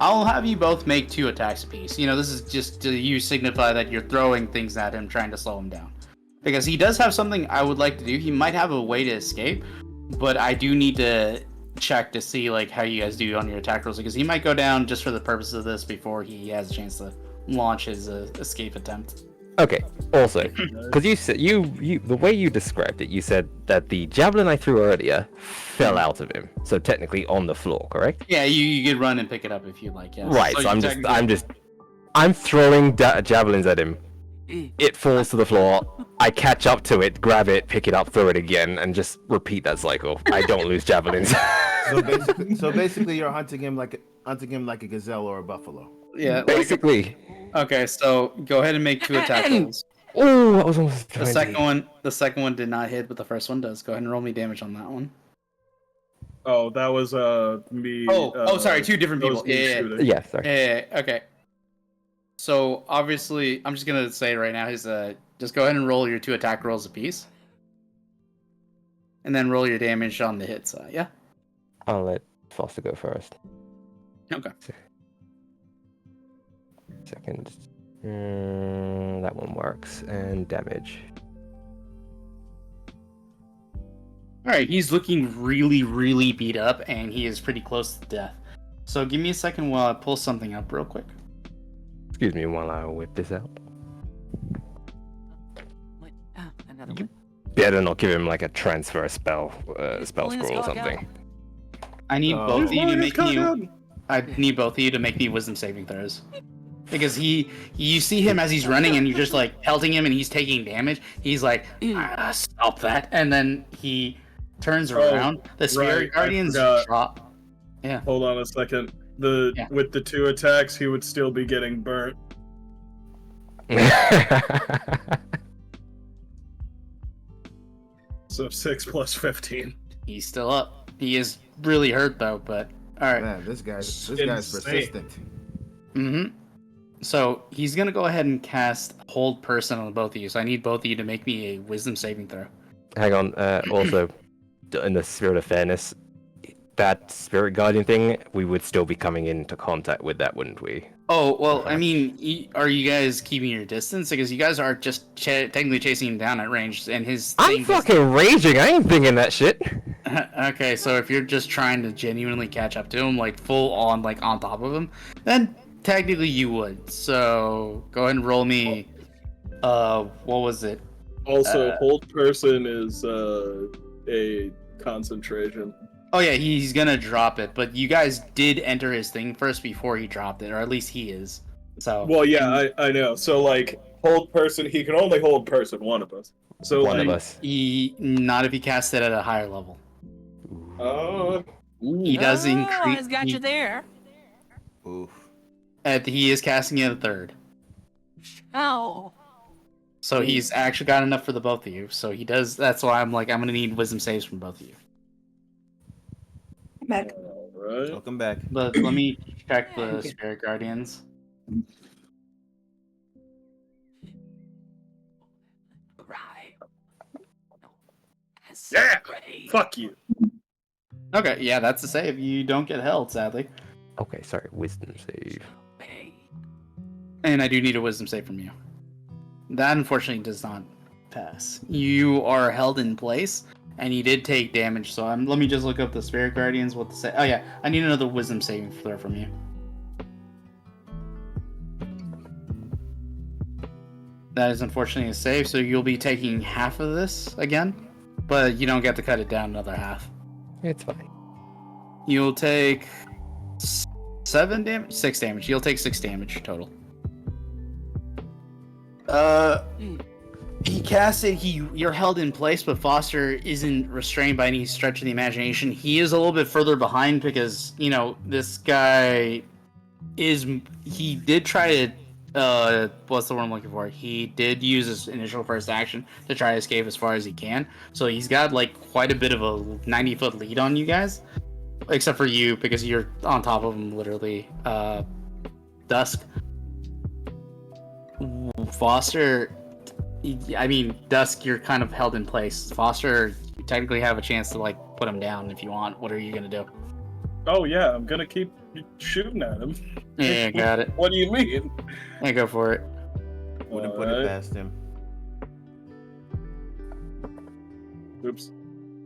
I'll have you both make 2 attacks apiece. You know, this is just to signify that you're throwing things at him, trying to slow him down. Because he does have something I would like to do. He might have a way to escape, but I do need to check to see like how you guys do on your attack rolls because he might go down just for the purpose of this before he has a chance to launch his escape attempt. Okay. Also, because you said the way you described it, you said that the javelin I threw earlier fell out of him, so technically on the floor, correct? Yeah, you could run and pick it up if you like. Yes. Right. So you I'm throwing javelins at him. It falls to the floor. I catch up to it, grab it, pick it up, throw it again, and just repeat that cycle. I don't lose javelins. So basically, you're hunting him like a gazelle or a buffalo. Yeah. Basically. Okay, so go ahead and make 2 attack rolls. Oh, that was almost The second one did not hit, but the first one does. Go ahead and roll me damage on that one. Oh, that was me. Sorry, 2 different that was people. me Yeah. shooting. Yeah, sorry. Yeah. Okay. So obviously, I'm just gonna say right now is just go ahead and roll your 2 attack rolls apiece, and then roll your damage on the hit side. Yeah. I'll let Foster go first. Okay. Second. That one works. And damage. All right. He's looking really, really beat up, and he is pretty close to death. So give me a second while I pull something up real quick. Excuse me while I whip this out. What? Oh, another one. Better not give him like a transfer spell pulling his scroll or cock out. something. I need Oh. both of you to make me. Come I need both of you to make me wisdom saving throws. Because you see him as he's running, and you're just like pelting him, and he's taking damage. He's like, stop that, and then he turns around. The spirit right, I guardians forgot. drop. Yeah. Hold on a second. Yeah. With the 2 attacks, he would still be getting burnt. So 6 plus 15. He's still up. He is really hurt though, but all right. Man, this guy's Insane. persistent. Mm-hmm. So he's gonna go ahead and cast Hold Person on both of you. So I need both of you to make me a wisdom saving throw. Hang on. Also, in the spirit of fairness, that spirit guardian thing, we would still be coming into contact with that, wouldn't we? Oh, well, I mean, are you guys keeping your distance? Because you guys are just technically chasing him down at range, and his I'm thing fucking raging. I ain't thinking that shit. Okay, so if you're just trying to genuinely catch up to him, like full on, like on top of him, then technically you would. So go ahead and roll me. What was it? Also, hold person is a concentration. Oh yeah, he's gonna drop it, but you guys did enter his thing first before he dropped it, or at least he is. So. Well, yeah, I know. So like, hold person, he can only hold person, one of us. So One like, of us. Not if he casts it at a higher level. He does increase. He's got you there. Oof. He is casting it at 3rd. Oh. So he's actually got enough for the both of you. So he does. That's why I'm like, I'm gonna need wisdom saves from both of you. Back. Alright. Welcome back. But let me check the spirit guardians. Right. That's Yeah! great. Fuck you. Okay, yeah, that's a save. You don't get held, sadly. Okay, sorry. Wisdom save. Hey. And I do need a wisdom save from you. That unfortunately does not pass. You are held in place, and you did take damage. So let me just look up the spirit guardians. What to say? Oh yeah, I need another wisdom saving throw from you. That is unfortunately a save, so you'll be taking half of this again, but you don't get to cut it down another half. It's fine. You'll take 7 damage, 6 damage. You'll take 6 damage total. He casts it. You're held in place, but Foster isn't restrained by any stretch of the imagination. He is a little bit further behind because this guy is. He did try to. What's the word I'm looking for? He did use his initial first action to try to escape as far as he can. So he's got like quite a bit of a 90-foot lead on you guys, except for you because you're on top of him literally. Dusk. Foster, I mean, Dusk, you're kind of held in place. Foster, you technically have a chance to, like, put him down if you want. What are you gonna do? Oh yeah, I'm gonna keep shooting at him. Yeah, got it. What do you mean? Yeah, go for it. Wouldn't put it Alright. past him. Oops.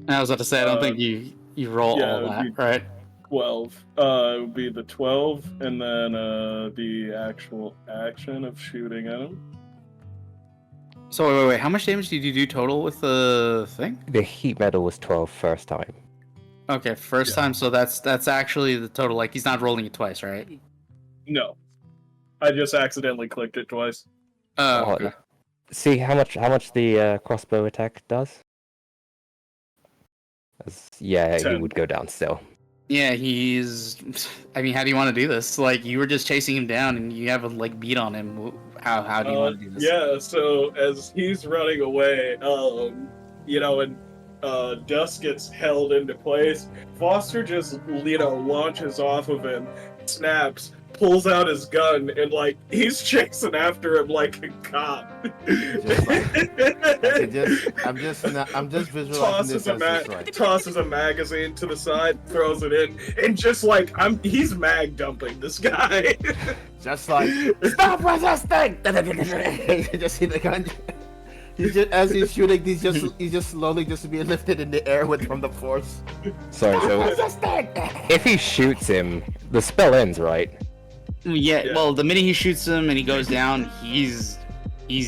I was about to say, I don't think you You roll Yeah, all it'd that, be- right? 12. It would be the 12, and then the actual action of shooting at him. So wait. How much damage did you do total with the thing? The heat metal was 12 first time. Okay, first time. So that's actually the total. Like he's not rolling it twice, right? No. I just accidentally clicked it twice. Oh, Oh, okay. See how much the crossbow attack does? Yeah, he 10. would go down still. Yeah, he's. I mean, how do you want to do this? Like you were just chasing him down, and you have a beat on him. How do you want to do this? Yeah, so as he's running away, and Dusk gets held into place, Foster just, launches off of him, snaps, pulls out his gun, and, he's chasing after him like a cop. I'm just visualizing this as this right. Tosses a magazine to the side, throws it in, and just he's mag dumping this guy. Just like, stop resisting! You just see the gun. As he's shooting, he's just slowly just being lifted in the air from the force. Sorry, so if he shoots him, the spell ends, right? Yeah. Well, the minute he shoots him and he goes down, he's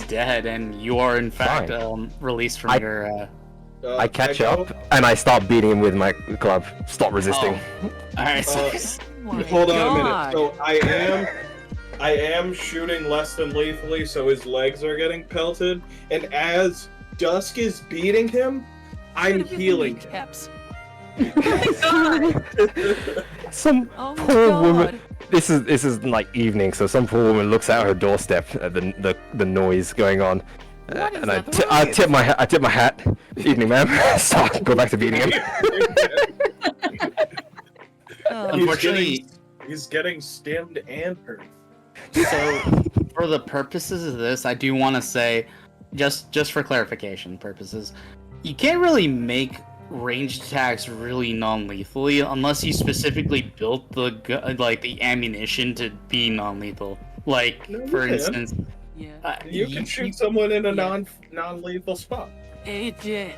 dead, and you are in fact released from your. I catch up and I start beating him with my club. Stop resisting. All right. So, Hold on a minute. So I am shooting less than lethally, so his legs are getting pelted, and as Dusk is beating him, I'm healing him. Caps. Some Oh my poor God. woman. This is like evening, so some poor woman looks out her doorstep at the noise going on, and I tip my hat. Evening, ma'am. So go back to beating him. unfortunately, He's getting stemmed and hurt. so for the purposes of this, I do want to say, just for clarification purposes, you can't really make ranged attacks really non-lethally unless you specifically built the ammunition to be non-lethal. Like, No, you for can. instance, Yeah. You can shoot someone in a non-lethal spot. It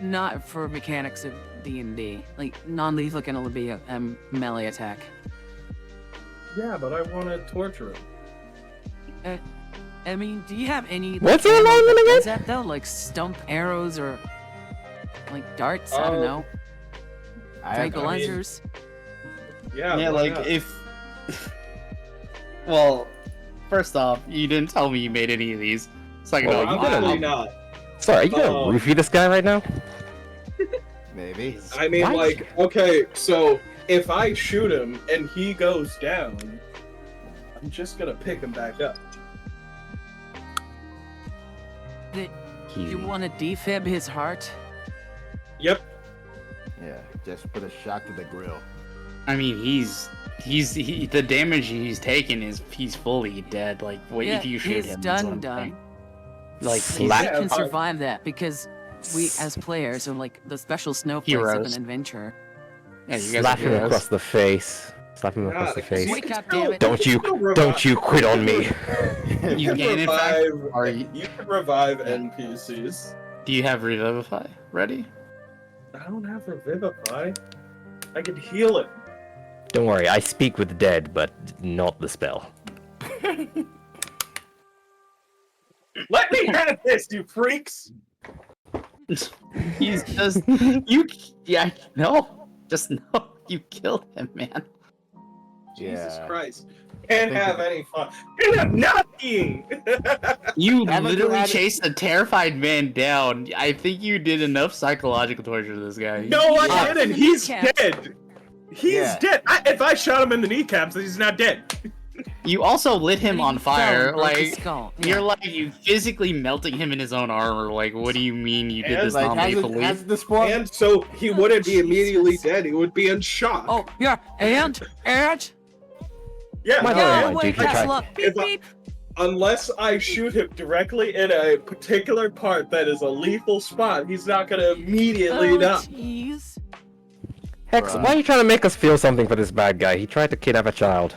not for mechanics of D&D. Like non-lethal can only be a melee attack. Yeah, but I want to torture him. I mean, do you have any? What's ammo the alignment that again? does that though? Like stump arrows or like darts? I don't know. Tranquilizers. Yeah, yeah, why like not? if. Well, first off, you didn't tell me you made any of these. Second Well, off, you gotta- Probably not. Sorry, are you gonna roofie this guy right now? Maybe. I mean, Why? okay, so if I shoot him and he goes down, I'm just gonna pick him back up. You want to defib his heart? Yep. Yeah, just put a shot to the grill. I mean, the damage he's taken is he's fully dead. Like, what Yeah, if you shoot he's him? done. Like, Slap- We Yeah, can survive that because we, as players, are like the special snowflakes of Heroes. an adventure. yeah, you guys Slap are him heroes. across the face. Slap him across the God, face. Wake up, still- damn it. Don't you quit on me. You can, in fact, revive. You can revive NPCs. do you have Revivify ready? I don't have Revivify. I can heal it. Don't worry, I speak with the dead, but not the spell. Let me have this, you freaks! He's just you. Yeah, no, just no. You killed him, man. Jesus Yeah. Christ. Can't think have it- any fun. Can't have nothing! You Haven't you literally had it- chased a terrified man down. I think you did enough psychological torture to this guy. No, I didn't. He's Kneecaps. dead. He's Yeah. dead. If I shot him in the kneecaps, he's not dead. You also lit him He on fell fire. and broke his Like, skull. you're Yeah. like you physically melting him in his own armor. Like, what do you mean you did And, this Like, non-lethally? has the spawn? And so he wouldn't be immediately Jesus. dead. He would be in shock. Oh, yeah, and yeah. My and God. wait, you can Castle try- up. Beep, If I- beep. unless I shoot him directly in a particular part that is a lethal spot, he's not gonna immediately Oh, die. jeez. Hex, Bruh. why are you trying to make us feel something for this bad guy? He tried to kidnap a child.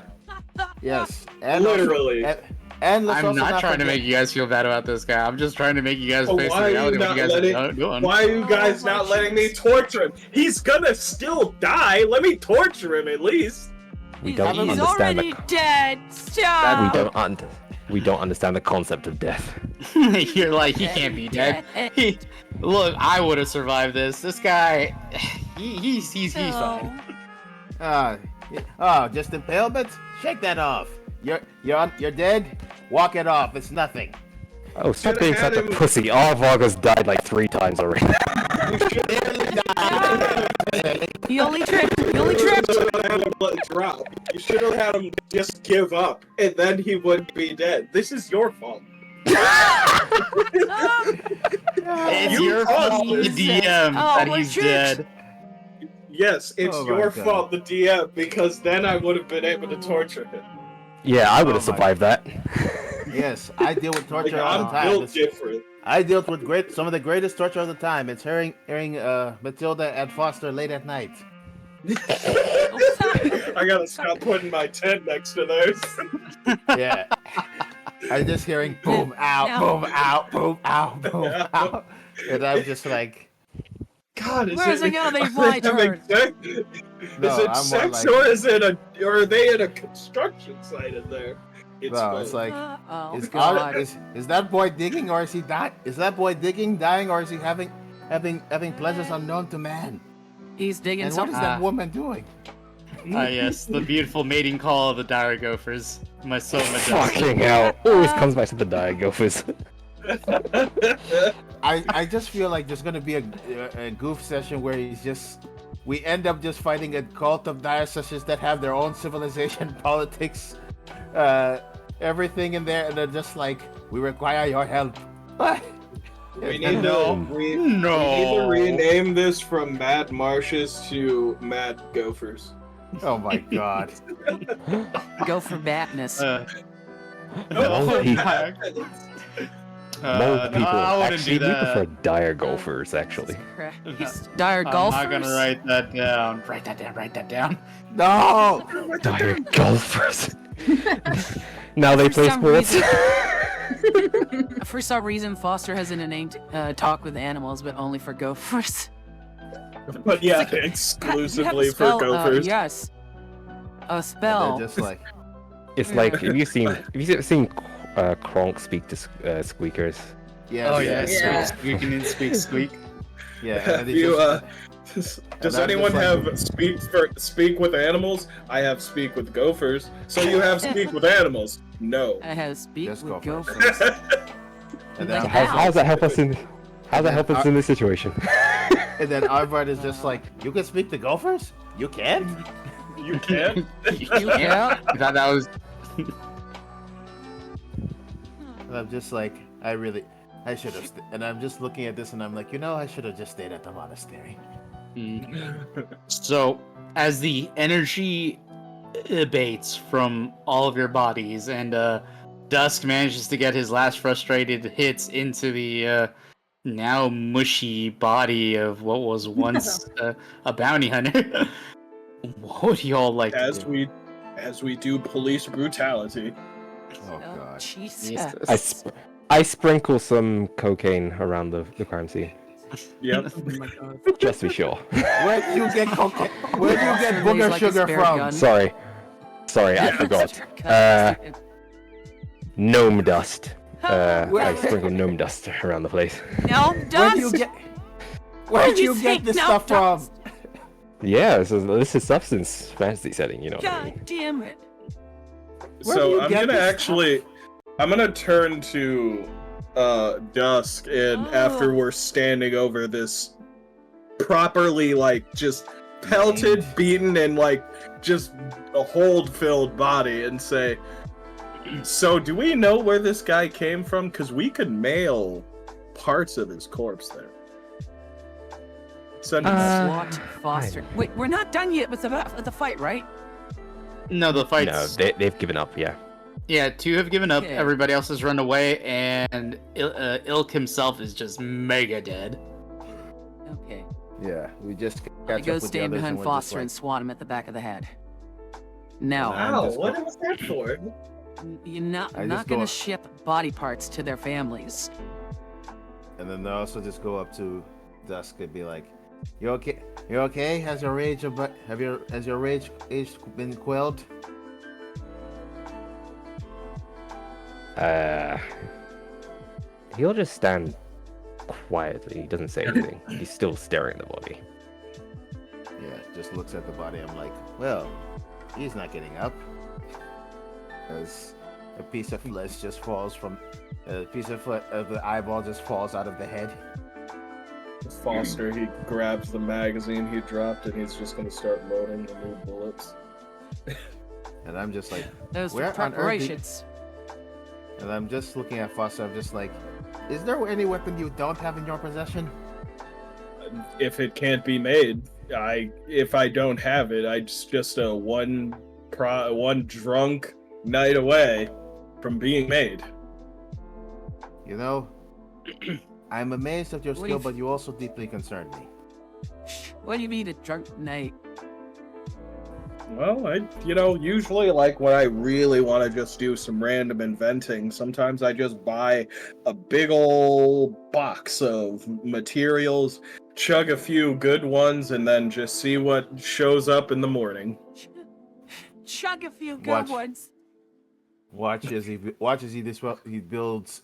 Yes. And Literally. And let's I'm also not trying to forget- make you guys feel bad about this guy. I'm just trying to make you guys Oh, face the why are you reality of what not you guys letting? are doing. Why are you guys Oh, my not letting me cheeks. torture him? He's gonna still die. Let me torture him at least. We don't He's understand already the. dead. Stop. We don't understand the concept of death. You're like, he can't be dead. Look, I would have survived this. This guy, he's fine. Just impalement? Shake that off. You're dead. Walk it off. It's nothing. Oh, stop Should've being had such a him- pussy. Arvad has died like 3 times already. He only tripped. He only tripped. You should have had him let it drop. You should have had him just give up, and then he wouldn't be dead. This is your fault. It's You your fault, the caused DM, Oh, that we're he's tricked. dead. Yes, it's Oh my your God. fault, the DM, because then I would have been able to torture him. Yeah, I would have Oh my- survived that. Yes, I deal with Like, torture all the I'm time. built It's- different. I dealt with some of the greatest torture of the time. It's hearing Matilda and Foster late at night. I gotta stop putting my tent next to theirs. Yeah. I just hearing boom out, No. boom out, boom out, boom out, and I'm just like, God, is Where's it? it gonna be are my they having turn? sex? No, Is it I'm more sex like- or is it or are they in a construction site in there? no, it's like, Oh is, God. is that boy digging or is he dying? Is that boy digging, dying, or is he having pleasures unknown to man? He's digging And what some. is that woman doing? Ah, yes, the beautiful mating call of the dire gophers. My so majestic. Fucking hell. Always comes back to the dire gophers. I just feel like there's gonna be a goof session where we end up just fighting a cult of dioceses that have their own civilization, politics, everything in there, and they're just like, we require your help. We need No. to we need to No. rename this from Mad Marshes to Mad Gophers. Oh my god. Go for badness. Most people, God. most people I wouldn't actually do we that. prefer dire golfers actually. He's dire I'm golfers. not gonna write that down. Write that down. Write that down. No! Dire golfers. Now they For play some sports. For some reason, Foster has an innate talk with animals, but only for gophers. But yeah, You have a exclusively for spell, gophers. yes. A And spell. they're just like, It's like have you seen Kronk speak to squeakers? yeah. Oh yeah, Yeah. squeak and squeak squeak. Yeah. Have and it's you, just- does And I'm anyone just like- have speak with animals? I have speak with gophers. So you have speak with animals? No. I have speak Just with go for it. gophers. and Like then, that. How does that help us in? How does that help us in this situation? and then Arvad is just like, you can speak to gophers? You can? You can? Yeah. I thought that was. And I'm just like, I should have. And I'm just looking at this and I'm like, I should have just stayed at the monastery. So, as the energy abates from all of your bodies, and Dusk manages to get his last frustrated hits into the now mushy body of what was once a bounty hunter, what would you all like to do? As we do police brutality. Oh Oh, god. Jesus. I sprinkle some cocaine around the crime scene, Yep. Oh my God. just to be sure. Where'd you get cocaine? Where'd you get Lays booger like a sugar spare from? gun. Sorry, I forgot. Gnome dust. I sprinkle gnome dust around the place. No, Where'd Dusk. you get? Where'd you get this No, stuff from? Dusk. Yeah, this is substance fantasy setting, you know what I mean? God damn it. Where do So you I'm get gonna this I'm gonna turn to Dusk, and after Oh. we're standing over this properly just pelted, beaten, and just a hold-filled body, and say, so do we know where this guy came from? Because we could mail parts of his corpse there. Send him SWAT Foster. Wait, we're not done yet with the fight, right? No, the No, fight's. they've given up, yeah. Yeah, 2 have given up. Okay. Everybody else has run away, and Ilk himself is just mega dead. Okay. Yeah, we just I catch go up with the stand others behind and we're just Foster like, and swat him at the back of the head. Now, Wow, just what go- was that for? You're not, I not just gonna go- ship body parts to their families. And then they also just go up to Dusk and be like, "You okay? You okay? Has your rage been quelled?" He'll just stand quietly. He doesn't say anything. He's still staring at the body. Yeah, just looks at the body. I'm like, well, he's not getting up. As a piece of flesh just falls from a piece of the eyeball just falls out of the head. Foster, he grabs the magazine he dropped and he's just gonna start loading the new bullets. And I'm just like, Those where were on earth preparations. and I'm just looking at Foster. I'm just like, is there any weapon you don't have in your possession? If it can't be made, if I don't have it, it's just a one drunk night away from being made. You know, I'm amazed at your What do skill, you but you also deeply concern me. What do you mean a drunk night? Well, usually like when I really want to just do some random inventing, sometimes I just buy a big old box of materials, chug a few good ones, and then just see what shows up in the morning. Chug a few good Watch. ones. Watch as he builds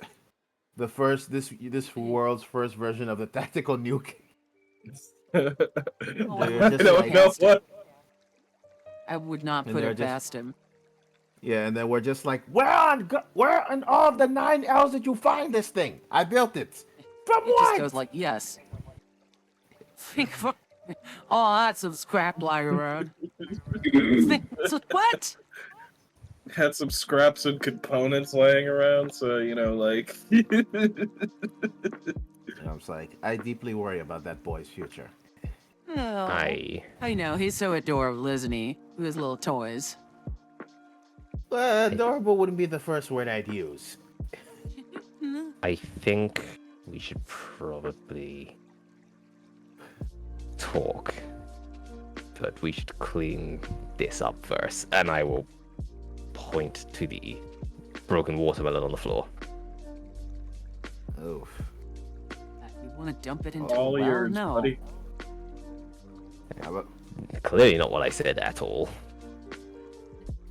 this world's first version of the tactical nuke. Oh, I I don't know what. I would not And put they're it just- past him. Yeah, and then we're just like, where on all of the 9 L's did you find this thing? I built it. From He just what? goes like, yes. Think for all that's some scrap lying around. So what? Had some scraps and components laying around, so like. And I was like, I deeply worry about that boy's future. Oh, I know, he's so adorable, isn't he? With his little toys. Adorable wouldn't be the first word I'd use. I think we should probably talk, but we should clean this up first, and I will point to the broken watermelon on the floor. Oof. You want to dump it into All a well? yours, No. buddy. How about- Clearly not what I said at all.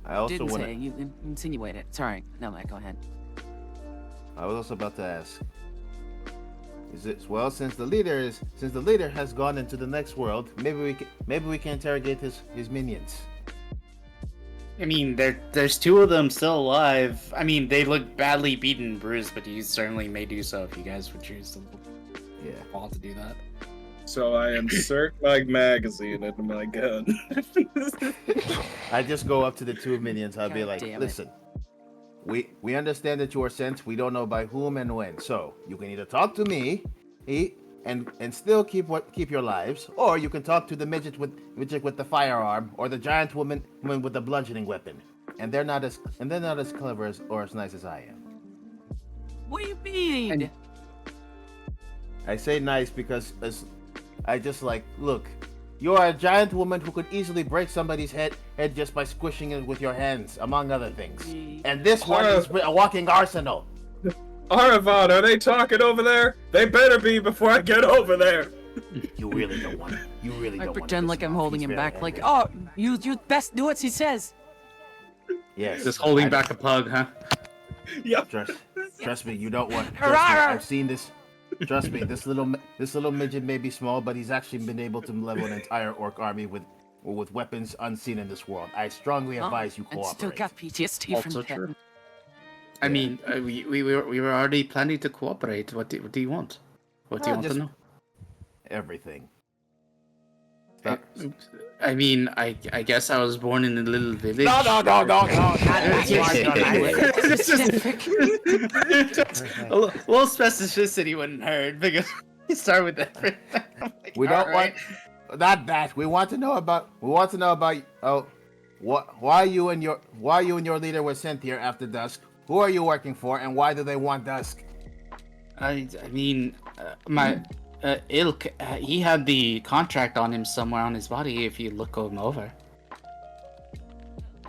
I also Didn't want say. You insinuated. Sorry. No, Mike, go ahead. I was also about to ask. Is it well since the leader has gone into the next world? Maybe we can interrogate his minions. I mean, there's 2 of them still alive. I mean, they look badly beaten and bruised, but you certainly may do so if you guys would choose to Yeah. want to do that. So I insert my magazine into my gun. I just go up to the 2 minions. I'll be God like, damn it. listen, we understand that you are sent. We don't know by whom and when. So you can either talk to me, and still keep your lives, or you can talk to the midget with the firearm, or the giant woman with the bludgeoning weapon. And they're not as clever or as nice as I am. What do you mean? And- I say nice because I just like, look, you are a giant woman who could easily break somebody's head just by squishing it with your hands, among other things. And this one is a walking arsenal. Arvad, are they talking over there? They better be before I get over there. You really don't want. You really I don't. pretend want like I'm holding him back, like, oh, you best do what he says. Yes. Just holding I- back a pug, huh? Yep. Trust me, you don't want. Trust me, I've seen this. Trust me, this little midget may be small, but he's actually been able to level an entire orc army with weapons unseen in this world. I strongly advise you And still cooperate. got PTSD Also from true. that. I mean, we were already planning to cooperate. What do you want? What do you want Just to know? Everything. I mean, I guess I was born in a little village. No. It's just a little specificity wouldn't hurt because you start with everything. Like, We don't alright. want not that. We want to know about. Why you and your leader were sent here after dusk. Who are you working for, and why do they want dusk? I mean, my Ilk, he had the contract on him somewhere on his body. If you look him over,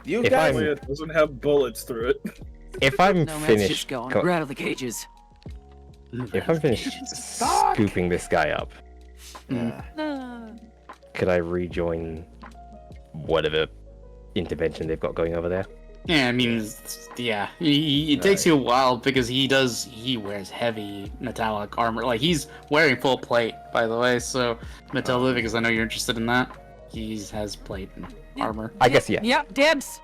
You If guys. I'm- It doesn't have bullets through it. If I'm No, that's finished, just going. We're out of the cages. if I'm finished scooping this guy up, Ah. could I rejoin whatever intervention they've got going over there? Yeah, I mean, yeah, it takes you a while because he wears heavy metallic armor. Like, he's wearing full plate, by the way, so, Matilda, because I know you're interested in that, he has plate and armor. I guess yeah. Yep, dibs.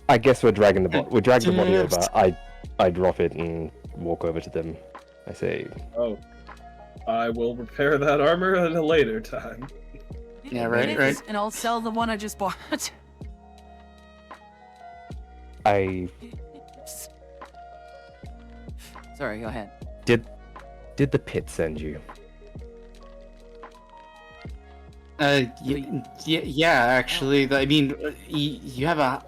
I guess we're dragging the body Yes. over. I drop it and walk over to them. I say, Oh. I will repair that armor at a later time. Yeah, right, It right. is, and I'll sell the one I just bought. Sorry, go ahead. did the pit send you? Yeah, actually, I mean, you have a,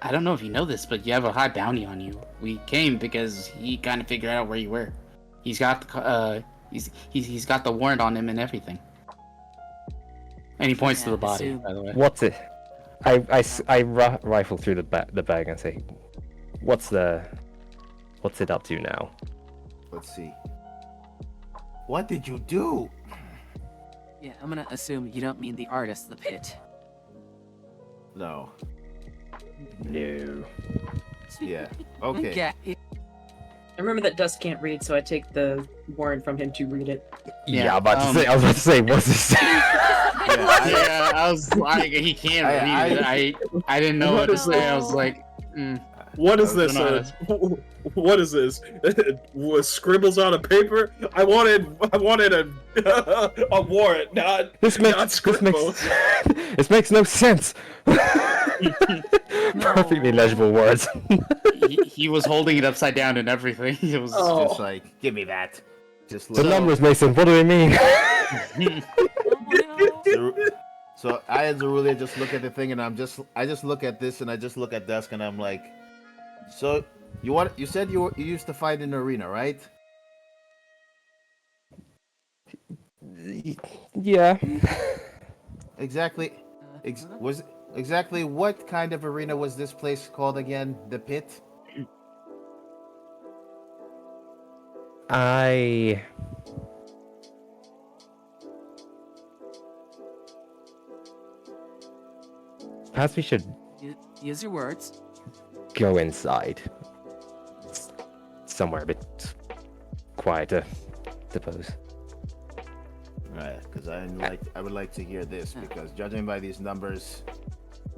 I don't know if you know this, but you have a high bounty on you. We came because he kind of figured out where you were. He's got he's got the warrant on him and everything. And he points to Yeah, the body, assume. by the way. What's it? Rifle through the bag and say, what's it up to now? Let's see. What did you do? Yeah, I'm gonna assume you don't mean the artist, the pit. No. No. Yeah. Okay. Yeah. I remember that Dusk can't read, so I take the warrant from him to read it. Yeah, I was about to say, what's this? Yeah, I was like, he can't read it. I didn't know what to say. I was like, What is I this? was What is this? Was scribbles on a paper? I wanted a warrant, not This not scribbles. makes no sense. Perfectly legible words. he was holding it upside down and everything. It was Just like, give me that. Just The look. numbers, Mason. What do they mean? So I and Zerulia just look at the thing, and I just look at this, and I just look at Dusk, and I'm like, so you said you used to fight in the arena, right? Yeah. Exactly. Exactly what kind of arena was this place called again? The Pit? Perhaps we should Use your words. go inside. Somewhere a bit quieter, suppose. Right, because I would like to hear this, because judging by these numbers,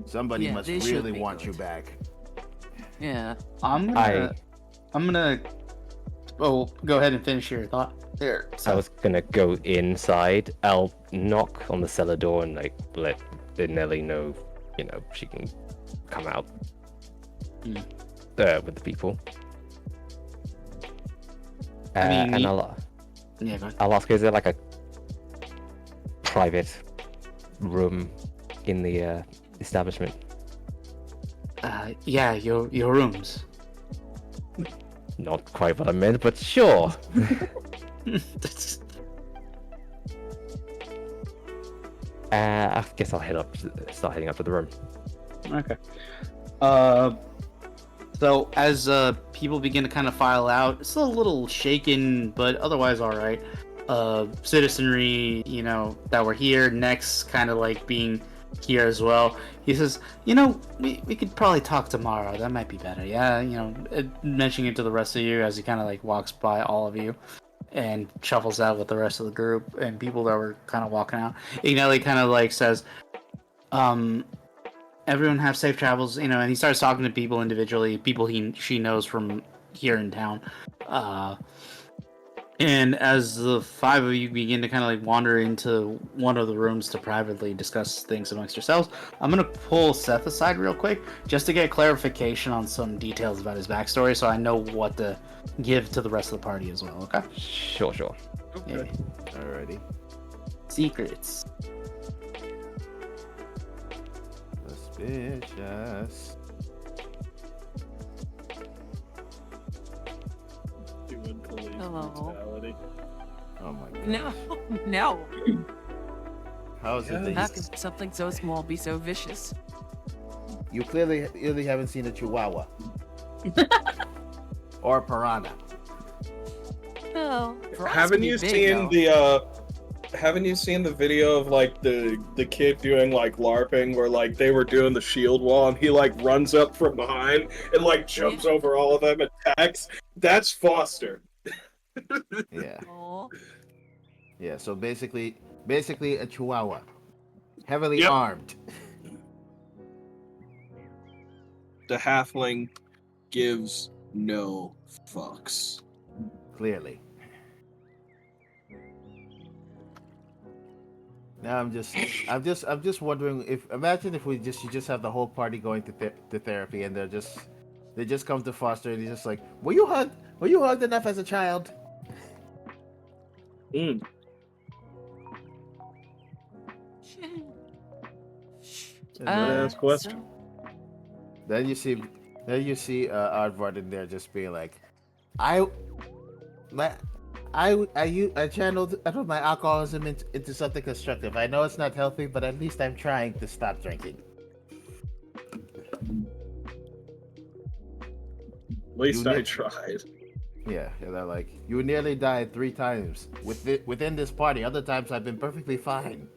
somebody Yeah, must they should really be want you good. back. Yeah. I'm gonna. Oh, go ahead and finish your thought. There. I was gonna go inside. I'll knock on the cellar door and let the Nelly know, she can come out with the people. I mean, and Yeah, go ahead. I'll ask, is there like a private room in the establishment? Yeah, your rooms. Not quite what I meant, but sure. I guess I'll start heading up to the room. Okay. So as people begin to kind of file out, it's a little shaken, but otherwise all right. Citizenry, that were here, next kind of like being here as well. He says, we could probably talk tomorrow. That might be better. Yeah, mentioning it to the rest of you as he kind of like walks by all of you and shuffles out with the rest of the group and people that were kind of walking out. Ignelli kind of like says, everyone have safe travels, and he starts talking to people individually, people she knows from here in town. And as the five of you begin to kind of like wander into one of the rooms to privately discuss things amongst yourselves, I'm going to pull Seth aside real quick just to get clarification on some details about his backstory so I know what to give to the rest of the party as well, okay? Sure. Okay. Alrighty. Secrets. Suspicious. Doing police Hello. brutality. Oh my god. No. How is it Yeah. that How could something so small be so vicious? You clearly haven't seen a chihuahua. Or a piranha. Well, for us to Haven't be you big, seen though. haven't you seen the video of like the kid doing like LARPing where like they were doing the shield wall and he like runs up from behind and like jumps over all of them and attacks? That's Foster. Yeah. Aw. Yeah, so basically a chihuahua. Heavily Yep. armed. The halfling gives no fucks. Clearly. Now I'm just wondering imagine if you just have the whole party going to therapy and they just come to Foster and he's just like, were you hugged enough as a child? Mm. Ask question. So, Then you see Arvad in there just being like, I channeled my alcoholism into something constructive. I know it's not healthy, but at least I'm trying to stop drinking. At least You I did. tried. Yeah, they're like, you nearly died 3 times within this party. Other times I've been perfectly fine.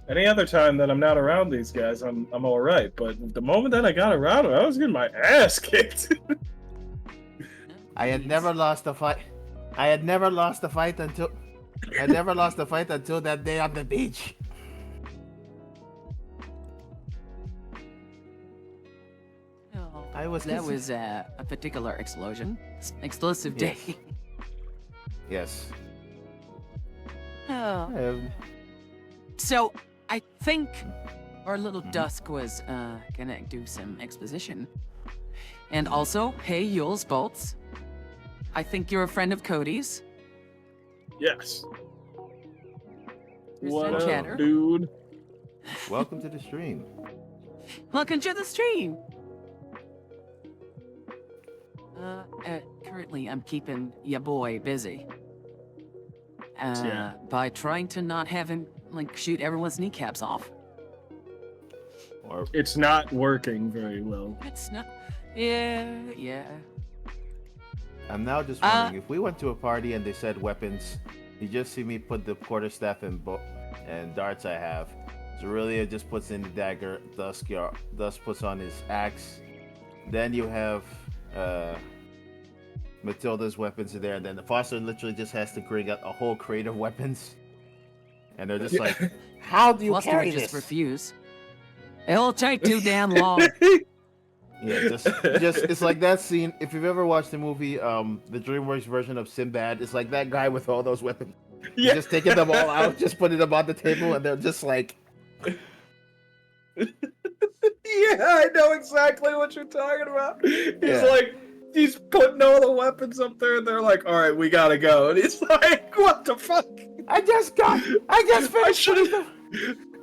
Any other time that I'm not around these guys, I'm all right. But the moment that I got around them, I was getting my ass kicked. I had never lost a fight. I had never lost a fight until that day on the beach. oh, I was that was a particular explosion. Explosive day. Yes. Yes. Oh. So, I think our little Dusk was gonna do some exposition. And also, hey, Yules Bolts. I think you're a friend of Cody's. Yes. There's What that up, chatter. dude? Welcome to the stream. Welcome to the stream. Currently, I'm keeping ya boy busy. Yeah. By trying to not have him, like, shoot everyone's kneecaps off. Or It's not working very well. It's not... Yeah. I'm now just wondering if we went to a party and they said weapons, you just see me put the quarterstaff and darts I have. Cerelia just puts in the dagger. Dusk puts on his axe. Then you have Matilda's weapons in there, and then the Foster literally just has to bring out a whole crate of weapons. And they're just like, how do you Foster carry would just this? refuse. It'll take too damn long. Yeah, just it's like that scene. If you've ever watched the movie, the DreamWorks version of Sinbad, it's like that guy with all those weapons. He's Yeah. just taking them all out, just putting them on the table, and they're just like, Yeah, I know exactly what you're talking about. He's putting all the weapons up there, and they're like, all right, we gotta go. And he's like, what the fuck? I just finished.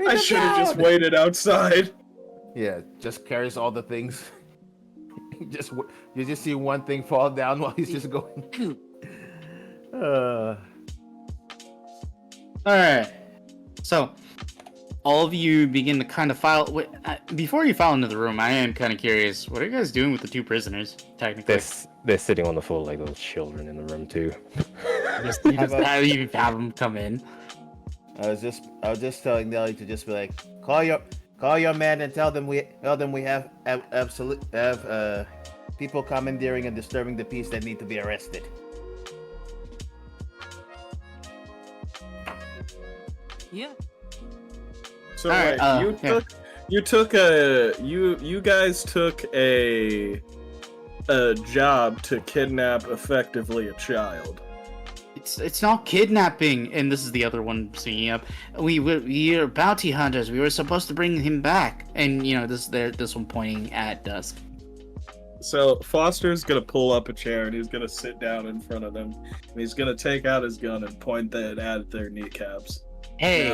I should have just waited outside. Yeah, just carries all the things. You just see one thing fall down while he's just going. All right. So, all of you begin to kind of file. Before you file into the room, I am kind of curious. What are you guys doing with the 2 prisoners? Technically, They're sitting on the floor like little children in the room too. you have them come in. I was just telling Nelly to just be like, call your man and tell them we have people commandeering and disturbing the peace that need to be arrested. Yeah. So All right, wait, you guys took a job to kidnap effectively a child. It's not kidnapping, and this is the other one speaking up. We are bounty hunters. We were supposed to bring him back, and this one pointing at Dusk. So Foster's gonna pull up a chair and he's gonna sit down in front of them. And he's gonna take out his gun and point that at their kneecaps. Hey,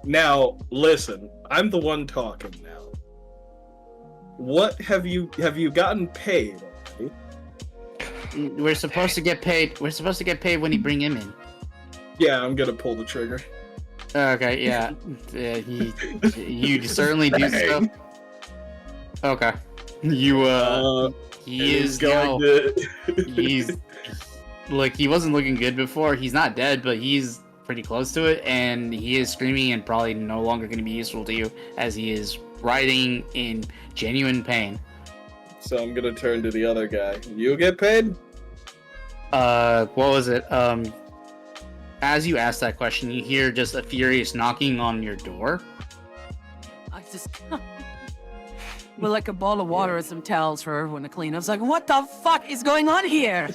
Now listen, I'm the one talking now. What have you gotten paid already? we're supposed to get paid. We're supposed to get paid when you bring him in. Yeah, I'm gonna pull the trigger. Okay, yeah. You certainly do so. Okay. He is going now. to. He's like he wasn't looking good before. He's not dead, but he's pretty close to it, and he is screaming and probably no longer going to be useful to you as he is writhing in genuine pain. So I'm gonna turn to the other guy. You get paid? What was it? As you ask that question, you hear just a furious knocking on your door. I just. Well, like a ball of water and some towels for everyone to clean. I was like, what the fuck is going on here?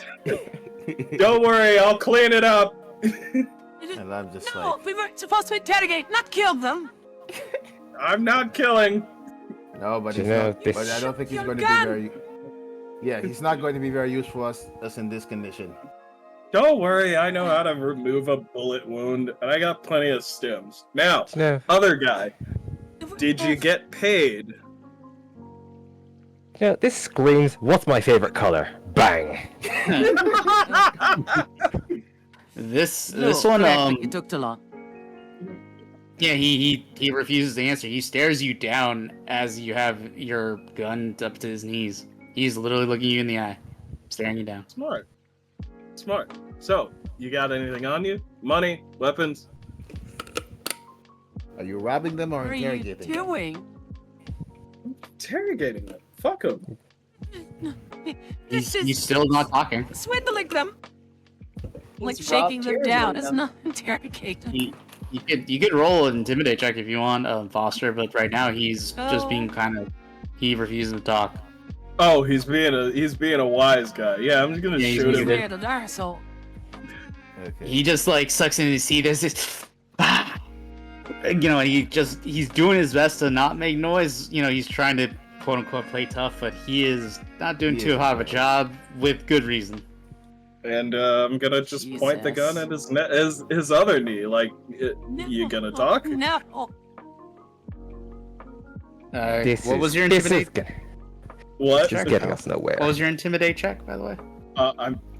Don't worry, I'll clean it up. And I'm just No, like, we were supposed to interrogate, not kill them. I'm not killing. no, but, You it's know, not, this- but I don't think he's Your going to gun! be very. Yeah, he's not going to be very useful us in this condition. Don't worry, I know how to remove a bullet wound, and I got plenty of stims. Now, No. other guy, did you get paid? You know, this screams, what's my favorite color? Bang! This No, one, correct, it took too long. yeah, he refuses to answer. He stares you down as you have your gun up to his knees. He's literally looking you in the eye, staring you down. Smart. Smart. So, you got anything on you? Money? Weapons? Are you robbing them or What are you interrogating them? doing? Interrogating them. Fuck them. This He's is still not talking. swindling them. Like He's shaking them robbed down. Tyrion, It's though. not interrogating. You could roll an intimidate check if you want, Foster, but right now he's just Oh. being he refuses to talk. Oh, he's being a wise guy. Yeah, I'm just gonna Yeah, he's shoot being him. good. Scared of the arsehole. Okay. He just like sucks in his teeth as this, you know, and he's doing his best to not make noise. You know, he's trying to quote unquote play tough, but he is not doing He too is hot of a bad. job with good reason. And I'm gonna just point the gun at his other knee. Like, you gonna talk? No. Oh, What was your this is intimidate? get- What? Just getting us nowhere. What was your intimidate check, by the way?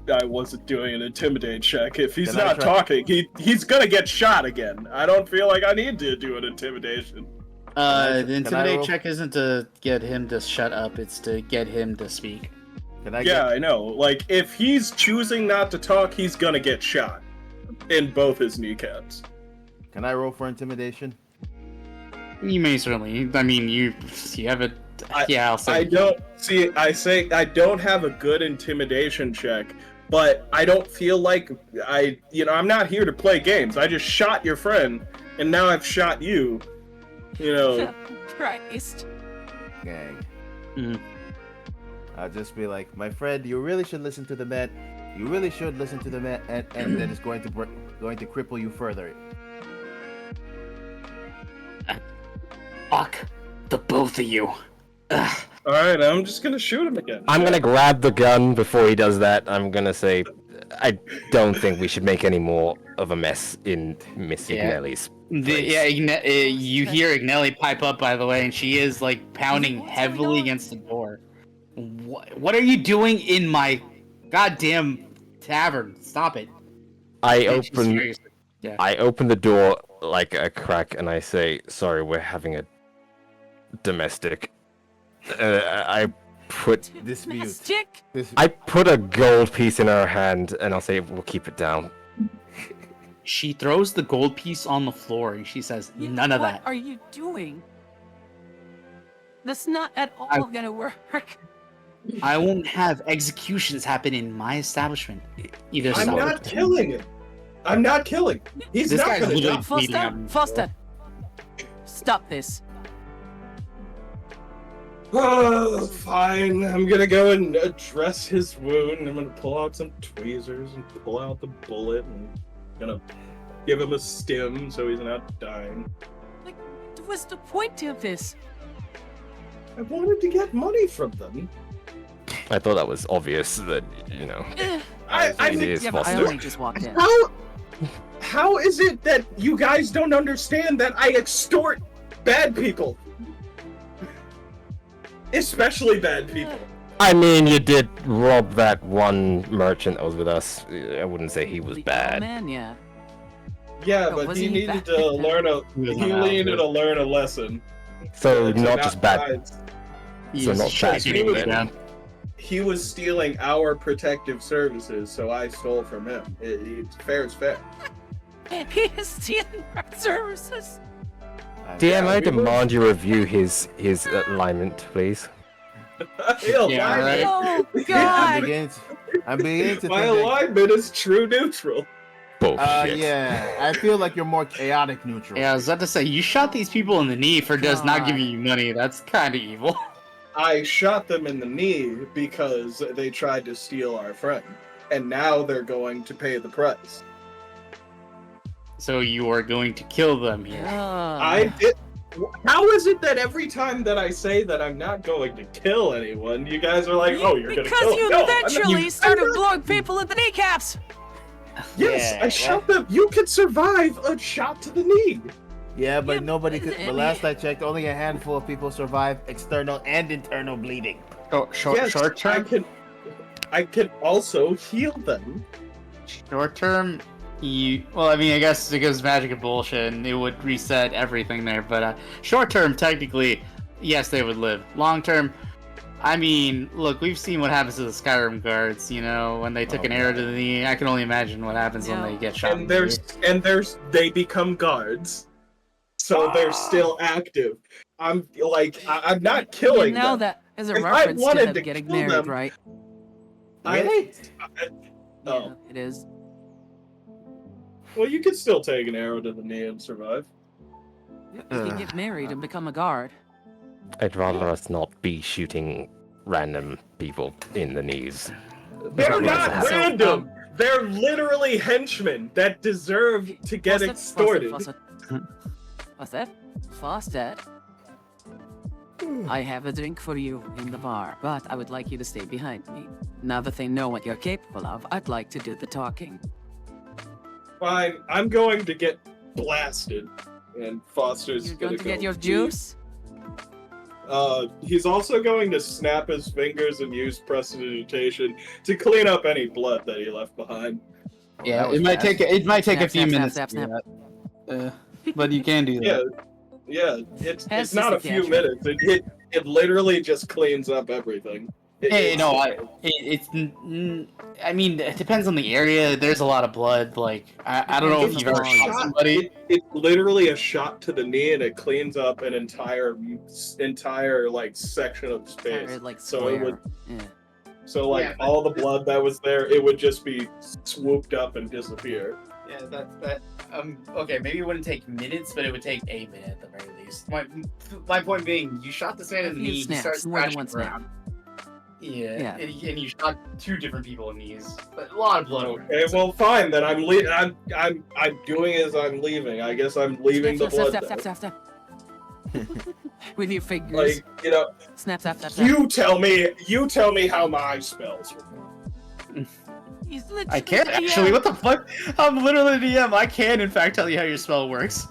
I wasn't doing an intimidate check. If he's Can I not try- talking, he's gonna get shot again. I don't feel like I need to do an intimidation. The can I intimidate roll? check isn't to get him to shut up; it's to get him to speak. Can I Yeah, get, I know. Like, if he's choosing not to talk, he's gonna get shot in both his kneecaps. can I roll for intimidation? You may certainly. I mean, you have a. Yeah, I'll say. I don't see. I don't have a good intimidation check, but I don't feel like I'm not here to play games. I just shot your friend, and now I've shot you. You know. Christ. Gang. Mhm. I'll just be like, my friend, you really should listen to the man. You really should listen to the man, and that is going to cripple you further. Fuck the both of you. Ugh. All right, I'm just gonna shoot him again. I'm gonna grab the gun before he does that. I'm gonna say, I don't think we should make any more of a mess in Miss Yeah. Ignelli's. You hear Ignelli pipe up, by the way, and she is like pounding What's going heavily on? against the door. What are you doing in my goddamn tavern? Stop it. I Yeah, she's open serious. Yeah. I open the door like a crack and I say, sorry, we're having a domestic. I put Dispute. Domestic? I put a gold piece in her hand and I'll say, we'll keep it down. She throws the gold piece on the floor and she says, "None of What that." are you doing? That's not at all I- gonna work. I won't have executions happen in my establishment. Either I'm stop not it. killing him. I'm not killing. He's This not guy's gonna literally die. bleeding out Foster, on the Foster. Stop this. Oh, fine. I'm gonna go and address his wound. I'm gonna pull out some tweezers and pull out the bullet and gonna give him a stim so he's not dying. Like, what's the point of this? I wanted to get money from them. I thought that was obvious that, you know, I it mean, is Yeah, but I Foster. only just walked in. how is it that you guys don't understand that I extort bad people? Especially bad people. I mean, you did rob that one merchant that was with us. I wouldn't say he was The bad. Man, yeah. Yeah, Oh, but was he he needed bad? to learn a He was he not needed good. to learn a lesson. So To not just bad. hide. He So was not bad shaking people it then. down. He was stealing our protective services, so I stole from him. Fair is fair. He is stealing our services. DM, I we were- demand you review his alignment, please. He'll Yeah, lie. right. Oh I'm God! beginning to My think that, alignment is true neutral. Bullshit. yeah, I feel like you're more chaotic neutral. Yeah, I was about to say, you shot these people in the knee for just not God. giving you money. That's kind of evil. I shot them in the knee because they tried to steal our friend, and now they're going to pay the price. So you are going to kill them here. I did. How is it that every time that I say that I'm not going to kill anyone, you guys are like, "Oh, you're going to because kill you them." No, I'm not- eventually started blowing people in the kneecaps. Yes, Yeah, I shot them. You could survive a shot to the knee. Yeah, but Yeah, nobody could. I But last I checked, only a handful of people survive external and internal bleeding. Oh, short Yes, term. I can also heal them. Short term, well, I mean, I guess because magic and bullshit, and it would reset everything there. But short term, technically, yes, they would live. Long term, I mean, look, we've seen what happens to the Skyrim guards. You know, when they took an arrow to the knee. I can only imagine what happens when Yeah. they get shot. And in the knee. they become guards, so they're still active. I'm not killing You know them. that is a If I reference to wanted them to getting kill married, them- right? Really? Yeah, it is. Well, you could still take an arrow to the knee and survive. You can get married and become a guard. I'd rather us not be shooting random people in the knees. They're Rather not us have- random. They're literally henchmen that deserve to get extorted. Fawcett. I have a drink for you in the bar, but I would like you to stay behind me. Now that they know what you're capable of, I'd like to do the talking. Fine, I'm going to get blasted. And Foster's You're going to go get your deep. juice? He's also going to snap his fingers and use prestidigitation to clean up any blood that he left behind. Yeah, that was it might fast. take a Snap, few snap, minutes. snap, to do snap, that. But you can do Yeah, that. yeah. It's Pass not a this few again. minutes. It literally just cleans up everything. Hey, no, I mean, it depends on the area. There's a lot of blood. Like, I don't know if Depends you've on ever the shot volume. somebody. It's literally a shot to the knee, and it cleans up an entire like section of space. Kinda like So it would, square. Yeah. like all the blood that was there, it would just be swooped up and disappear. Yeah, that. Okay, maybe it wouldn't take minutes, but it would take a minute at the very least. My point being, you shot this man in the few knee. He snaps, starts more than crashing one snap. around. Yeah, Yeah. And you shot two different people in the knees. But a lot of blood. Okay, well, fine. Then I'm doing as I'm leaving. I guess I'm leaving the blood. Snap. With your fingers. Like, you know, Snap. you tell me how my spells work. He's literally I can't the actually. DM. What the fuck? I'm literally the DM. I can, in fact, tell you how your spell works.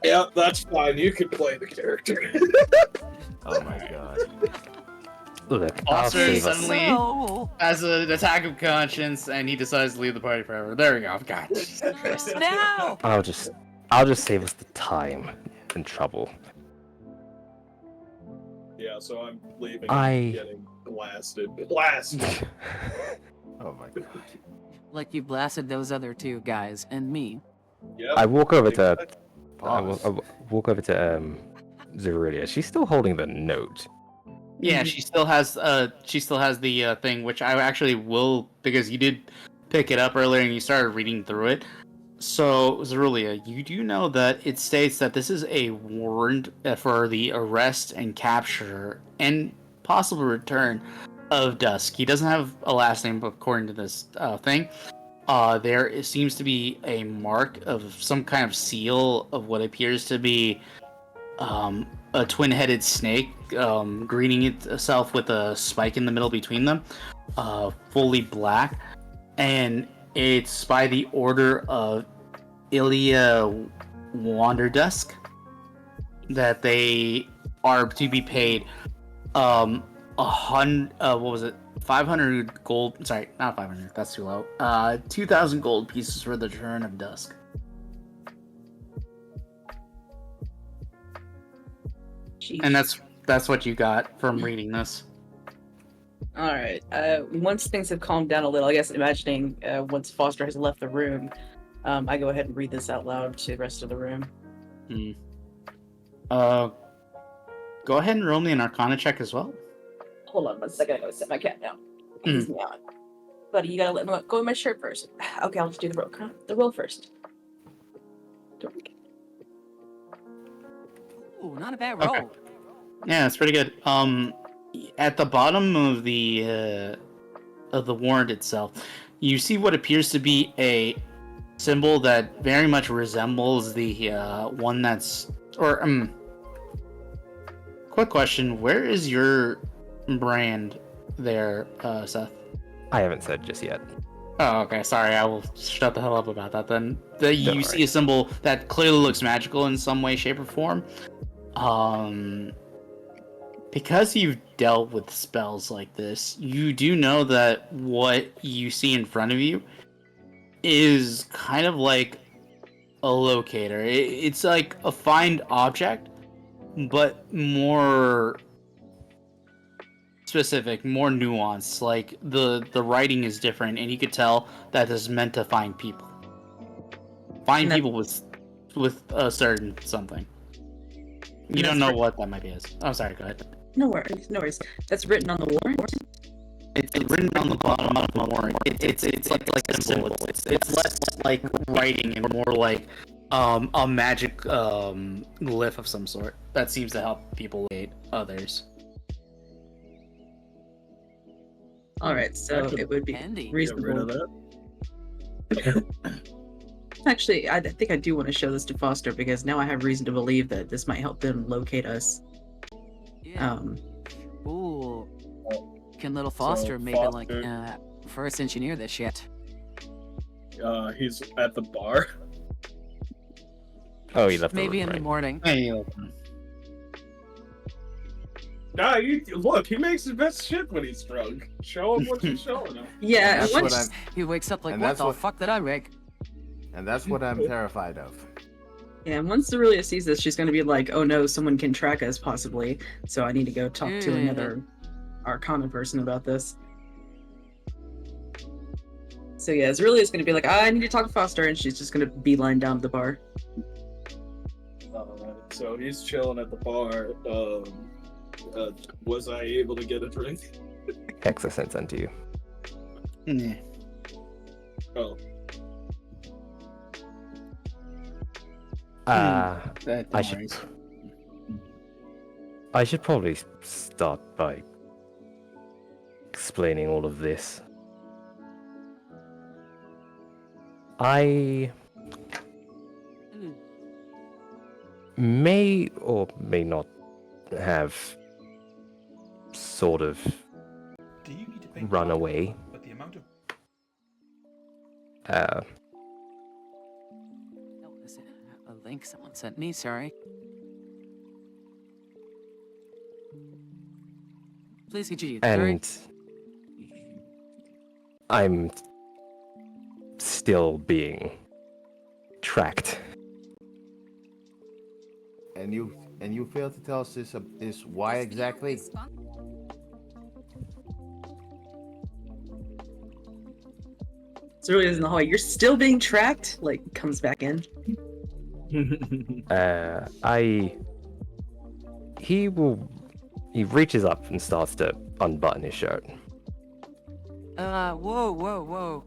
Yeah, that's fine. You can play the character. Oh my god. Look, I'll Foster save us. suddenly So, has an attack of conscience, and he decides to leave the party forever. There we go. God. Jesus Christ. now. I'll just save us the time and trouble. Yeah, so I'm leaving. I- And getting blasted. Blasted. Oh my god. Like you blasted those other two guys and me. Yep. I walk over to Pause. Zerulia. She's still holding the note. Yeah, she still has the thing, which I actually will, because you did pick it up earlier and you started reading through it. So, Zerulia, you do know that it states that this is a warrant for the arrest and capture and possible return of Dusk. He doesn't have a last name according to this thing. Seems to be a mark of some kind of seal of what appears to be a twin-headed snake, greeting itself with a spike in the middle between them, fully black, and it's by the order of Ilya Wanderdusk that they are to be paid 500 gold. Sorry, not 500. That's too low. 2,000 gold pieces for the return of Dusk. Jeez. And that's what you got from reading this. All right. Once things have calmed down a little, I guess imagining once Foster has left the room, I go ahead and read this out loud to the rest of the room. Go ahead and roll me an Arcana check as well. Hold on 1 second. I gotta set my cat down. He's meowing. Buddy, you gotta let me go in my shirt first. Okay, I'll just do the roll first. Don't forget. Ooh, not a bad roll. Okay. Yeah, it's pretty good. At the bottom of the warrant itself, you see what appears to be a symbol that very much resembles the one that's. Quick question: where is your brand there, Seth? I haven't said just yet. Oh, okay. Sorry, I will shut the hell up about that then. You Don't see worry. a symbol that clearly looks magical in some way, shape, or form. Because you've dealt with spells like this, you do know that what you see in front of you is kind of like a locator. It's like a find object, but more specific, more nuanced. Like the writing is different, and you could tell that is meant to find people. Find people with a certain something. You don't know what that might be. I'm sorry. Go ahead. No worries, no worries. That's written on the warrant. It's written on the bottom of the warrant. It's like a symbol. It's less like writing and more like a magic glyph of some sort that seems to help people locate others. All right, so it would be Handy. Get rid of reasonable. that. Actually, I think I do want to show this to Foster because now I have reason to believe that this might help them locate us. Yeah. Ooh. Can little Foster maybe like Foster- first engineer this shit? He's at the bar. Oh, he left Maybe the in room, the morning. Hey, Nah, look, he makes his best shit when he's drunk. Show him what you're showing him. Yeah, That's once, what He wakes up like, And what that's the what- fuck did I rig? And that's what I'm terrified of. yeah, once Aurelia sees this, she's gonna be like, "Oh no, someone can track us possibly." So I need to go talk to another Arcana person about this. So yeah, Aurelia's gonna be like, "I need to talk to Foster," and she's just gonna beeline down to the bar. So he's chilling at the bar. Was I able to get a drink? Hex I sent unto you. yeah. Oh, Don't I should. worry. I should probably start by explaining all of this. I may or may not have sort of Do you need to think run hard? away. But the amount of No, is it a link someone sent me? Sorry. Please continue. Sorry. and I'm still being tracked. And you failed to tell us this is why exactly? Aurelia's in the hallway. You're still being tracked. Like comes back in. He reaches up and starts to unbutton his shirt. Whoa.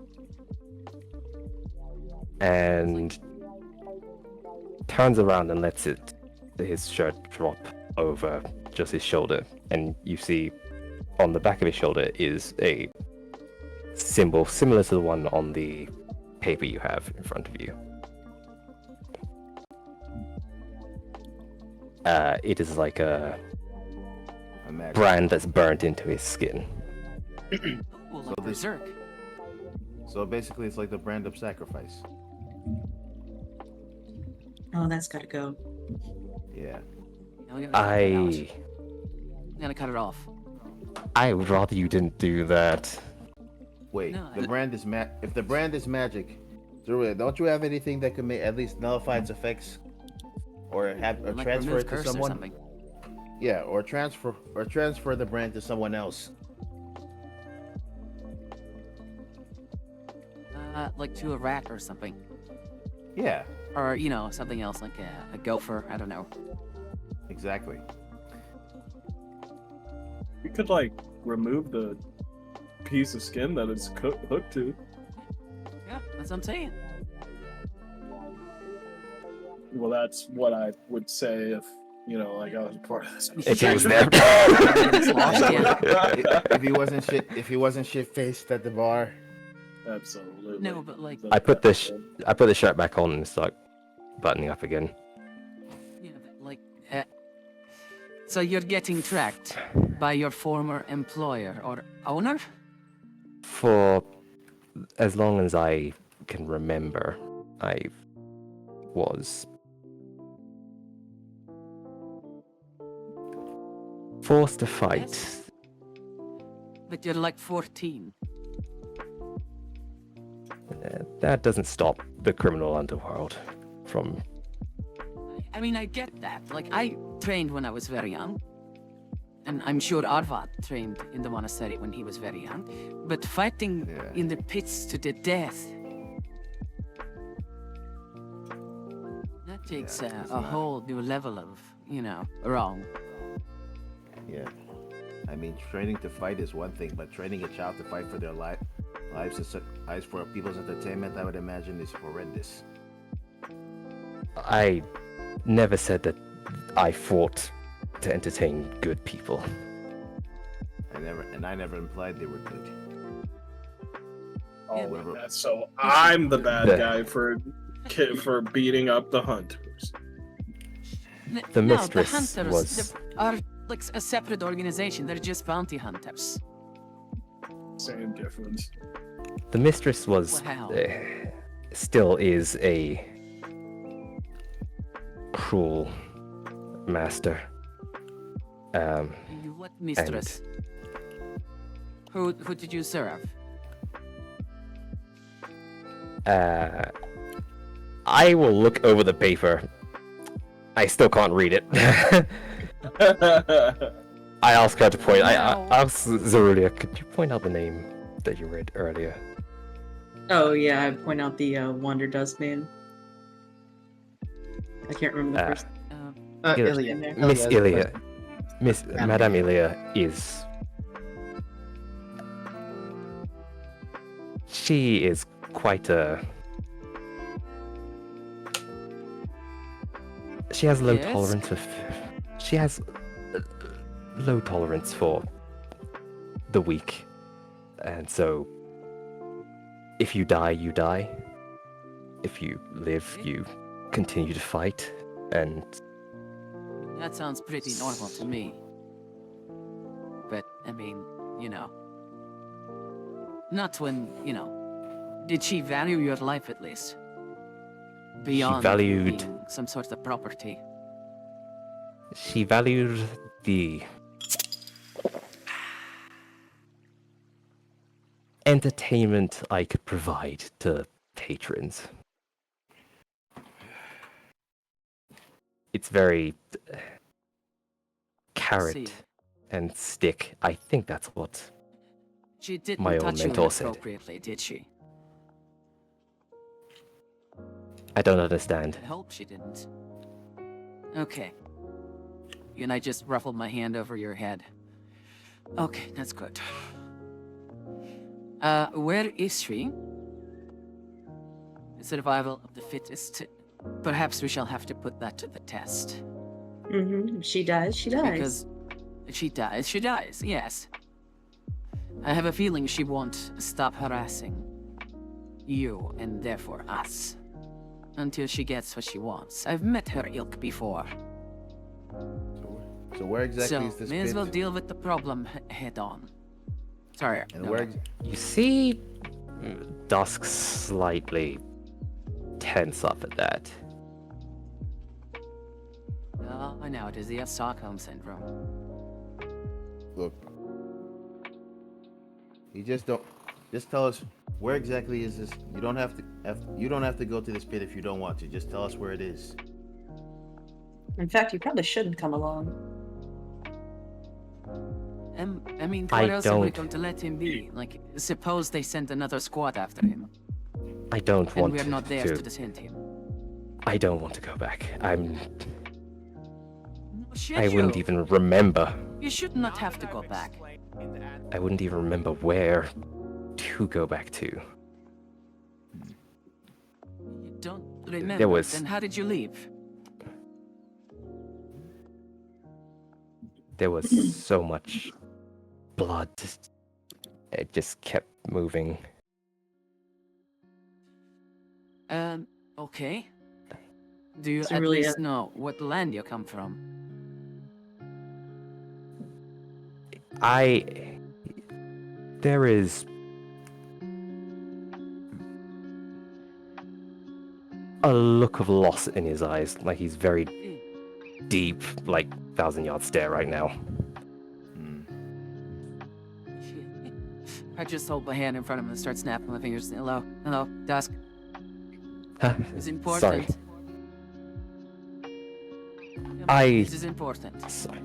And turns around and lets his shirt drop over just his shoulder, and you see on the back of his shoulder is a symbol similar to the one on the paper you have in front of you. It is like a Imagine. brand that's burnt into his skin. Ooh, like this- berserk. So basically, it's like the brand of sacrifice. Oh, that's gotta go. Yeah. No, we gotta cut it out. I I'm gonna cut it off. would rather you didn't do that. Wait, No, the brand is if the brand is magic, Zeruiah, don't you have anything that can at least nullify its effects, or have or Like transfer remove it to curse or someone? something. Yeah, or transfer the brand to someone else. Like to a rat or something. Yeah, Or, you know, something else like a gopher. I don't know. exactly. You could like remove the piece of skin that it's hooked to. Yeah, that's what I'm saying. Well, that's what I would say if I was part of this. If he was there. It's lost, yeah. If he wasn't shit faced at the bar. Absolutely. No, but like, I put the shirt back on and start buttoning up again. yeah, but like, so you're getting tracked by your former employer or owner? For as long as I can remember, I was forced to fight. Yes. But you're like 14. That doesn't stop the criminal underworld from. I mean, I get that. Like, I trained when I was very young. And I'm sure Arvad trained in the monastery when he was very young. But fighting Yeah. in the pits to the death, that takes it's a not- whole new level of, wrong. Yeah. I mean, training to fight is one thing, but training a child to fight for their lives for people's entertainment, I would imagine, is horrendous. I never said that I fought to entertain good people. I never implied they were good. Oh, Yeah, yeah, so I'm the bad Yeah. guy for beating up the hunters. The No, mistress the hunters was- are like a separate organization. They're just bounty hunters. Same difference. The mistress was, Wow. still is a cruel master. What mistress? Who did you serve? I will look over the paper. I still can't read it. I ask her to point. I ask Zerulia, could you point out the name that you read earlier? Oh yeah, I point out the Wander Dusk name. I can't remember the Ah. first Ilya. name there. Miss Ilya, Ilya. Miss Madame Ilya is. She is quite a. She has low Yes? tolerance of. She has low tolerance for the weak, and so if you die, you die. If you live, you continue to fight, and That sounds pretty normal to me. But, I mean, not when, did she value your life at least? Beyond valued- being some sort of property. she valued the entertainment I could provide to patrons. It's very carrot see. and stick. I think that's what. She didn't My old touch you mentor said. appropriately, did she? I don't understand. I hope she didn't. Okay. And I just ruffled my hand over your head. Okay, that's good. Where is she? Survival of the fittest. Perhaps we shall have to put that to the test. Mm-hmm. If she dies, she dies. Because if she dies, yes. I have a feeling she won't stop harassing you and therefore us until she gets what she wants. I've met her ilk before. So where exactly So, is this may as pit? well deal with the problem head on. Sorry. And no, where? no. You see Dusk slightly tense up at that. Oh, I know. It is the Stockholm syndrome. Look. You just don't. Just tell us where exactly is this. You don't have to. You don't have to go to this pit if you don't want to. Just tell us where it is. In fact, you probably shouldn't come along. I mean, I what else are we don't- going to let him be? Like, suppose they send another squad after him, I don't and want we're not there to. to defend him. I don't want to go back. Should I wouldn't you? even remember. You should not have to go back. I wouldn't even remember where to go back to. You don't remember. was- Then how did you leave? There was so much blood. It just kept moving. Okay. Do you So at really, least know what land you come from? There is a look of loss in his eyes, like he's very deep, like 1,000-yard stare right now. I just hold my hand in front of him and start snapping my fingers. Hello, hello, Dusk. It's important. Sorry. This is important. Sorry.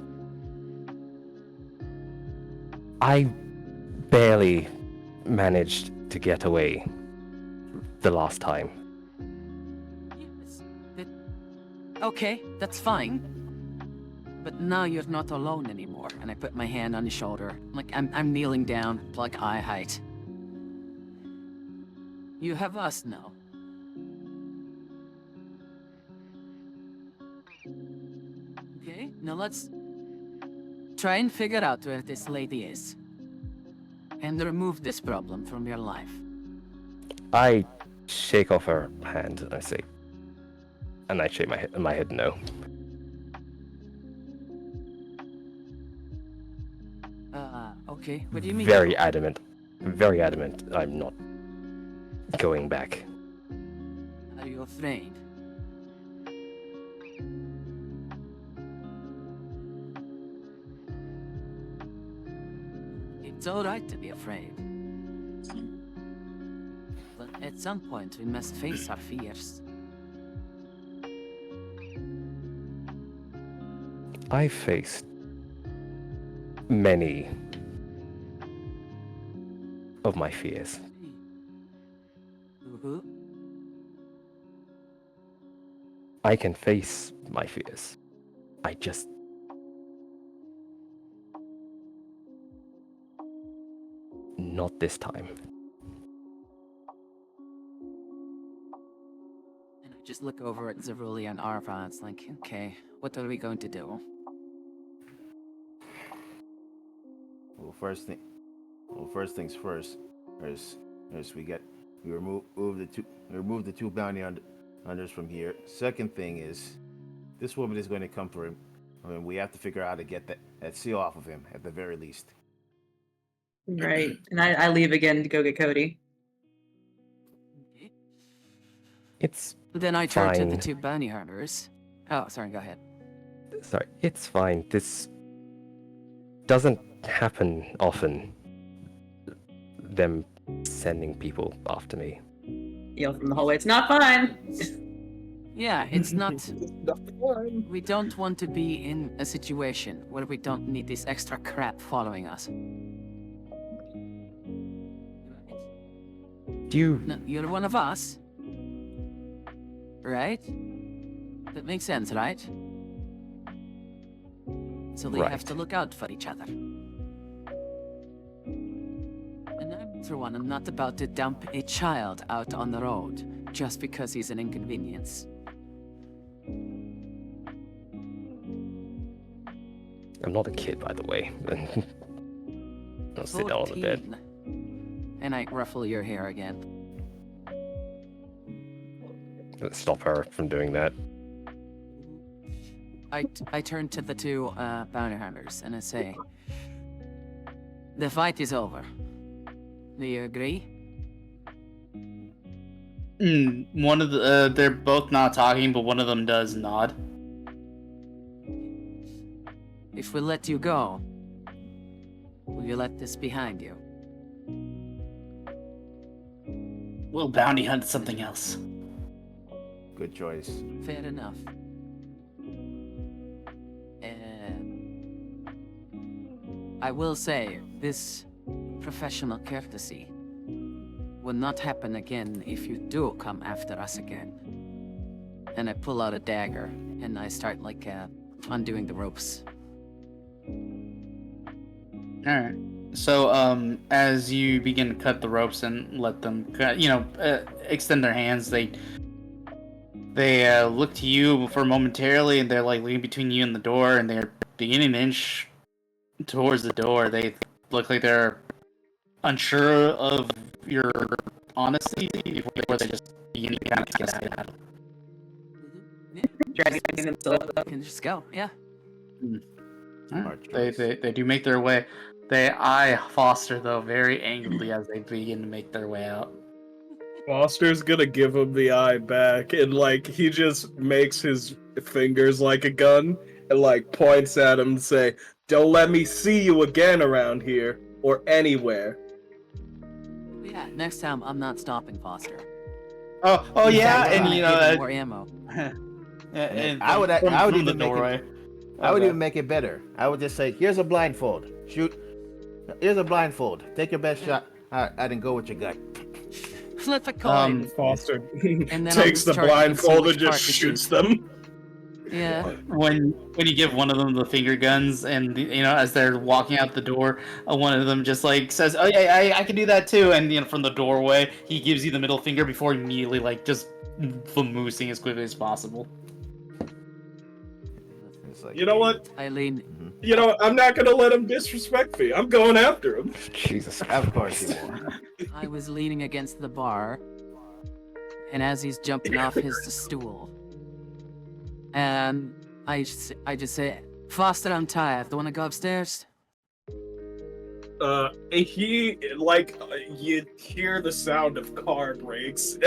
I barely managed to get away the last time. Yes, okay, that's fine. But now you're not alone anymore. And I put my hand on his shoulder. Like, I'm kneeling down, like eye height. You have us now. Okay, now let's try and figure out where this lady is. And remove this problem from your life. I shake off her hand and I say, and I shake my head no. Okay, what do you mean? Very adamant. I'm not going back. Are you afraid? It's alright to be afraid. But at some point, we must face our fears. I faced many of my fears. Woohoo. I can face my fears. I just... Not this time. And I just look over at Zeruli and Arvad. It's like, okay, what are we going to do? Well, first things first. We remove the two bounty hunters from here. Second thing is, this woman is going to come for him. I mean, we have to figure out how to get that seal off of him at the very least. Right. And I leave again to go get Cody. Okay. It's Then I turn to the fine. two bounty hunters. Oh, sorry, go ahead. Sorry, it's fine. This doesn't happen often. Them sending people after me. Yell from the hallway. It's not fine. Yeah, it's not... We don't want to be in a situation where we don't need this extra crap following us. Do you... No, you're one of us. Right? That makes sense, right? So we have Right. to look out for each other. And I, for one, am not about to dump a child out on the road just because he's an inconvenience. I'm not a kid, by the way. I'll sit down on the bed. 14. And I ruffle your hair again. Stop her from doing that. I turn to the two bounty hunters and I say, the fight is over. Do you agree? One of the they're both not talking, but one of them does nod. If we let you go, will you let this behind you? We'll bounty hunt something else. Good choice. Fair enough. I will say, this professional courtesy will not happen again if you do come after us again. And I pull out a dagger, and I start, like, undoing the ropes. Alright. So, as you begin to cut the ropes and let them extend their hands, they look to you for momentarily, and they're like leaning between you and the door, and they're beginning to inch towards the door. They look like they're unsure of your honesty before they just begin to kind of get out. Dragging themselves up. Can just go, yeah. They do make their way. They eye Foster though very angrily as they begin to make their way out. Foster's gonna give him the eye back, and like he just makes his fingers like a gun and like points at him and say, "Don't let me see you again around here or anywhere." Yeah, next time I'm not stopping Foster. Oh In yeah, fact, and I'm you not know giving more ammo. and I would from even the make doorway. it, I would even make it better. I would just say, "Here's a blindfold. Shoot. Here's a blindfold. Take your best shot. I didn't go with your gut." Flip a coin. Foster And then I'll takes the discharge it and see blindfold which and just part to shoots shoot. them. Yeah. When you give one of them the finger guns, and as they're walking out the door, one of them just like says, "Oh yeah, I can do that too." And from the doorway, he gives you the middle finger before immediately like just vamoosing as quickly as possible. It's like, You know what? Eileen, You know, I'm not gonna let him disrespect me. I'm going after him. Jesus. Of course you will. I was leaning against the bar, and as he's jumping off his stool, and I just say, "Foster, I'm tired. Do you want to go upstairs?" He like you hear the sound of car brakes.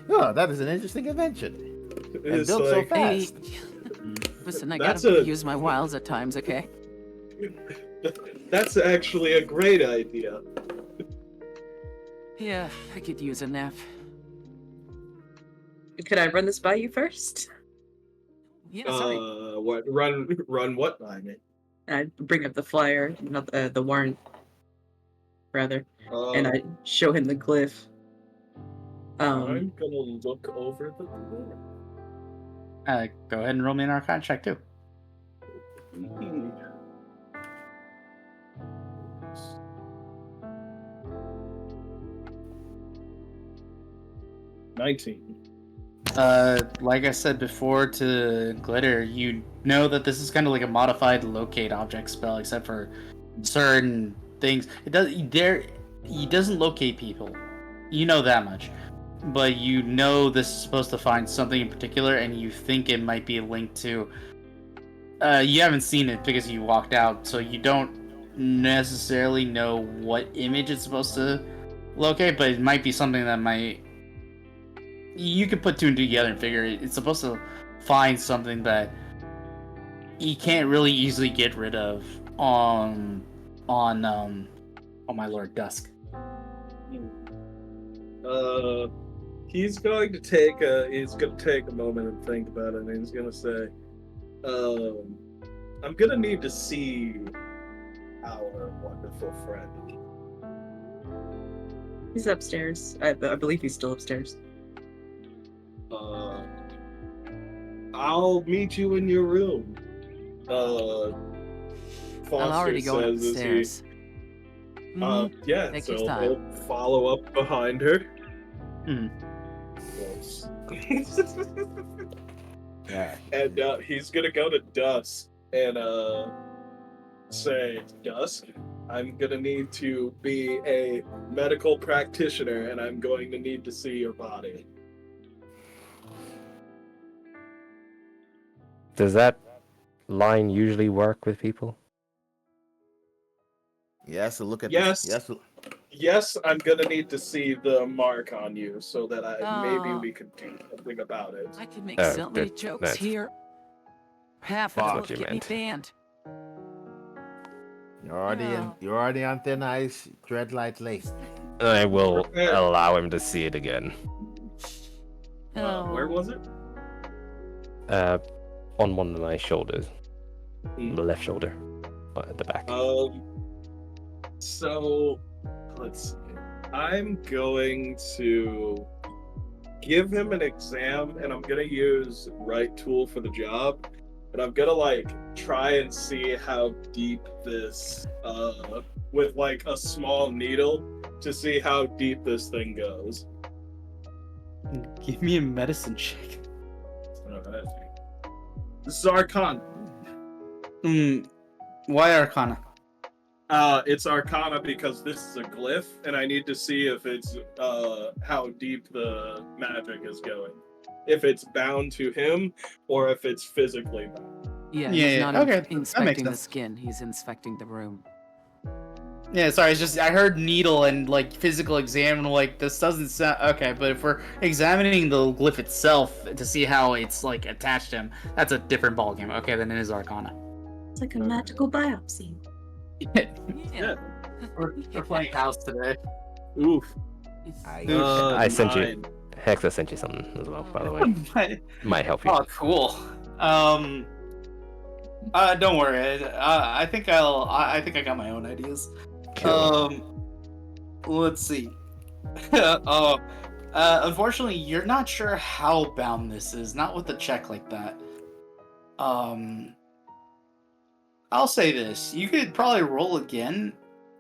Oh, that is an interesting invention. And It's built so like, Hey, fast. listen, I That's gotta a- use my wiles at times, okay? that's actually a great idea. Yeah, I could use a nap. Could I run this by you first? Yeah, sorry. What? Run what by me? I bring up the flyer, not the warrant, rather, and Uh, I show him the glyph. I'm gonna look over the door. Go ahead and roll me an Arcana check too. $19. Like I said before to Glitter, you know that this is kind of like a modified locate object spell, except for certain things. He doesn't locate people. You know that much. But you know this is supposed to find something in particular, and you think it might be linked to... you haven't seen it because you walked out, so you don't necessarily know what image it's supposed to locate, but it might be something that might... You could put two and two together and figure it's supposed to find something that you can't really easily get rid of on my Lord Dusk. He's going to take a moment and think about it, and he's gonna say, I'm gonna need to see our wonderful friend. He's upstairs. I believe he's still upstairs. I'll meet you in your room. Foster I'm already going says as upstairs. yeah, Take so your time. he'll follow up behind her. Gross. Yeah. And he's gonna go to Dusk and say, Dusk, I'm gonna need to be a medical practitioner, and I'm going to need to see your body. Does that line usually work with people? Yes. So look at Yes. This. Yes. Yes, I'm gonna need to see the mark on you so that maybe Oh. we could do something about it. I could make Oh, so many that- jokes that's- here. Half That's of what will you get me meant. banned. You're already on thin ice. Tread lightly. I will Prepare. allow him to see it again. Oh. Where was it? on one of my shoulders, Hmm. the left shoulder, at the back. So let's see. I'm going to give him an exam, and I'm gonna use right tool for the job, and I'm gonna like try and see how deep this with like a small needle to see how deep this thing goes. Give me a medicine check. Alright. This is Arcana. Why Arcana? It's Arcana because this is a glyph, and I need to see if it's how deep the magic is going. If it's bound to him, or if it's physically bound. Yeah, Yeah, he's yeah, not okay, that makes inspecting the sense. skin. He's inspecting the room. Yeah, sorry, it's just I heard needle and like physical exam, and like this doesn't sound okay. But if we're examining the glyph itself to see how it's like attached to him, that's a different ballgame. Okay, then it is Arcana. It's like a magical biopsy. Yeah. We're playing house today. Oof. I sent you. 9. Hex, I sent you something as well, by the way. Might help you. Oh, cool. Don't worry. I think I got my own ideas. Let's see. Unfortunately, you're not sure how bound this is. Not with a check like that. I'll say this: you could probably roll again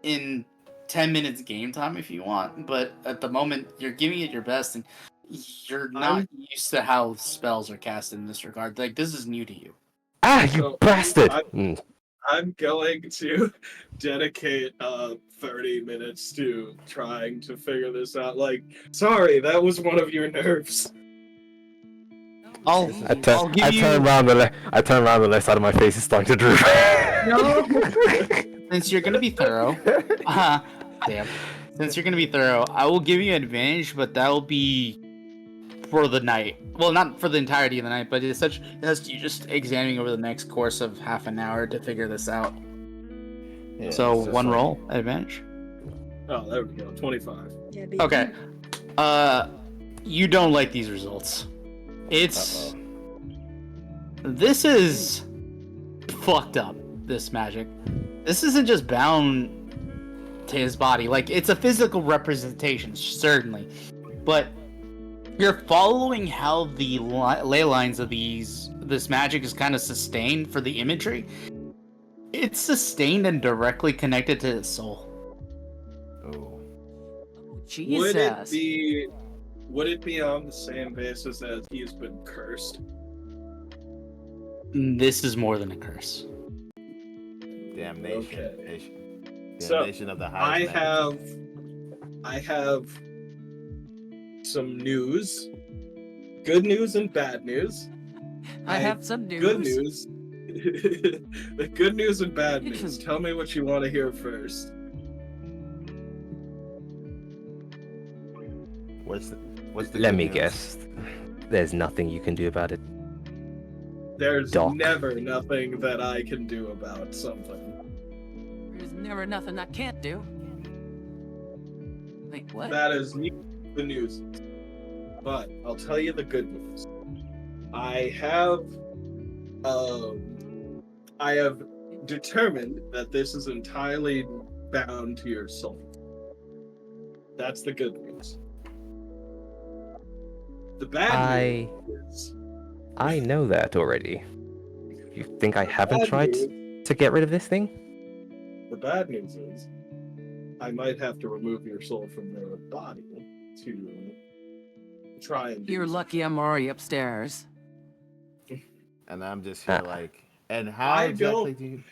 in 10 minutes game time if you want, but at the moment you're giving it your best, and you're not used to how spells are cast in this regard. Like this is new to you. Ah, you So, bastard! I'm going to dedicate 30 minutes to trying to figure this out. Like, sorry, that was one of your nerves. I'll give you. turn around the left side of my face is starting to droop. No. Since you're gonna be thorough, damn. Since you're gonna be thorough, I will give you an advantage, but that will be for the night. Well, not for the entirety of the night, but it's you just examining over the next course of half an hour to figure this out. Yeah, So it's just one like- roll advantage. Oh, there we go. 25. Yeah, baby. Okay. You don't like these results. It's this is fucked up. This magic. This isn't just bound to his body. Like it's a physical representation, certainly, but you're following how the ley lines of this magic is kind of sustained for the imagery. It's sustained and directly connected to his soul. Oh. Jesus. Would it be on the same basis as he's been cursed? This is more than a curse. Damnation. Okay. Damnation of the highest. I have some news. Good news and bad news. I have some news. Good news. The good news and bad news. Tell me what you want to hear first. What's the Let good me news? guess. There's nothing you can do about it. There's Doc. never nothing that I can do about something. There's never nothing I can't do. Wait, what? That is the news. But I'll tell you the good news. I have determined that this is entirely bound to your soul. That's the good news. The bad news is I know that already. You think I haven't bad tried news- to get rid of this thing? The bad news is I might have to remove your soul from their body to try and do You're lucky I'm already upstairs. And I'm just here like, and how I exactly don't- do you?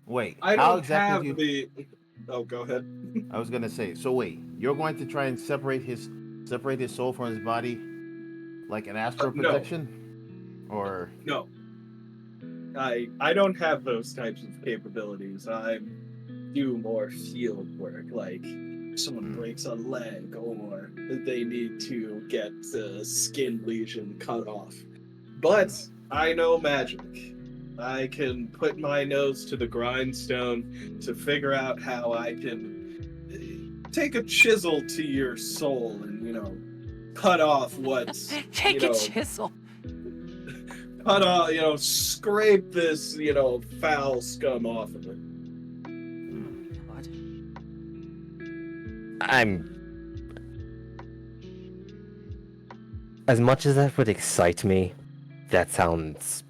Wait, I how don't exactly have do you? Oh, go ahead. I was gonna say. So wait, you're going to try and separate his soul from his body, like an astral No. projection, or No. I don't have those types of capabilities. I do more field work, like someone breaks a leg or they need to get the skin lesion cut off. But I know magic. I can put my nose to the grindstone to figure out how I can take a chisel to your soul and, cut off what's, Take a chisel. scrape this, foul scum off of it. God. As much as that would excite me, that sounds...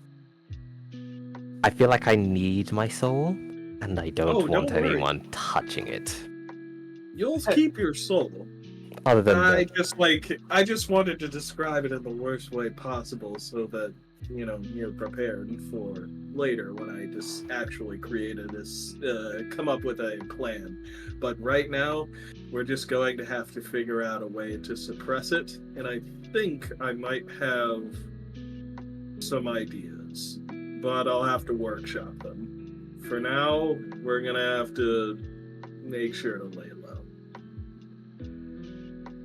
I feel like I need my soul, and I don't Oh, want don't worry. anyone touching it. You'll keep your soul. Other than I that, just wanted to describe it in the worst way possible so that, you're prepared for later when I just actually come up with a plan. But right now, we're just going to have to figure out a way to suppress it, and I think I might have some ideas, but I'll have to workshop them. For now, we're gonna have to make sure to lay low.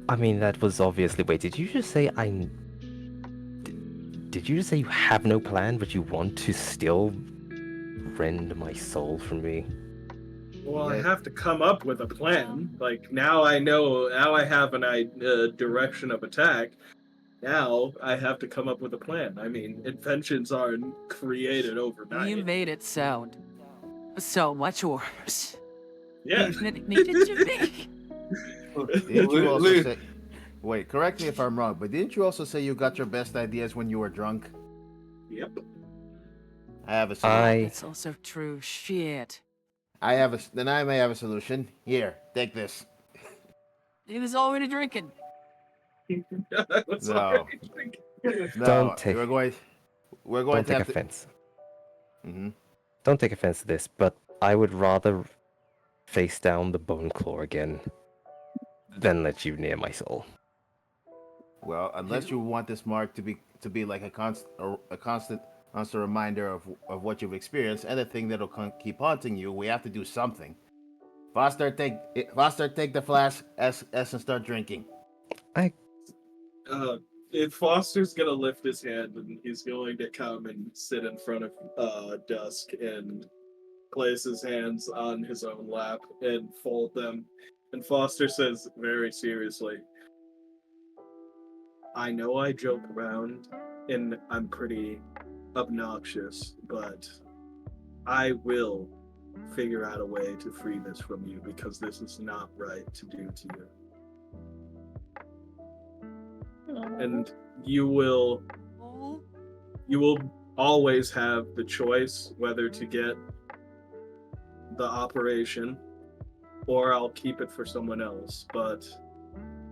I mean, that was obviously... Wait, did you just say Did you just say you have no plan, but you want to still rend my soul from me? Well, Yeah. I have to come up with a plan. Like, now I have an direction of attack. Now I have to come up with a plan. I mean, inventions aren't created overnight. You made it sound so much worse. Yeah. Than it needed to be. Didn't you also say... Wait, correct me if I'm wrong, but didn't you also say you got your best ideas when you were drunk? Yep. I have a solution. It's also true. Shit. Then I may have a solution. Here, take this. He was already drinking. I was No. already thinking. No, Don't take- we're going Don't to take have offense. Mm-hmm. Don't take offense to this, but I would rather face down the bone claw again than let you near my soul. Well, unless you want this mark to be like a constant reminder of what you've experienced and a thing that'll keep haunting you, we have to do something. Foster, take the flask, S and start drinking. If Foster's gonna lift his hand and he's going to come and sit in front of Dusk and place his hands on his own lap and fold them, and Foster says very seriously, I know I joke around and I'm pretty obnoxious, but I will figure out a way to free this from you because this is not right to do to you. And you will always have the choice whether to get the operation or I'll keep it for someone else. But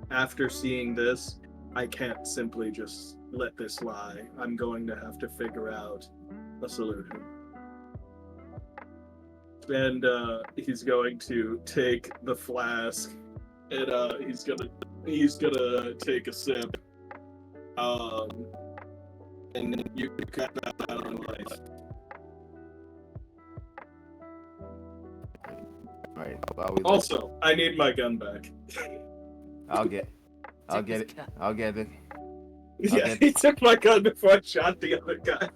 after seeing this, I can't simply just let this lie. I'm going to have to figure out a solution. And he's going to take the flask and he's gonna take a sip. And then you can cut that out on life. All right. While we Also, I need my gun back. I'll get it. I'll get it. Yeah, he took my gun before I shot the other guy.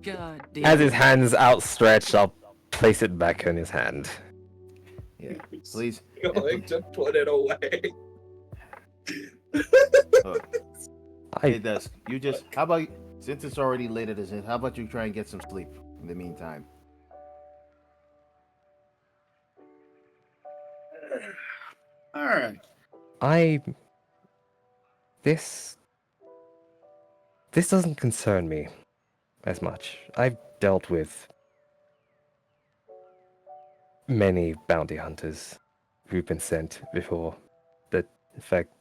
God damn. As his hand's outstretched, I'll place it back in his hand. Yeah. Please. Going to put it away. Hey, Dusk, how about, since it's already late at this, how about you try and get some sleep in the meantime? All right. This doesn't concern me as much. I've dealt with many bounty hunters who've been sent before. In fact,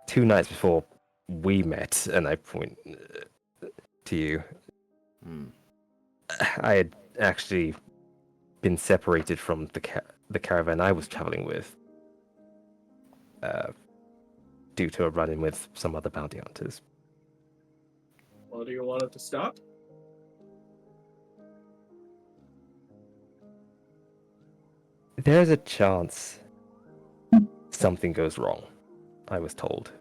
2 nights before we met, and I point to you, I had actually been separated from the caravan I was traveling with due to a run-in with some other bounty hunters. Well, do you want it to stop? There's a chance something goes wrong, I was told.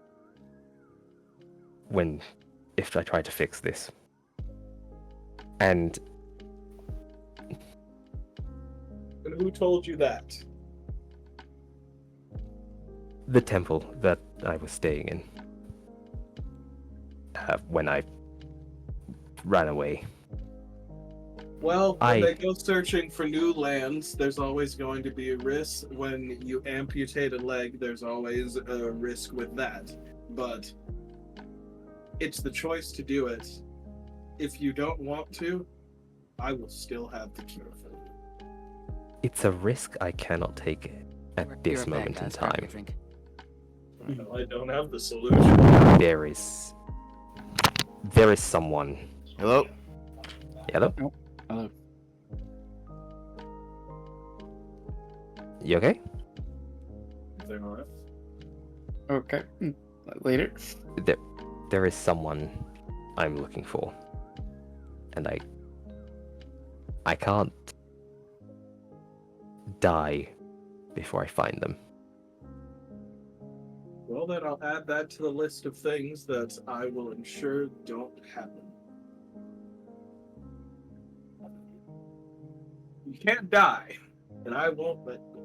If I try to fix this. And who told you that? the temple that I was staying in. when I ran away. Well, when I- they go searching for new lands, there's always going to be a risk. When you amputate a leg, there's always a risk with that. But it's the choice to do it. If you don't want to, I will still have the cure for you. It's a risk I cannot take at You're this a bad moment guy, in let's grab time. your drink. Well, I don't have the solution. There is someone. Hello? Hello? Hello. You okay? Everything all right? Okay. Later. There is someone I'm looking for. And I can't die before I find them. Well, then I'll add that to the list of things that I will ensure don't happen. You can't die, and I won't let you.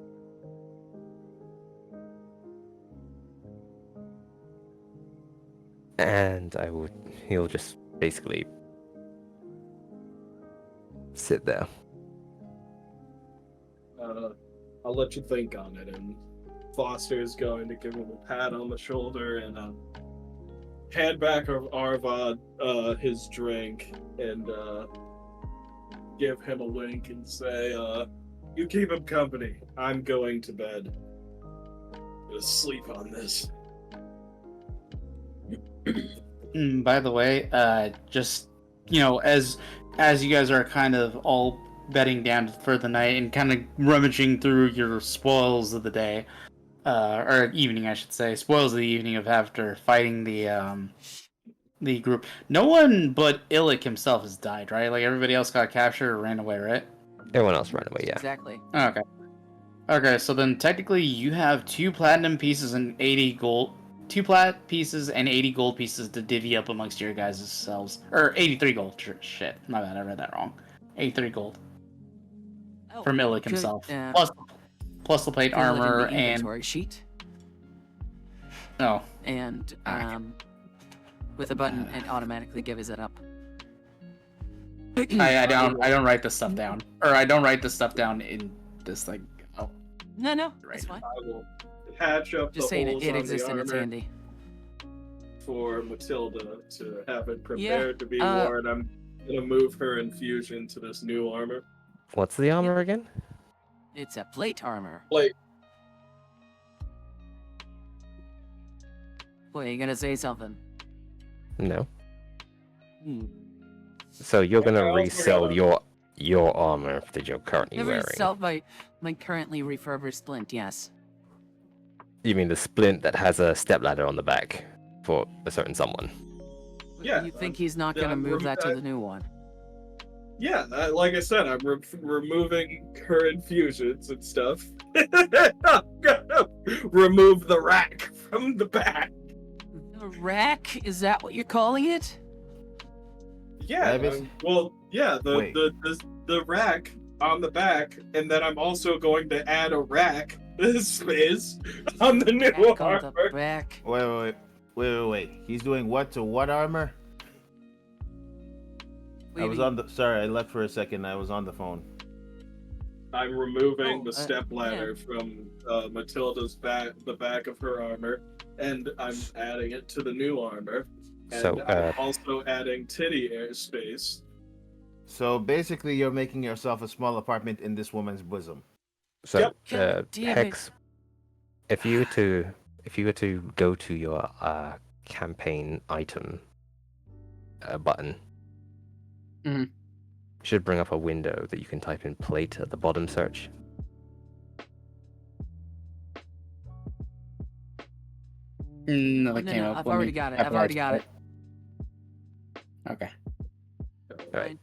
And he'll just basically sit there. I'll let you think on it, and Foster's going to give him a pat on the shoulder and hand back Arvad his drink and give him a wink and say, you keep him company. I'm going to bed. I'm gonna sleep on this. By the way, just as you guys are kind of all bedding down for the night and kind of rummaging through your spoils of the day, or evening, I should say, spoils of the evening of after fighting the group. No one but Illick himself has died, right? Like everybody else got captured or ran away, right? Everyone else ran away, yeah. Exactly. Okay. Okay, so then technically you have 2 platinum pieces and 80 gold. 2 plat pieces and 80 gold pieces to divvy up amongst your guys' selves. Or 83 gold. Shit, my bad, I read that wrong. 83 gold Oh, from Illick good, himself. uh, Plus the plate fill it in armor the and inventory sheet, oh, and Okay. with a button, and automatically gives it up. I don't write this stuff down, or I don't write this stuff down in this thing. Oh, No, Right. it's fine. I will patch up Just the saying holes it on exists the and it's armor handy. for Matilda to have it prepared to be uh, worn. I'm gonna move her infusion to this new armor. What's the armor again? It's a plate armor. Like, Boy, you gonna say something? No. Hmm. So you're Okay, gonna I'll resell figure it your armor that you're currently Never wearing. sell my currently refurbished splint. Yes. You mean the splint that has a stepladder on the back for a certain someone? Yeah, You think he's not yeah, gonna move that to I- the new one? yeah, like I said, I'm removing her infusions and stuff. I'm gonna remove the rack from the back. The rack? Is that what you're calling it? Yeah, Travis? well, yeah, Wait. the rack on the back, and then I'm also going to add a rack space on the new Rack on the armor. back. Wait. He's doing what to what armor? What I do was you on the. Sorry, I left for a second. I was on the phone. I'm removing Oh, the step ladder from Matilda's back, the back of her armor, and I'm adding it to the new armor. And So, I'm also adding titty airspace. So basically, you're making yourself a small apartment in this woman's bosom. So, Yep. God damn it. Hex, if you were to go to your campaign item button, Mhm. you should bring up a window that you can type in plate at the bottom search. no, that No, came no, up. I've when already we got it. I've already got it. Okay. Right.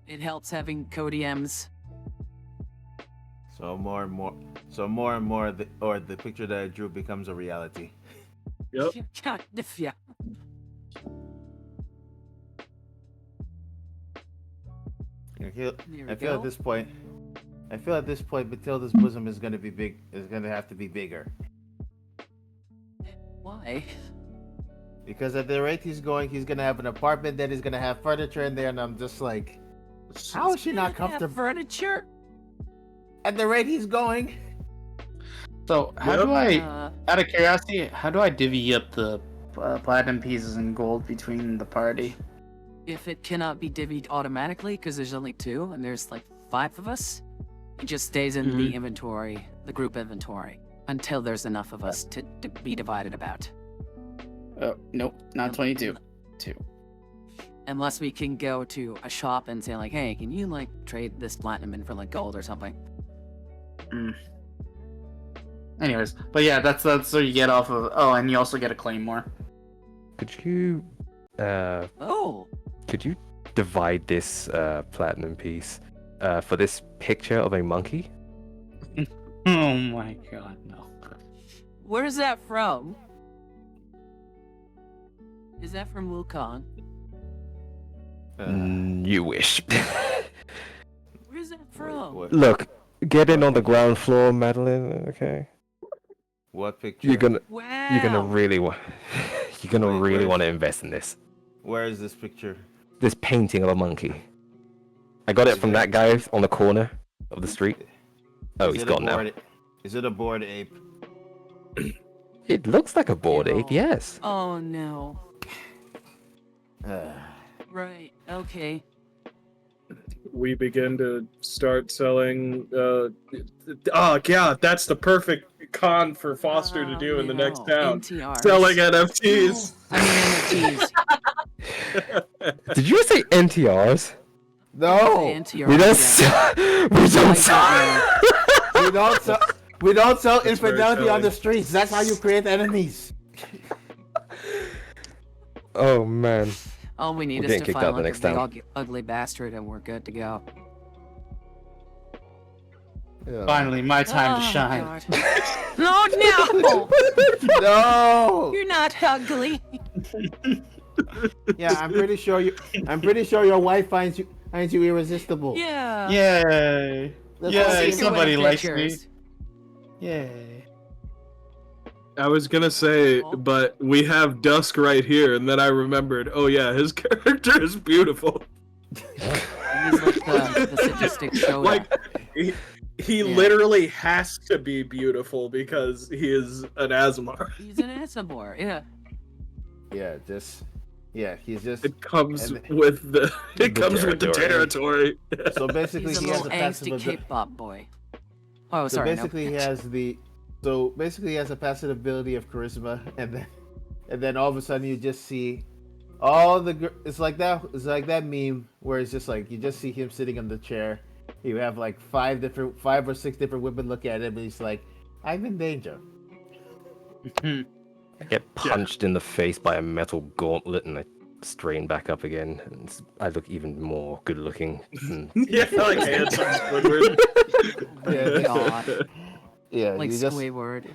It helps having co-DMs. So more and more, the picture that I drew becomes a reality. Yep. God, yeah. I feel, There we I feel go. at this point, Matilda's bosom is gonna be big. Is gonna have to be bigger. Why? Because at the rate he's going, he's gonna have an apartment, then he's gonna have furniture in there, and I'm just like, how is she not Have comfortable? furniture? At the rate he's going. So how Yep. do I, Uh, out of curiosity, how do I divvy up the platinum pieces and gold between the party? if it cannot be divvied automatically, because there's only 2 and there's like 5 of us, it just stays in the inventory, the group inventory, until there's enough of us to be divided about. Oh, nope, not 22. 2. Unless we can go to a shop and say like, hey, can you like trade this platinum in for like gold or something? Anyways, but yeah, that's what you get off of. Oh, and you also get a claymore. Could you Oh, divide this platinum piece for this picture of a monkey? Oh my god, no. where's that from? Is that from Wukong? You wish. Where's that from? Look, get in on the ground floor, Madeline. Okay. What picture? You're gonna Wow. really want to invest in this. Where is this picture? This painting of a monkey. I got it from that guy on the corner of the street. Oh, Is he's it a gone now. bored- Is it a bored ape? It looks like a bored ape, yes. Oh no. Uh, Right. Okay. We begin to start selling. Oh yeah, that's the perfect con for Foster to do in the next town. NTRs. Selling NFTs. I mean NFTs. Did you say NTRs? no, NTRs. We don't yeah. sell. We I don't don't sell. we don't sell. We don't sell That's very infidelity on telling. the streets. That's how you create enemies. Oh man. All we need We're is getting to kicked find out the like a next big town. ugly bastard and we're good to go. Finally, my time to Oh, shine. God. No, no! No. You're not ugly. Yeah, I'm pretty sure your wife finds you irresistible. Yeah. Yay! That's Yay, all Take she away somebody likes me. pictures. Yay! I was gonna say, but we have Dusk right here, and then I remembered. Oh yeah, his character is beautiful. He's like the sadistic Shoda. Like he Yeah. has to be beautiful because he is an Asmar. He's an Asabor, yeah. He's just. It comes And- with the territory. So basically, He's a he has little a passive angsty ability. K-pop boy. Oh, So sorry, basically, no. he has the. So basically, he has a passive ability of charisma, and then all of a sudden, you just see all the. It's like that. It's like that meme where it's just like you just see him sitting in the chair. You have like 5 or 6 different women look at him, and he's like, "I'm in danger." I get punched in the face by a metal gauntlet and I strain back up again. And I look even more good looking. Yeah, like handsome Squidward. Yeah, God. Yeah, Like you just. Squidward.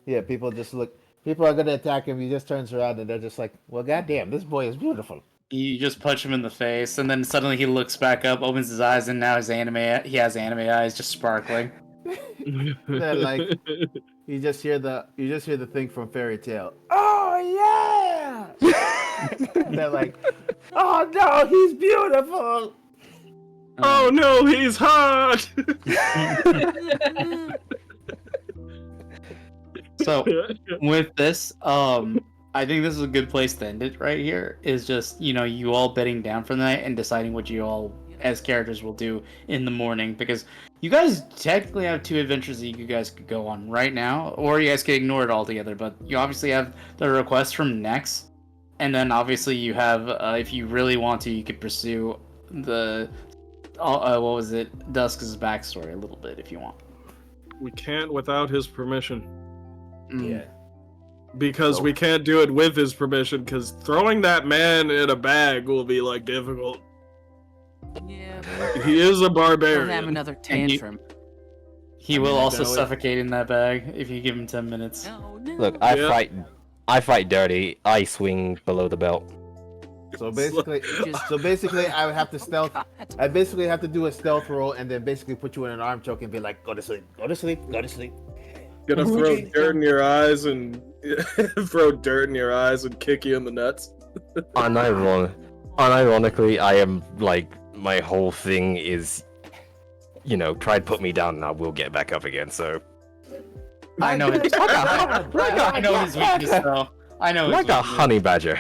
Yeah, people just look. People are gonna attack him. He just turns around and they're just like, "Well, goddamn, this boy is beautiful." You just punch him in the face, and then suddenly he looks back up, opens his eyes, and now he has anime eyes just sparkling. They're like, you just hear the thing from Fairy Tale. Oh yeah! They're like, oh no, he's beautiful. Oh no, he's hot. So with this, I think this is a good place to end it right here. Is just, you all bedding down for the night and deciding what you all as characters will do in the morning, because you guys technically have 2 adventures that you guys could go on right now, or you guys could ignore it altogether. But you obviously have the request from Nex, and then obviously you have, if you really want to, you could pursue the what was it, Dusk's backstory a little bit if you want. We can't without his permission. Yeah. Because we can't do it with his permission, because throwing that man in a bag will be, like, difficult. Yeah. He is a He'll have barbarian. another tantrum. He will also that would- suffocate in that bag if you give him 10 minutes. No, no. Look, Yeah. I fight dirty. I swing below the belt. So basically, I would have to stealth. I basically have to do a stealth roll and then basically put you in an arm choke and be like, go to sleep, go to sleep, go to sleep. Gonna throw dirt in your eyes and kick you in the nuts. Unironically, I am like my whole thing is, try to put me down and I will get back up again. So I know his I know his weakness though. I know his like a weakness. honey badger.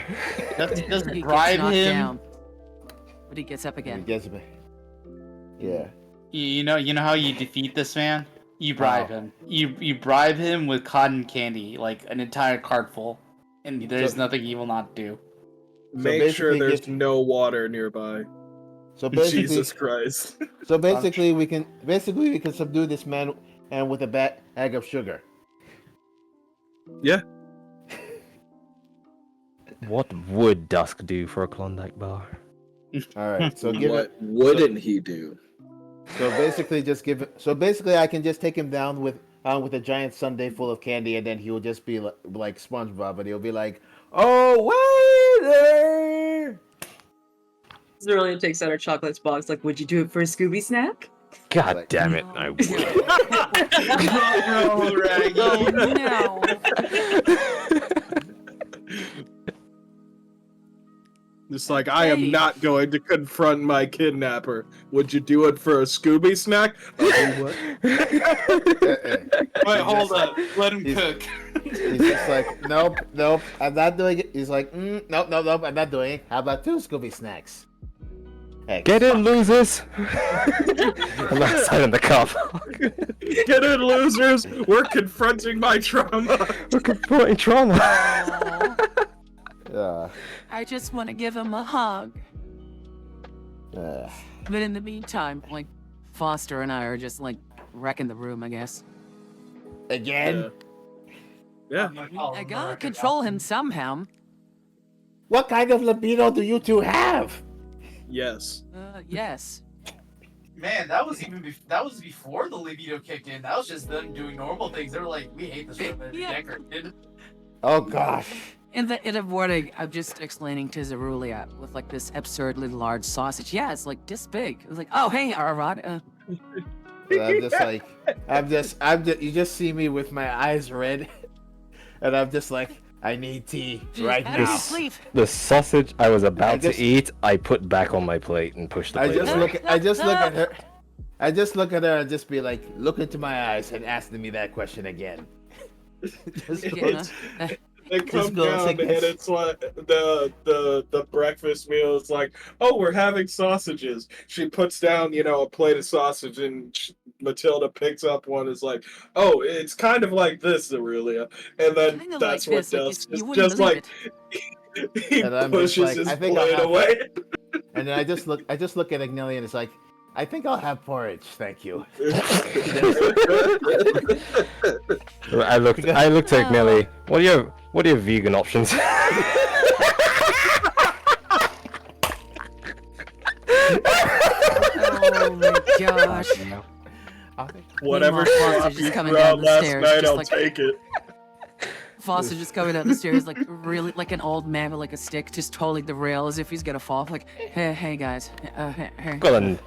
Just He gets bribe knocked him. down, but he gets up again. Yeah. You know how you defeat this man? You bribe him. You bribe him with cotton candy, like an entire cart full, and there's nothing he will not do. Make sure basically there's no water nearby. So basically, Jesus Christ. so basically, we can subdue this man and with a bag of sugar. Yeah. What would Dusk do for a Klondike bar? All right. So give What it. wouldn't he do? So basically, just give it. So basically, I can just take him down with a giant sundae full of candy, and then he will just be like SpongeBob, and he'll be like, "Oh, waiter!" Zerlia takes out her chocolates box, like, would you do it for a Scooby snack? God Like- damn it! I would. No, Raggy. Oh no! It's like, I am Hey. not going to confront my kidnapper. Would you do it for a Scooby snack? I'll do what? Wait, hold up. Let him He's- cook. He's just like, nope, I'm not doing it. He's like, nope, I'm not doing it. How about 2 Scooby snacks? Hey, Get in, losers! I'm outside in the car. Get in, losers! We're confronting my trauma. We're confronting trauma. I just want to give him a hug. uh, But in the meantime, like, Foster and I are just like wrecking the room, I guess. again? Yeah. I gotta control him somehow. What kind of libido do you two have? Yes. Yes. Man, that was before the libido kicked in. That was just them doing normal things. They were like, we hate this room. Yeah. Decorated. Oh gosh. In the wording, I'm just explaining to Zerulia with like this absurdly large sausage. Yeah, it's like this big. It was like, oh hey, Arvad. I'm just like, you just see me with my eyes red, and I'm just like, I need tea right How do you now. sleep? The sausage I was about just- to eat, I put back on my plate and pushed the I plate just away. look at her. I just look at her and just be like, look into my eyes and ask me that question again. Just go- Yeah. They Just come go down like and this. it's like the breakfast meal is like, oh, we're having sausages. She puts down, a plate of sausage and Matilda picks up one. Is like, oh, it's kind of like this, Aurelia. And then Kinda that's like what this, like, Dusk you is wouldn't just believe like it. he And I'm just pushes like, his I think I'll plate have- away. And then I just look at Ignelli and it's like, I think I'll have porridge, thank you. I looked at Nelly. What are your vegan options? Oh my gosh. Whatever Meanwhile, crap Foster's you just coming threw down out the last stairs, night, just I'll like- take it. Foster just coming down the stairs like really like an old man with like a stick, just totally derail as if he's gonna fall. Like, hey guys, hey. Got a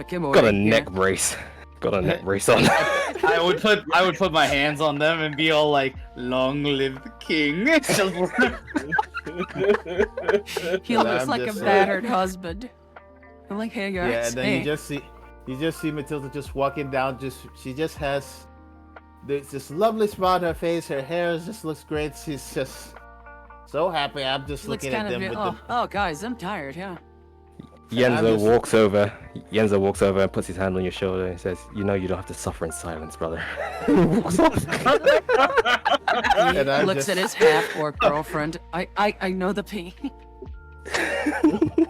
Come over got a here. neck brace. Got a neck brace on. I would put my hands on them and be all like, "Long live the king." He And looks I'm like a just like- battered husband. I'm like, hey guys, Yeah, and then hey. you just see Matilda just walking down. She just has this lovely spot on her face. Her hair just looks great. She's just so happy. I'm just Looks looking at kind them of with oh guys, I'm tired. Yeah. Yenzo just- walks over. Yenzo walks over and puts his hand on your shoulder and says, "You know you don't have to suffer in silence, brother." Walks off. He And I'm looks just- at his half-orc girlfriend. I know the pain.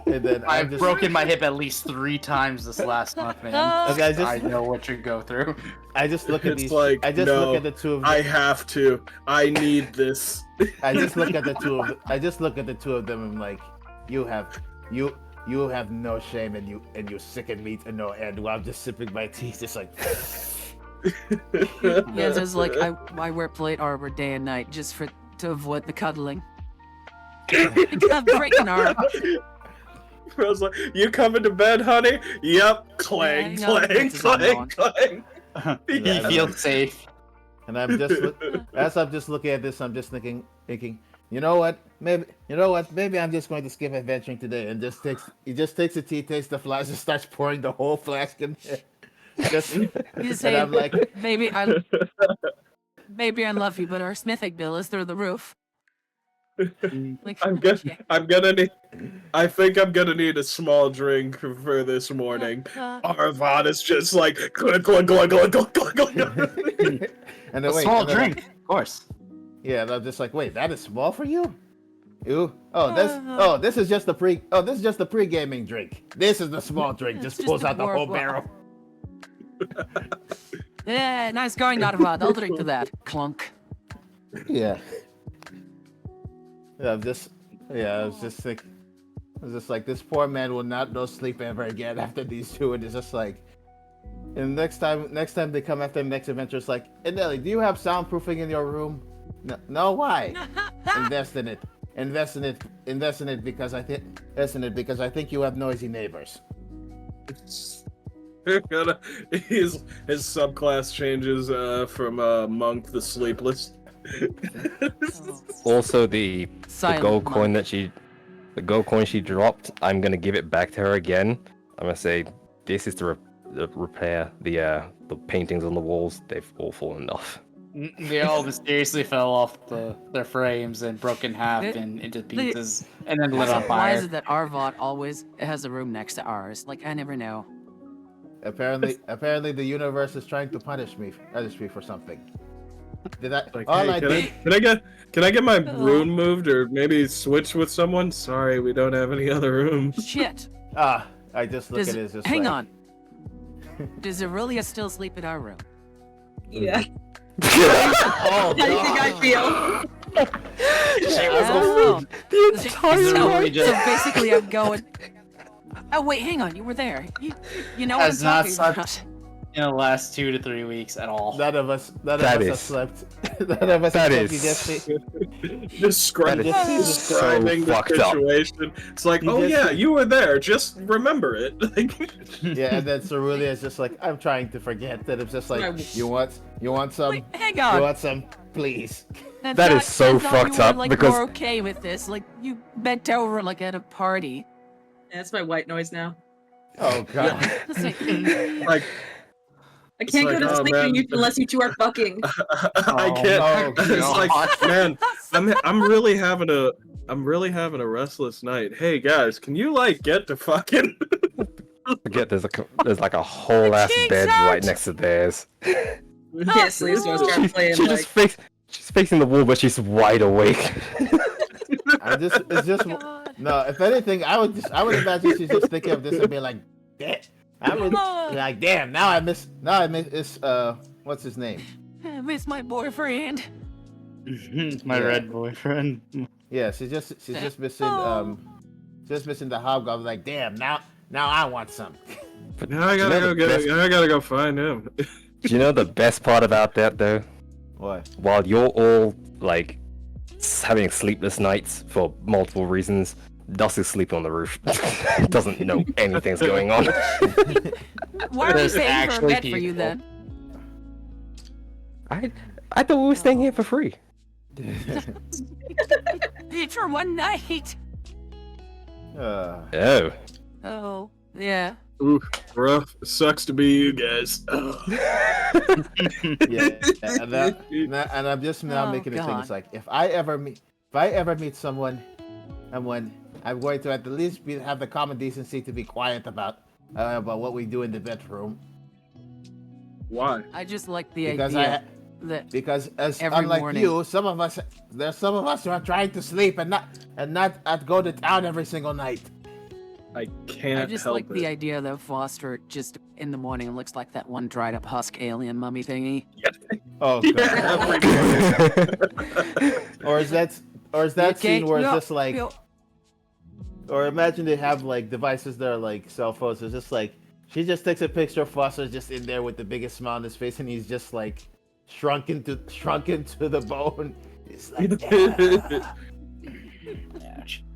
And then I'm I've just, broken my hip at least 3 times this last month, man. Okay, I know what you go through. I just look at It's these. like, I just no, look at the two of them. I have to. I need this. I just look at the two of. I just look at the two of them and I'm like, you have no shame and you sicken me to no end. While I'm just sipping my tea, just like. Yeah, it's like I wear plate armor day and night just to avoid the cuddling. I'm breaking arm. I was like, you coming to bed, honey? Yep. Clang, Yeah, I know. clang, This is all clang, gone. clang. He feels safe. And as I'm just looking at this, I'm just thinking, you know what? Maybe I'm just going to skip adventuring today and he just takes a tea, takes the flask, and starts pouring the whole flask in there. Just, You and say, I'm like, maybe I love you, but our smithing bill is through the roof. Like, I'm okay. gonna need. I think I'm gonna need a small drink for this morning. Arvad is just like glug glug glug glug glug glug glug. and then A wait, small and then drink, of course. Yeah, and I'm just like, wait, that is small for you? Ew. This is just the pre-gaming drink. This is the small drink. It's Just pulls just a out the whole warp- barrel. Yeah, nice going, Arvad. I'll drink to that. Clunk. Yeah. I was just like, this poor man will not know sleep ever again after these two, and it's just like, and next time they come after the next adventure, it's like, hey Nelly, do you have soundproofing in your room? No, why? Invest in it because I think you have noisy neighbors. His subclass changes from monk to sleepless. Also, the Silent gold monk. coin the gold coin she dropped, I'm gonna give it back to her again. I'm gonna say this is to repair the paintings on the walls. They've all fallen off. They all mysteriously fell off their frames and broke in half and into pieces, and then lit on Why is fire. it that Arvad always has a room next to ours? Like, I never know. Apparently the universe is trying to punish me for something. Did I? Like, all hey, I did. can I get my room moved or maybe switch with someone? Sorry, we don't have any other rooms. Shit. I just look at it as just Hang like, on. Does Aurelia still sleep in our room? Yeah. Oh, How do you think I feel? So basically, I'm going. Oh wait, hang on. You were there. You know what I'm Has not talking slept about. in the last 2 to 3 weeks at all. None of us That have is- slept. None of us that have is- Describing That is so the fucked up. situation. It's like, You oh just- yeah, you were there. Just remember it. Yeah, and then Cerulean is just like, I'm trying to forget that. It's just like, you want some? Wait, hang You on. want some? Please. I That is thought- so I thought fucked you were, up, like, because- more okay with this. Like you bent over like at a party. That's my white noise now. Oh god. It's like, like, I can't like, go to oh, sleep man. unless you two are fucking. I can't. oh, It's like, man, I'm really having a restless night. Hey guys, can you like get to fucking? Forget there's like a whole ass cheeks bed out! right next to theirs. Can't sleep, so I start playing like. She's facing the wall, but she's wide awake. It's just no. If anything, I would imagine she's just thinking of this and be like, damn. I would be like, damn. Now I miss. What's his name? I miss my boyfriend. My Yeah. red boyfriend. Yeah, she's just missing the hobgoblin. Like, damn. Now I want some. Now I gotta You know go the get. best- I gotta go find him. Do you know the best part about that though? What? While you're all like having sleepless nights for multiple reasons, Dusk is sleeping on the roof. Doesn't know anything's going on. Why are we There's paying for a actually bed for you people. then? I thought we were staying here for free. It's for one night. Oh. Oh, yeah. Ooh, rough. It sucks to be you guys. Yeah, and I'm just now Oh, making it think. God. It's like if I ever meet someone, I'm going to at the least have the common decency to be quiet about what we do in the bedroom. Why? I just like the Because idea that Because as Every unlike morning. you, some of us who are trying to sleep and not go to town every single night. I can't I just help like it. the idea that Foster just in the morning looks like that one dried up husk alien mummy thingy. Oh god. Yeah, every morning. Or is that Okay, scene where it's no, just like, no. or imagine they have like devices that are like cell phones. It's just like she just takes a picture of Foster just in there with the biggest smile on his face, and he's just like shrunken to the bone. It's like,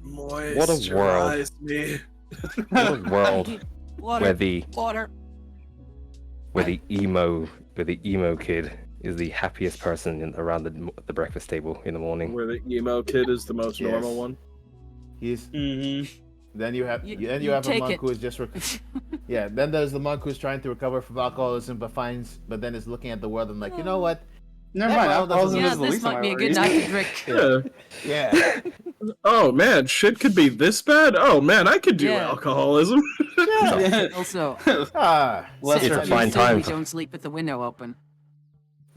What a world. Moisturize me. What a world Water, where the water. emo kid is the happiest person around the breakfast table in the morning. Where the emo kid is the most Yes. normal one. He's Mm-hmm. then you have You- then you you have a take monk it. who is just yeah. Then there's the monk who's trying to recover from alcoholism, but then is looking at the world and like, you know what? Never Yeah, mind. well, Alcoholism Yeah, is the this least of might my be a good worries. night to drink. Yeah. Yeah. Oh man, shit could be this bad. Oh man, I could do Yeah. alcoholism. Yeah. Also, Ah. Lesser It's a Seth, evil. fine you say time we for- don't sleep with the window open.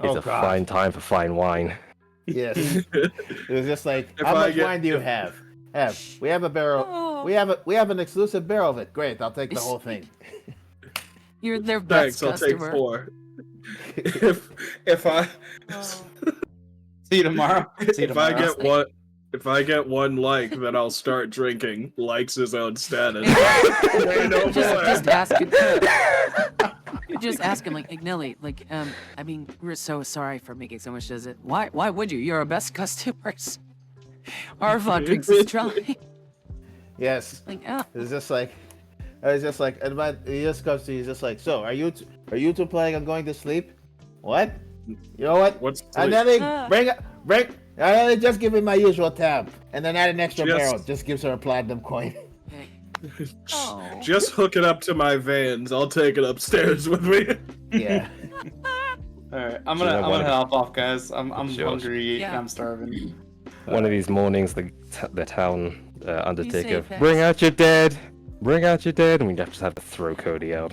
It's Oh, a God. fine time for fine wine. Yes. It was just like, If how I much get- wine do you have? We have a barrel. Oh. We have an exclusive barrel of it. Great, I'll take the whole thing. You're their best Thanks, I'll take customer. 4. if I Oh. See you tomorrow. See you if I tomorrow. get one like, then I'll start drinking. Likes his own status. just, Way no more. just ask him. Just ask him, like, Nelly, like, I mean, we're so sorry for making so much of it. Why would you? You're our best customers. Arvad drinks his dry. Yes. Like, oh, It's just like, and he just comes to you, he's just like, so are you two planning on going to sleep? What? You know what? What's And then they Ah. bring, just give me my usual tab, and then add an extra Just- barrel. Just gives her a platinum coin. okay. Oh. Just hook it up to my vans. I'll take it upstairs with me. Yeah. All right, I'm Do you gonna know what- head off, guys. I'm Sure. hungry Yeah. and I'm starving. One of these mornings, the town undertaker, safe, bring out your dead, bring out your dead, and we just have to throw Cody out,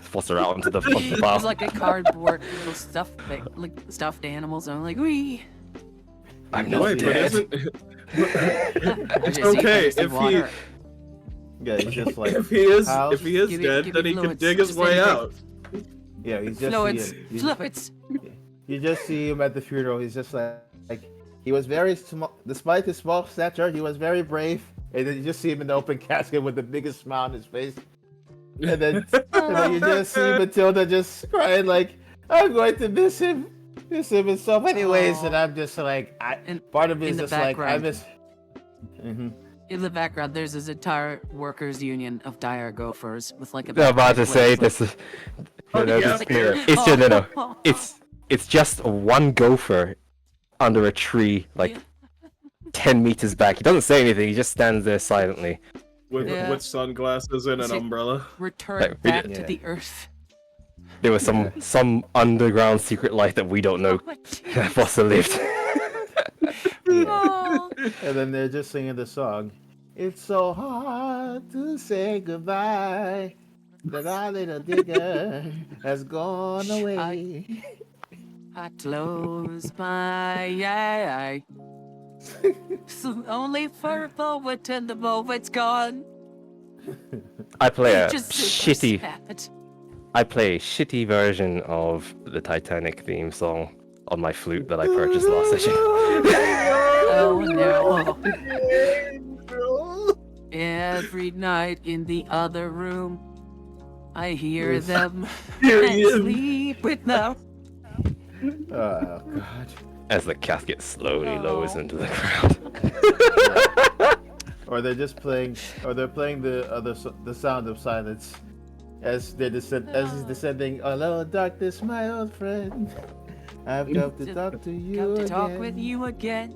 force her out onto the bar. It's like a cardboard little stuffed animals. And I'm like, wee. I'm not Wait, but dead. isn't It's okay if he Yeah, he's just like, if he is How? if he is Give me- dead, give then me he can fluids. dig his Just way anything. out. yeah, he's just Fluids. you Fluids. just see him at the funeral. He's just like he was very small, despite his small stature. He was very brave, and then you just see him in the open casket with the biggest smile on his face. And then you just see Matilda just crying like, "I'm going to miss him in so many ways." And I'm just like, part of me in is the just like, I background. miss. In the background, there's this entire workers' union of dire gophers with like a. I'm about to backpack say with, this is. Oh, No, yeah. this spirit. It's just no. It's just one gopher under a tree, like 10 meters back. He doesn't say anything. He just stands there silently. Yeah. With sunglasses and an See- umbrella. Return Like, we back did- to Yeah. the earth. There was some underground secret life that we don't know that Foster lived. Oh. And then they're just singing the song. It's so hard to say goodbye. That our little digger has gone away. I close my eye. Only for a moment and the moment's gone. I play a Just shitty. sad. I play a shitty version of the Titanic theme song on my flute that I purchased last session. Oh no. Every night in the other room, I hear them and sleep with them. Oh God. As the casket slowly lowers Oh. into the ground. Or they're just playing, or they're playing the sound of silence as as he's descending. Hello, darkness, my old friend. I've come to talk to you Come to again. talk with you again.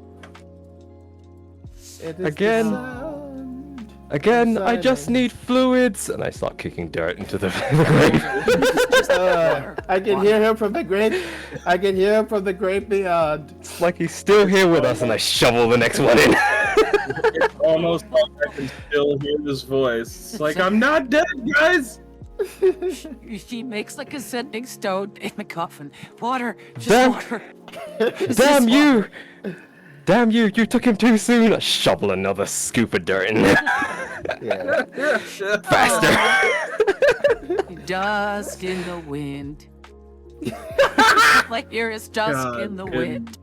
It is Again. the sound. Again, I just Silence. need fluids, and I start kicking dirt into the grave. I can hear him from the great. I can hear him from the great beyond. It's like he's still here with us, and I shovel the next one in. It's almost like I can still hear his voice. It's like, I'm not dead, guys! She makes like a sending stone in the coffin. Water, just Damn. water. Damn you! Damn you! You took him too soon. I shovel another scoop of dirt in there. Yeah. Faster. Dusk in the wind. Like here is dusk God, in the and- wind.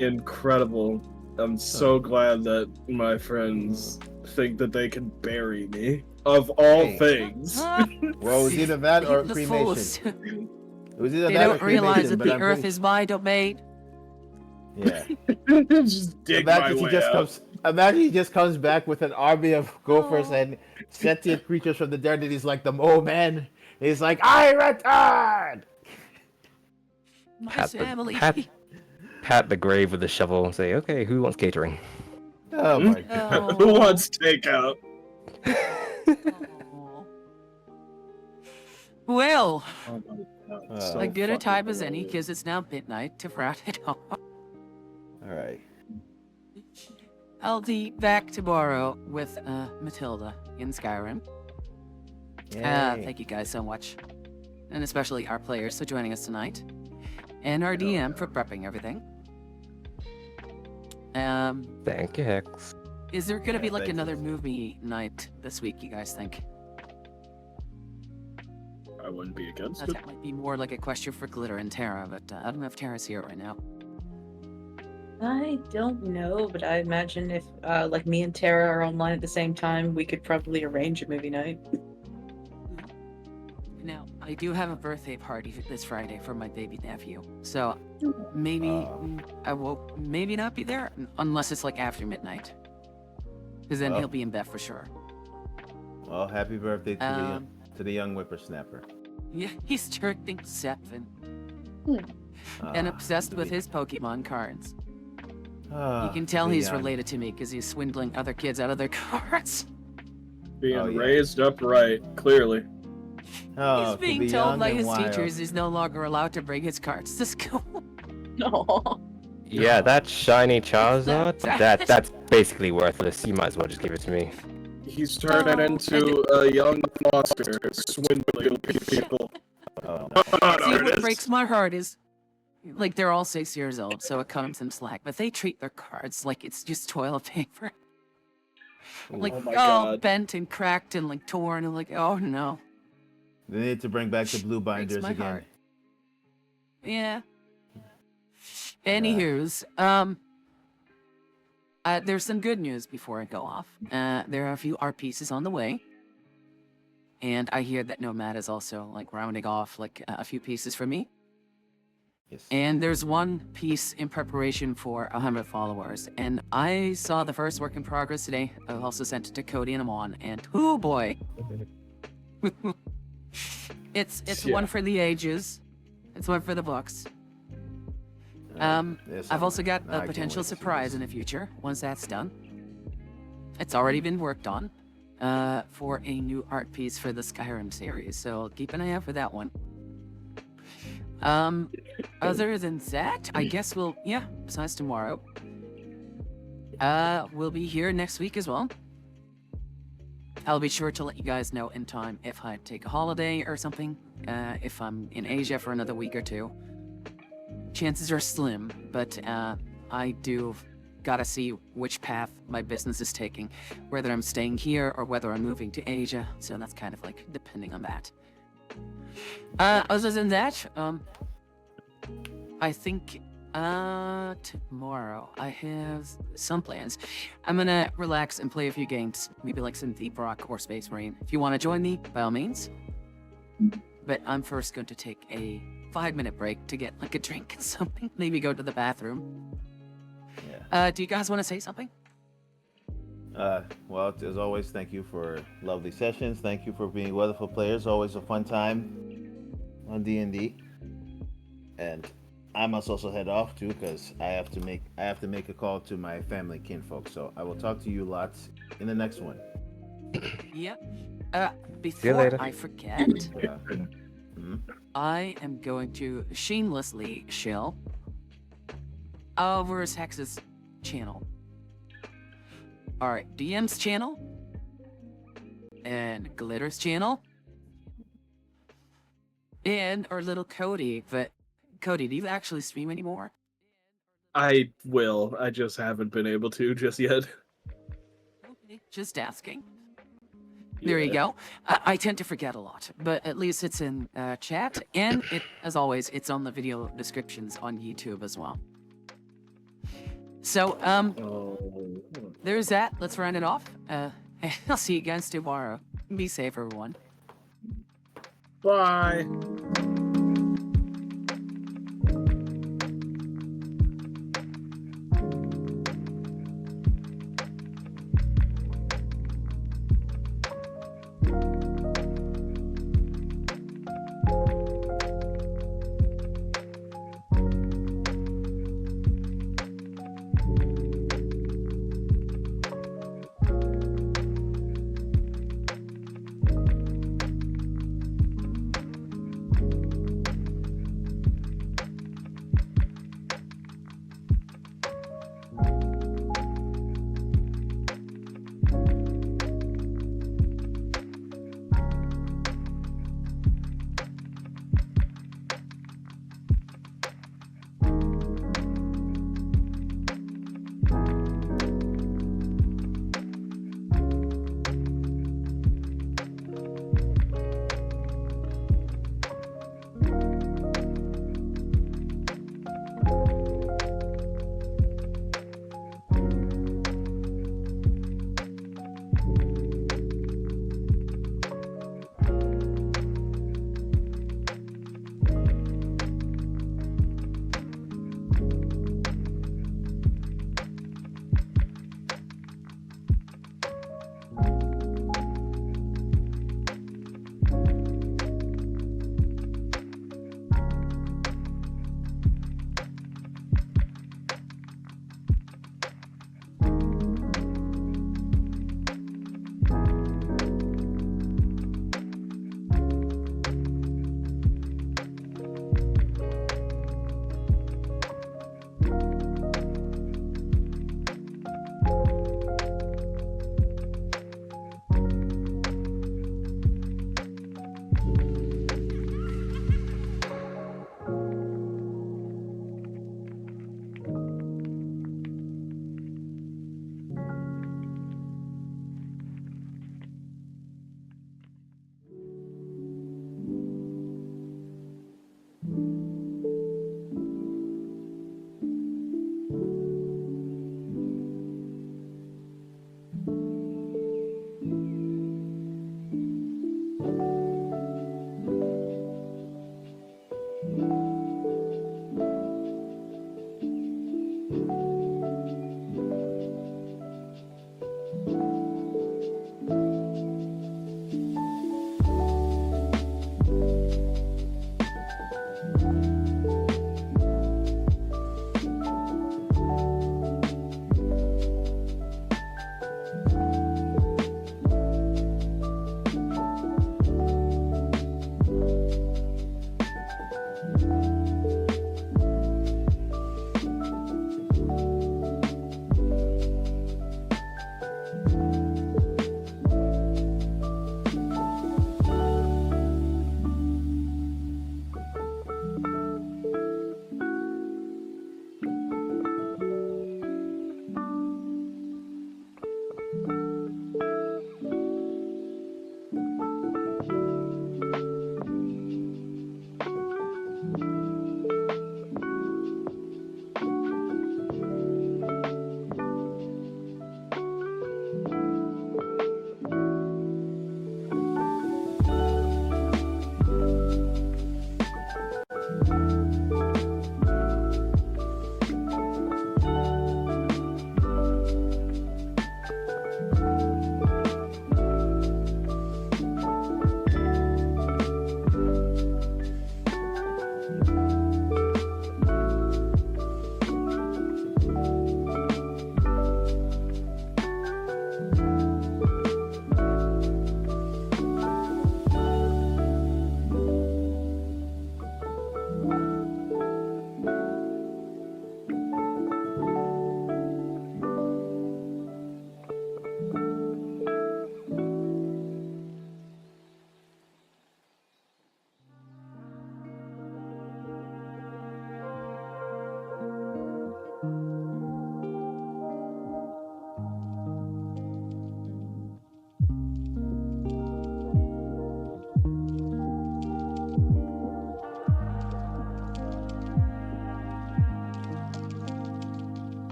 Incredible. I'm so glad that my friends think that they can bury me. Of all Hey. things. Well, it was either that or The cremation. fools. It was either They that or don't realize cremation, that but the I'm earth pretty- is my domain. Yeah. Just dig my Imagine he way just out. comes. Imagine he just comes back with an army of gophers Oh. and sentient creatures from the dead, and he's like the Mole Man. He's like, I return. My Pat the, family. pat the grave with a shovel and say, okay, who wants catering? Oh my god. Oh. Who wants takeout? Oh. Well, Oh my God, Uh, so a good a fucking time as any, hilarious. because it's now midnight to wrap it up. All right. I'll be back tomorrow with Matilda in Skyrim. Thank you guys so much. And especially our players for joining us tonight. And our DM for prepping everything. Thank you, Hex. Is there gonna be like thanks. another movie night this week, you guys think? I wouldn't be against it. That might be more like a question for Glitter and Tara, but I don't know if Tara's here right now. I don't know, but I imagine if like me and Tara are online at the same time, we could probably arrange a movie night. Now, I do have a birthday party this Friday for my baby nephew, so maybe I will maybe not be there unless it's like after midnight, because then Well. he'll be in bed for sure. Well, happy birthday to Um, the young whippersnapper. Yeah, he's turning 7 and Ah, obsessed with the- his Pokemon cards. ah, You can tell the he's young- related to me because he's swindling other kids out of their cards. Being Oh, yeah. raised upright, clearly. Oh, He's to being be told young by and his wild. teachers he's no longer allowed to bring his cards to school. No. Yeah, that shiny Charizard, That- that's basically worthless. You might as well just give it to me. He's turning Oh, into a young monster, swindling people. Oh, See, There it what is. breaks my heart is, like, they're all 6 years old, so it comes in slack, but they treat their cards like it's just toilet paper. Like, Oh my all God. bent and cracked and, like, torn, and like, oh no. they need to bring back the blue binders my again. heart. Yeah. Anywho's, there's some good news before I go off. There are a few art pieces on the way. And I hear that Nomad is also, like, rounding off, like, a few pieces for me. Yes. And there's one piece in preparation for 100 followers. And I saw the first work in progress today. I also sent it to Cody and Amon. And, oh boy. It's Yeah. one for the ages. It's one for the books. Yes, I've also got I a can't potential wait to see surprise this. in the future once that's done. It's already been worked on for a new art piece for the Skyrim series, so keep an eye out for that one. Other than that, I guess besides tomorrow, we'll be here next week as well. I'll be sure to let you guys know in time if I take a holiday or something, if I'm in Asia for another week or two. Chances are slim, but I do gotta see which path my business is taking, whether I'm staying here or whether I'm moving to Asia, so that's kind of like depending on that. Other than that, I think tomorrow I have some plans. I'm gonna relax and play a few games, maybe like some Deep Rock or Space Marine. If you want to join me, by all means. But I'm first going to take a 5-minute break to get like a drink and something. Maybe go to the bathroom. Yeah. Do you guys want to say something? Well, as always, thank you for lovely sessions. Thank you for being wonderful players. Always a fun time on D&D. And I must also head off too because I have to make a call to my family kinfolk. So I will talk to you lots in the next one. Yep. you Before later. I forget, Mhm. I am going to shamelessly shill over Hex's channel. Alright, DM's channel. And Glitter's channel. And our little Cody. But, Cody, do you actually stream anymore? I will. I just haven't been able to just yet. Okay, just asking. There you go. I tend to forget a lot, but at least it's in chat, and as always, it's on the video descriptions on YouTube as well. So, Oh. there's that. Let's round it off. I'll see you guys tomorrow. Be safe, everyone. Bye.